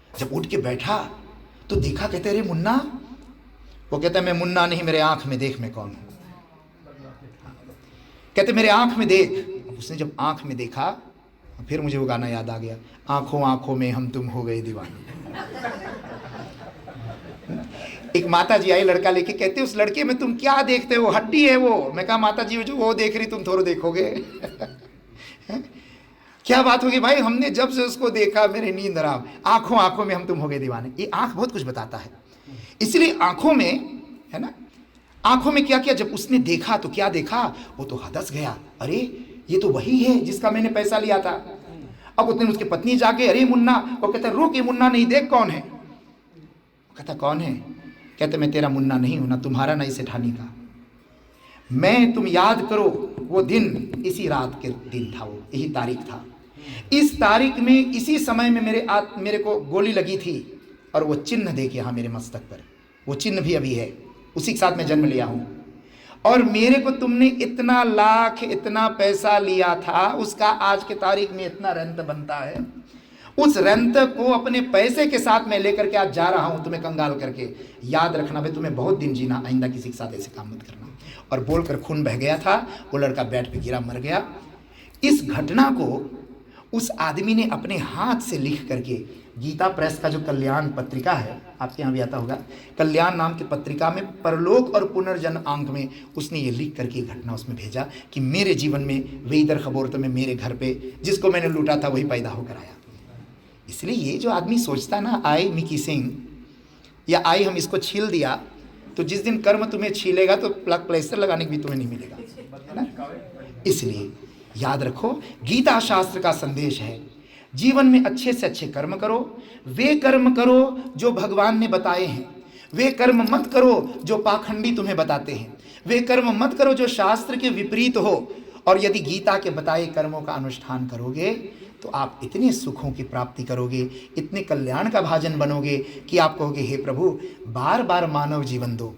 जब उठ के बैठा तो देखा, कहते अरे मुन्ना। वो कहता मैं मुन्ना नहीं, मेरे आंख में देख मैं कौन हूँ। कहते मेरे आंख में देख। उसने जब आंख में देखा, फिर मुझे वो गाना याद आ गया, आंखों आंखों में हम तुम हो गए दीवाने। एक माता जी आई लड़का लेके, कहते उस लड़के में तुम क्या देखते हो, हड्डी है वो। मैं कहा माता जी जो वो देख रही तुम थोड़ा देखोगे। क्या बात होगी भाई, हमने जब से उसको देखा मेरी नींद हराम। आंखों आंखों में हम तुम हो गए दीवाने। ये आंख बहुत कुछ बताता है, इसलिए आंखों में, है ना, आंखों में क्या किया। जब उसने देखा तो क्या देखा, वो तो हदस गया, अरे ये तो वही है जिसका मैंने पैसा लिया था। अब उसने उसकी पत्नी जाके, अरे मुन्ना। वो कहता रुक, ये मुन्ना नहीं, देख कौन है। कहता कौन है। कहते मैं तेरा मुन्ना नहीं हूं, ना तुम्हारा ना इस सेठानी का। मैं, तुम याद करो वो दिन, इसी रात के दिन था, वो यही तारीख था। इस तारीख में इसी समय में मेरे को गोली लगी थी। और वो चिन्ह देख यहाँ मेरे मस्तक पर, वो चिन्ह भी अभी है, उसी के साथ मैं जन्म लिया हूँ। और मेरे को तुमने इतना लाख, इतना पैसा लिया था, उसका आज के तारीख में इतना रेंट बनता है। उस रेंट को अपने पैसे के साथ मैं लेकर के आज जा रहा हूं तुम्हें कंगाल करके। याद रखना भाई, तुम्हें बहुत दिन जीना, आइंदा किसी के साथ ऐसे काम मत करना। और बोलकर खून बह गया था, वो लड़का बेड पे गिरा, मर गया। इस घटना को उस आदमी ने अपने हाथ से लिख करके, गीता प्रेस का जो कल्याण पत्रिका है, आपके यहाँ भी आता होगा, कल्याण नाम की पत्रिका में परलोक और पुनर्जन्म अंक में उसने ये लिख करके घटना उसमें भेजा कि मेरे जीवन में वेदर खबोरत में मेरे घर पे जिसको मैंने लूटा था वही पैदा होकर आया। इसलिए ये जो आदमी सोचता ना, आई मिकी सिंह या आई हम इसको छील दिया, तो जिस दिन कर्म तुम्हें छीलेगा तो प्लेस्टर लगाने भी तुम्हें नहीं मिलेगा, है ना। इसलिए याद रखो, गीता शास्त्र का संदेश है, जीवन में अच्छे से अच्छे कर्म करो। वे कर्म करो जो भगवान ने बताए हैं, वे कर्म मत करो जो पाखंडी तुम्हें बताते हैं, वे कर्म मत करो जो शास्त्र के विपरीत हो। और यदि गीता के बताए कर्मों का अनुष्ठान करोगे तो आप इतने सुखों की प्राप्ति करोगे, इतने कल्याण का भाजन बनोगे कि आप कहोगे हे प्रभु बार बार मानव जीवन दो,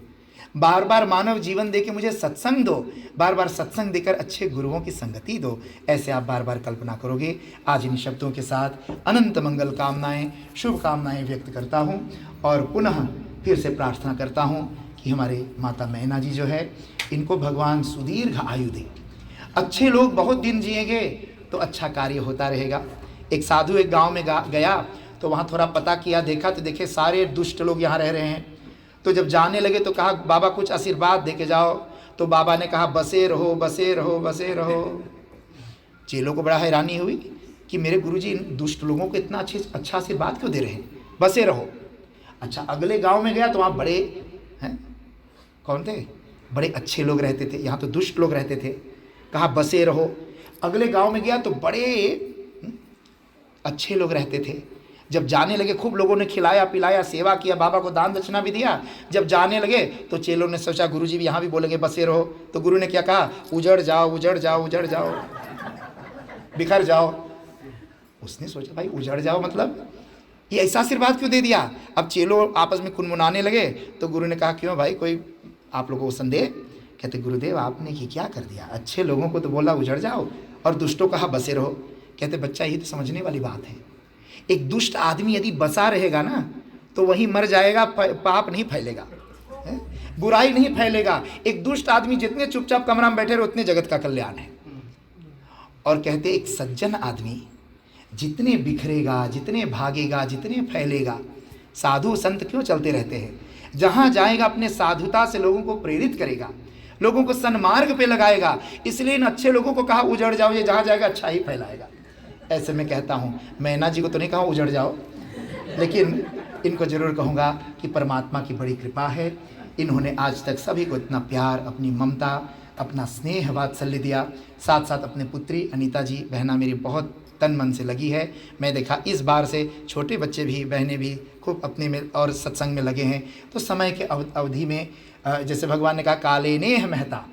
बार बार मानव जीवन दे के मुझे सत्संग दो, बार बार सत्संग देकर अच्छे गुरुओं की संगति दो। ऐसे आप बार बार कल्पना करोगे। आज इन शब्दों के साथ अनंत मंगल कामनाएं, शुभ कामनाएं व्यक्त करता हूं और पुनः फिर से प्रार्थना करता हूं कि हमारे माता मैना जी जो है, इनको भगवान सुदीर्घ आयु दे। अच्छे लोग बहुत दिन जिएंगे तो अच्छा कार्य होता रहेगा। एक साधु एक गाँव में गया तो वहाँ थोड़ा पता किया, देखा तो देखे सारे दुष्ट लोग यहाँ रह रहे हैं। तो जब जाने लगे तो कहा बाबा कुछ आशीर्वाद दे के जाओ। तो बाबा ने कहा बसे रहो, बसे रहो, बसे रहो। चेलों को बड़ा हैरानी हुई कि मेरे गुरुजी इन दुष्ट लोगों को इतना अच्छा आशीर्वाद क्यों दे रहे हैं, बसे रहो। अच्छा, अगले गांव में गया तो वहाँ बड़े हैं, कौन थे, बड़े अच्छे लोग रहते थे, यहाँ तो दुष्ट लोग रहते थे। कहा बसे रहो। अगले गांव में गया तो बड़े अच्छे लोग रहते थे। जब जाने लगे खूब लोगों ने खिलाया पिलाया, सेवा किया, बाबा को दान दक्षिणा भी दिया। जब जाने लगे तो चेलों ने सोचा गुरुजी भी यहाँ भी बोलेंगे बसे रहो, तो गुरु ने क्या कहा, उजड़ जाओ उजड़ जाओ उजड़ जाओ, बिखर जाओ। उसने सोचा भाई उजड़ जाओ मतलब ये ऐसा आशीर्वाद क्यों दे दिया। अब चेलों आपस में कुनमुनाने लगे तो गुरु ने कहा क्यों भाई, कोई आप लोगों को संदेह। कहते गुरुदेव आपने ये क्या कर दिया, अच्छे लोगों को तो बोला उजड़ जाओ और दुष्टों कहा बसे रहो। कहते बच्चा ये तो समझने वाली बात है, एक दुष्ट आदमी यदि बसा रहेगा ना तो वहीं मर जाएगा, पाप नहीं फैलेगा, बुराई नहीं फैलेगा। एक दुष्ट आदमी जितने चुपचाप कमरा में बैठे रहे उतने जगत का कल्याण है। और कहते एक सज्जन आदमी जितने बिखरेगा, जितने भागेगा, जितने फैलेगा, साधु संत क्यों चलते रहते हैं, जहाँ जाएगा अपने साधुता से लोगों को प्रेरित करेगा, लोगों को सन्मार्ग पे लगाएगा। इसलिए इन अच्छे लोगों को कहा उजड़ जाओ, ये जहाँ जाएगा अच्छा ही फैलाएगा। ऐसे मैं कहता हूँ, मैना जी को तो नहीं कहा उजड़ जाओ, लेकिन इनको जरूर कहूँगा कि परमात्मा की बड़ी कृपा है, इन्होंने आज तक सभी को इतना प्यार, अपनी ममता, अपना स्नेह वात्सल्य दिया। साथ साथ अपने पुत्री अनीता जी बहना मेरी बहुत तन मन से लगी है। मैं देखा इस बार से छोटे बच्चे भी, बहनें भी खूब अपने में और सत्संग में लगे हैं। तो समय के अवधि में जैसे भगवान ने कहा काले नेह महता,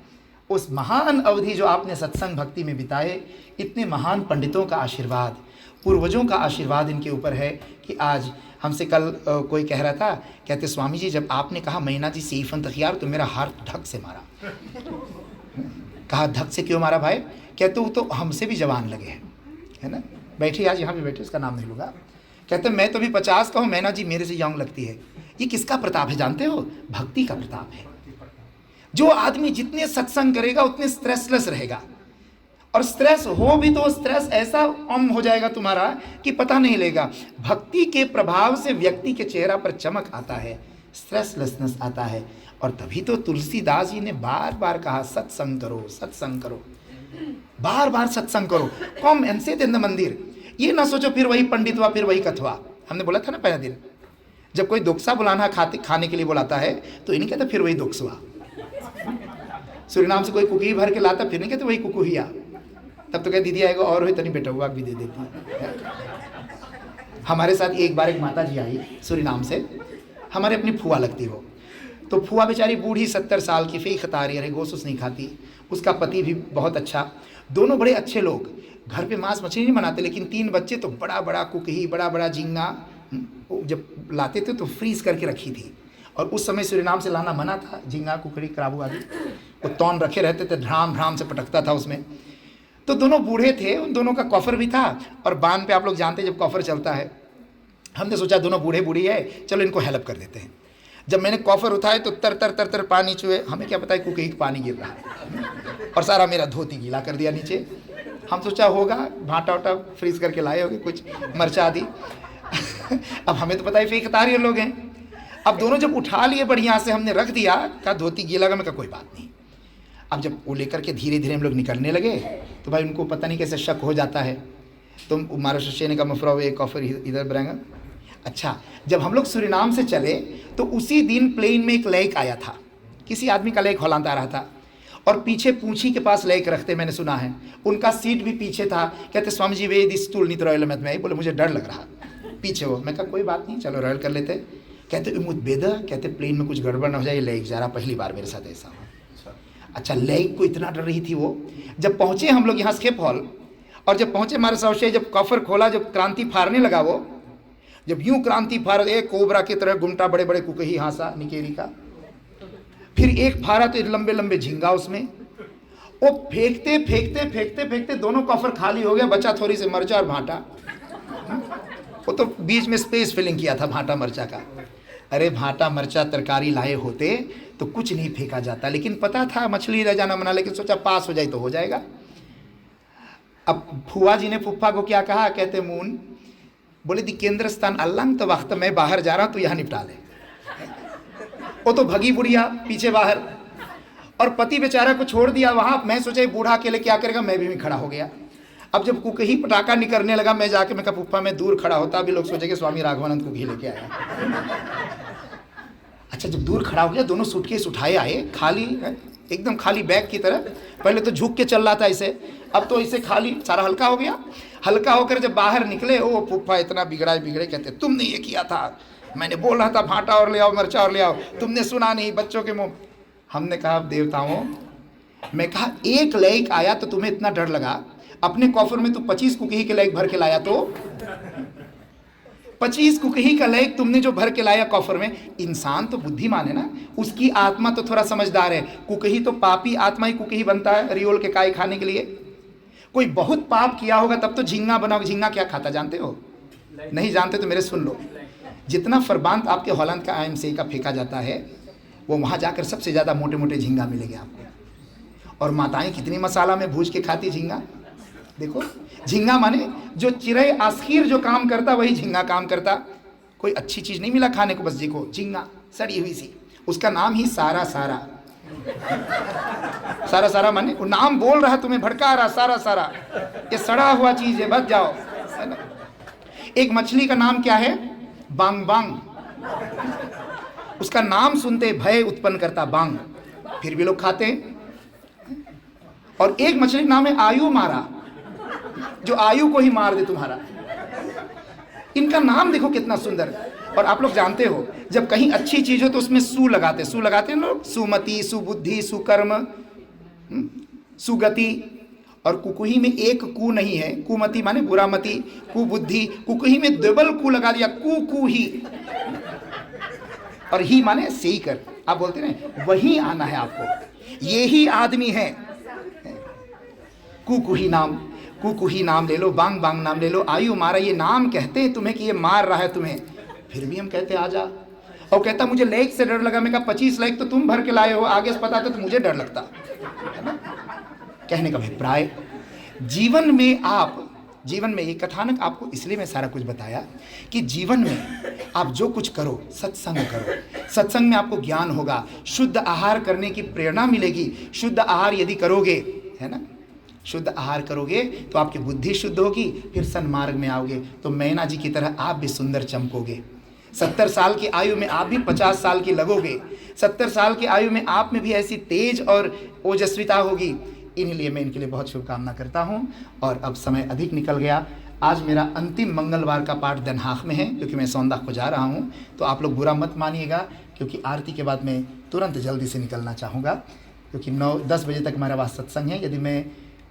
उस महान अवधि जो आपने सत्संग भक्ति में बिताए, इतने महान पंडितों का आशीर्वाद, पूर्वजों का आशीर्वाद इनके ऊपर है कि आज हमसे कल कोई कह रहा था, कहते स्वामी जी जब आपने कहा मैना जी सेफन तखियार तो मेरा हाथ धक से मारा। कहा धक से क्यों मारा भाई, कहते वो तो हमसे भी जवान लगे हैं, है ना, बैठे आज यहाँ पे बैठे, उसका नाम नहीं लूँगा। कहते मैं तो भी 50 का हूँ, मैना जी मेरे से यंग लगती है। ये किसका प्रताप है जानते हो, भक्ति का प्रताप है। जो आदमी जितने सत्संग करेगा उतने स्ट्रेसलेस रहेगा, और स्ट्रेस हो भी तो स्ट्रेस ऐसा कम हो जाएगा तुम्हारा कि पता नहीं लगेगा। भक्ति के प्रभाव से व्यक्ति के चेहरा पर चमक आता है, स्ट्रेसलेसनेस आता है। और तभी तो तुलसीदास जी ने बार बार कहा सत्संग करो, सत्संग करो, बार बार सत्संग करो। Come and sit in the मंदिर, ये ना सोचो फिर वही पंडितवा फिर वही कथवा। हमने बोला था ना पहले दिन, जब कोई दुक्सा बुलाना खाने के लिए बुलाता है तो इन्हीं कहता फिर वही दुक्सवा। सूरीनाम से कोई कुकी भर के लाता, फिर नहीं कहते वही कुकुहिया। तब तो कह दीदी आएगा और हो तनी बेटा हुआ भी दे देती। हमारे साथ एक बार एक माता जी आई सूरीनाम से, हमारे अपनी फुआ लगती हो, तो फुआ बेचारी बूढ़ी 70 साल की, फी खतारी है, गोसूस नहीं खाती। उसका पति भी बहुत अच्छा, दोनों बड़े अच्छे लोग। घर पे मांस मछली नहीं बनाते, लेकिन 3 बच्चे तो बड़ा बड़ा कुकही, बड़ा बड़ा झींगा जब लाते थे तो फ्रीज करके रखी थी। और उस समय सूरीनाम से लाना मना था, झींगा कुकड़ी कराबू आदि, वो तौन रखे रहते थे, ढ्राम ढ्राम से पटकता था उसमें। तो दोनों बूढ़े थे, उन दोनों का कॉफर भी था, और बांध पे आप लोग जानते हैं जब कॉफर चलता है। हमने सोचा दोनों बूढ़े बूढ़ी है, चलो इनको हेल्प कर देते हैं। जब मैंने कॉफर उठाए तो तर तर तर तर पानी चुए, हमें क्या पता है कुकही पानी गिर रहा है, और सारा मेरा धोती गीला कर दिया नीचे। हम सोचा होगा भाटा वाटा फ्रीज करके लाए होंगे, कुछ मरचा आदि। अब हमें तो पता है फेंक तारी लोग हैं। अब दोनों जब उठा लिए बढ़िया से, हमने रख दिया, कहा धोती गीला का, मैं कहा कोई बात नहीं। अब जब वो लेकर के धीरे धीरे हम लोग निकलने लगे तो भाई उनको पता नहीं कैसे शक हो जाता है। तो महाराष्ट्र ने कहा मफरा एक कॉफर इधर बरेंगा। अच्छा, जब हम लोग सूरीनाम से चले तो उसी दिन प्लेन में एक लेक आया था, किसी आदमी का लेक हॉलैंड आ रहा था, और पीछे पूंछी के पास लेक रखते, मैंने सुना है। उनका सीट भी पीछे था। कहते Swami ji way this stool नहीं तो रॉयल में, बोले मुझे डर लग रहा पीछे हो। मैं कहा कोई बात नहीं, चलो रॉयल कर लेते। कहते बेदा, कहते प्लेन में कुछ गड़बड़ ना हो जाए, लेक जा रहा, पहली बार मेरे साथ ऐसा हुआ। अच्छा, लेक को इतना डर रही थी वो। जब पहुंचे हम लोग यहाँ स्केप हॉल, और जब पहुंचे हमारे साथ, जब कॉफर खोला, जब क्रांति फाड़ने लगा वो, जब यूं क्रांति फाड़, एक कोबरा की तरह गुमटा, बड़े बड़े कुकही हासा निकेरी का, फिर एक फाड़ा तो लंबे लंबे झींगा उसमें। वो फेंकते फेंकते फेंकते फेंकते दोनों कॉफर खाली हो गया, बचा थोड़ी सी मरचा और भाटा। वो तो बीच में स्पेस फिलिंग किया था भाटा मरचा का। अरे भाटा मरचा तरकारी लाए होते तो कुछ नहीं फेंका जाता, लेकिन पता था मछली रह जाना मना, लेकिन सोचा पास हो जाए तो हो जाएगा। अब फुआ जी ने फुफ्फा को क्या कहा, कहते मून, बोले दी केंद्र स्थान अल्लांग तो वक्त मैं बाहर जा रहा हूं, तो यहाँ निपटा ले। वो तो भगी बुढ़िया पीछे बाहर, और पति बेचारा को छोड़ दिया वहां। मैं सोचा बूढ़ा अकेले क्या करेगा, मैं भी खड़ा हो गया। अब जब कुकही पटाखा निकलने लगा, मैं जाके मैं कहा पुप्पा मैं दूर खड़ा होता, अभी लोग सोचेंगे स्वामी राघवानंद कुकही लेके आया। अच्छा, जब दूर खड़ा हो गया, दोनों सूटकेस उठाए आए, खाली एकदम खाली बैग की तरह। पहले तो झुक के चल रहा था ऐसे, अब तो ऐसे खाली, सारा हल्का हो गया। हल्का होकर जब बाहर निकले, ओ पुप्पा इतना बिगड़ा बिगड़े, कहते तुमने ये किया था, मैंने बोल रहा था भाटा और ले आओ, मिर्चा और ले आओ, तुमने सुना नहीं, बच्चों के मुंह। हमने कहा देवताओं, मैं कहा एक लैक आया तो तुम्हें इतना डर लगा, अपने कॉफर में तो 25 कुकही के लैक भर के लाया, तो 25 कुकही का लैक तुमने जो भर के लाया कॉफर में। इंसान तो बुद्धिमान है ना, उसकी आत्मा तो थोड़ा समझदार है। कुकही तो पापी आत्मा ही कुकही बनता है रियोल के काई खाने के लिए। कोई बहुत पाप किया होगा तब तो झींगा बनाओगे। झींगा क्या खाता जानते हो? नहीं जानते तो मेरे सुन लो। जितना फरबांत आपके हॉलैंड का IMC का फेंका जाता है, वो वहाँ जाकर सबसे ज़्यादा मोटे मोटे झींगा मिलेंगे आपको। और माताएं कितनी मसाला में भूज के खाती झींगा। देखो, झींगा माने जो चिरे आखिर जो काम करता वही झींगा काम करता। कोई अच्छी चीज़ नहीं मिला खाने को, बस देखो झींगा सड़ी हुई सी, उसका नाम ही सारा सारा। सारा सारा माने वो नाम बोल रहा तुम्हें भड़का रहा, सारा सारा ये सड़ा हुआ चीज़ है, बच जाओ, है ना। एक मछली का नाम क्या है? बांग बांग। उसका नाम सुनते भय उत्पन्न करता, बांग, फिर भी लोग खाते हैं। और एक मछली का नाम है आयु मारा, जो आयु को ही मार दे तुम्हारा। इनका नाम देखो कितना सुंदर। और आप लोग जानते हो, जब कहीं अच्छी चीज हो तो उसमें सु लगाते हैं लोग, सुमति, सुबुद्धि, सुकर्म, सुगति। और कुकुही में एक कु नहीं है, कुमति माने बुरामति, कुबुद्धि। कुकुही में डबल कु लगा दिया, कुकुही। और ही माने सही कर, आप बोलते ना, वही आना है आपको, ये ही आदमी है। कुकुही नाम ले लो, बांग बांग नाम ले लो, आयु मारा, ये नाम कहते हैं तुम्हें कि ये मार रहा है तुम्हें, फिर भी हम कहते आ जा। और कहता मुझे लेक से डर लगा। मैं कहा 25 लेक तो तुम भर के लाए हो, आगे से पता था तो मुझे डर लगता, है ना। कहने का अभिप्राय, जीवन में ये कथानक आपको इसलिए मैं सारा कुछ बताया कि जीवन में आप जो कुछ करो, सत्संग करो। सत्संग में आपको ज्ञान होगा, शुद्ध आहार करने की प्रेरणा मिलेगी। शुद्ध आहार यदि करोगे, है ना, शुद्ध आहार करोगे तो आपकी बुद्धि शुद्ध होगी, फिर सन्मार्ग में आओगे तो मैना जी की तरह आप भी सुंदर चमकोगे। 70 साल की आयु में आप भी 50 साल की लगोगे। 70 साल की आयु में आप में भी ऐसी तेज और ओजस्विता होगी। इन्हीं लिए मैं इनके लिए बहुत शुभकामना करता हूँ। और अब समय अधिक निकल गया। आज मेरा अंतिम मंगलवार का पाठ दन हाक में है, क्योंकि मैं सौंदा को जा रहा हूँ, तो आप लोग बुरा मत मानिएगा, क्योंकि आरती के बाद मैं तुरंत जल्दी से निकलना चाहूँगा, क्योंकि 9-10 बजे तक हमारा वहाँ सत्संग है। यदि मैं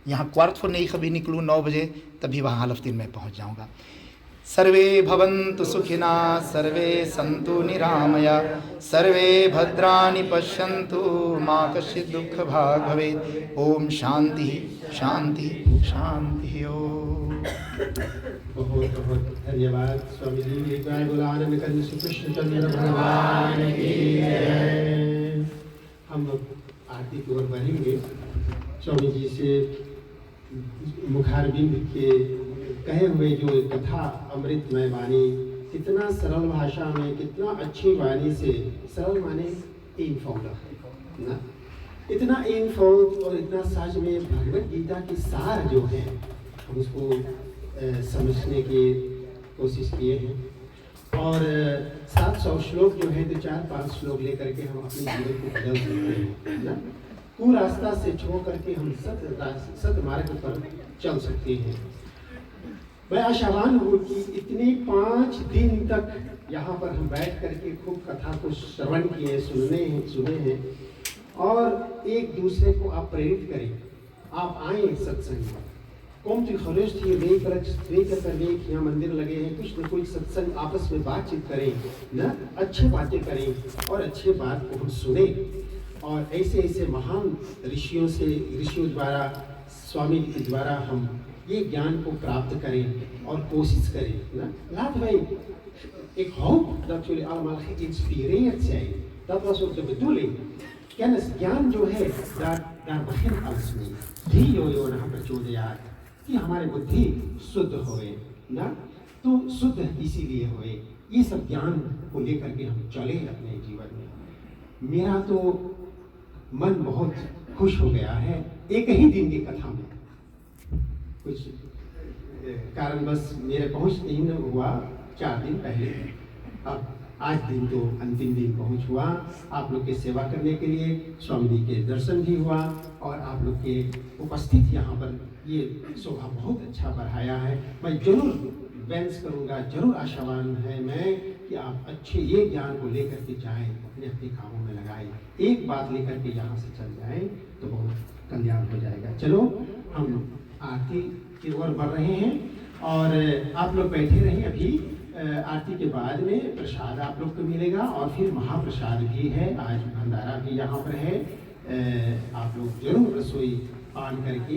यहाँ क्वार्थ फॉर नहीं कभी निकलूँ 9 बजे, तभी वहाँ हलफ्तीन में पहुँच जाऊँगा। सर्वे भवन्तु सुखिना, सर्वे सन्तु निरामया, सर्वे भद्राणि पश्यन्तु, मा कश्चित् दुःख भाग् भवेत्। ओम शांति शांति शांति। ओम। बहुत बहुत धन्यवाद स्वामी जी। एक बार बोला आनंद कंद श्री कृष्ण चंद्र भगवान की जय। हम लोग आरती की ओर बढ़ेंगे। स्वामी जी से मुखारबिंद के कहे हुए जो कथा अमृतमय वाणी, कितना सरल भाषा में, कितना अच्छी वाणी से, सरल माने इनफॉर्म्ड ना, इतना इनफॉर्म्ड और इतना सहज में भगवत गीता की सार जो है, हम उसको समझने की कोशिश किए हैं। और 700 श्लोक जो है, तो 4-5 श्लोक लेकर के हम अपने जीवन को बदल सकते हैं ना। कुरास्ता से छोड़ करके हम सत मार्ग पर चल सकते हैं। मैं आशावान हूँ कि इतने 5 दिन तक यहाँ पर हम बैठ करके खूब कथा को श्रवण किए, सुने हैं और एक दूसरे को आप प्रेरित करें। आप आए सत्संग में, कौन सी खरोश थी वे यहाँ मंदिर लगे हैं, कुछ न कुछ सत्संग आपस में बातचीत करें ना, अच्छी बातें करें और अच्छे बात को हम सुने। और ऐसे महान ऋषियों द्वारा, स्वामी के द्वारा हम ये ज्ञान को प्राप्त करें और कोशिश करें ना। Laten wij ik hoop dat jullie allemaal geïnspireerd zijn. Dat was ook de bedoeling. Kennis, ज्ञान जो है, daar begint alles mee. धियो यो नः प्रचोदयात्, कि हमारी बुद्धि शुद्ध होए ना, तो शुद्ध इसीलिए होए। ये सब ज्ञान को लेकर के हम चले अपने जीवन में। मेरा तो मन बहुत खुश हो गया है एक ही दिन की कथा में। कुछ कारणवश मेरे पहुंच नहीं हुआ 4 दिन पहले। अब आज दिन तो अंतिम दिन पहुंच हुआ। आप लोग की सेवा करने के लिए स्वामी जी के दर्शन भी हुआ और आप लोग के उपस्थित यहाँ पर ये शोभा बहुत अच्छा बढ़ाया है। मैं जरूर बेंस करूँगा, जरूर आशावान है मैं कि आप अच्छे ये ज्ञान को लेकर के जाएं, अपने अपने कामों में लगाएं। एक बात लेकर के यहाँ से चल जाएं तो बहुत कल्याण हो जाएगा। चलो हम आरती की ओर बढ़ रहे हैं और आप लोग बैठे रहें। अभी आरती के बाद में प्रसाद आप लोग को मिलेगा और फिर महाप्रसाद भी है। आज भंडारा भी यहाँ पर है। आप लोग जरूर रसोई पान करके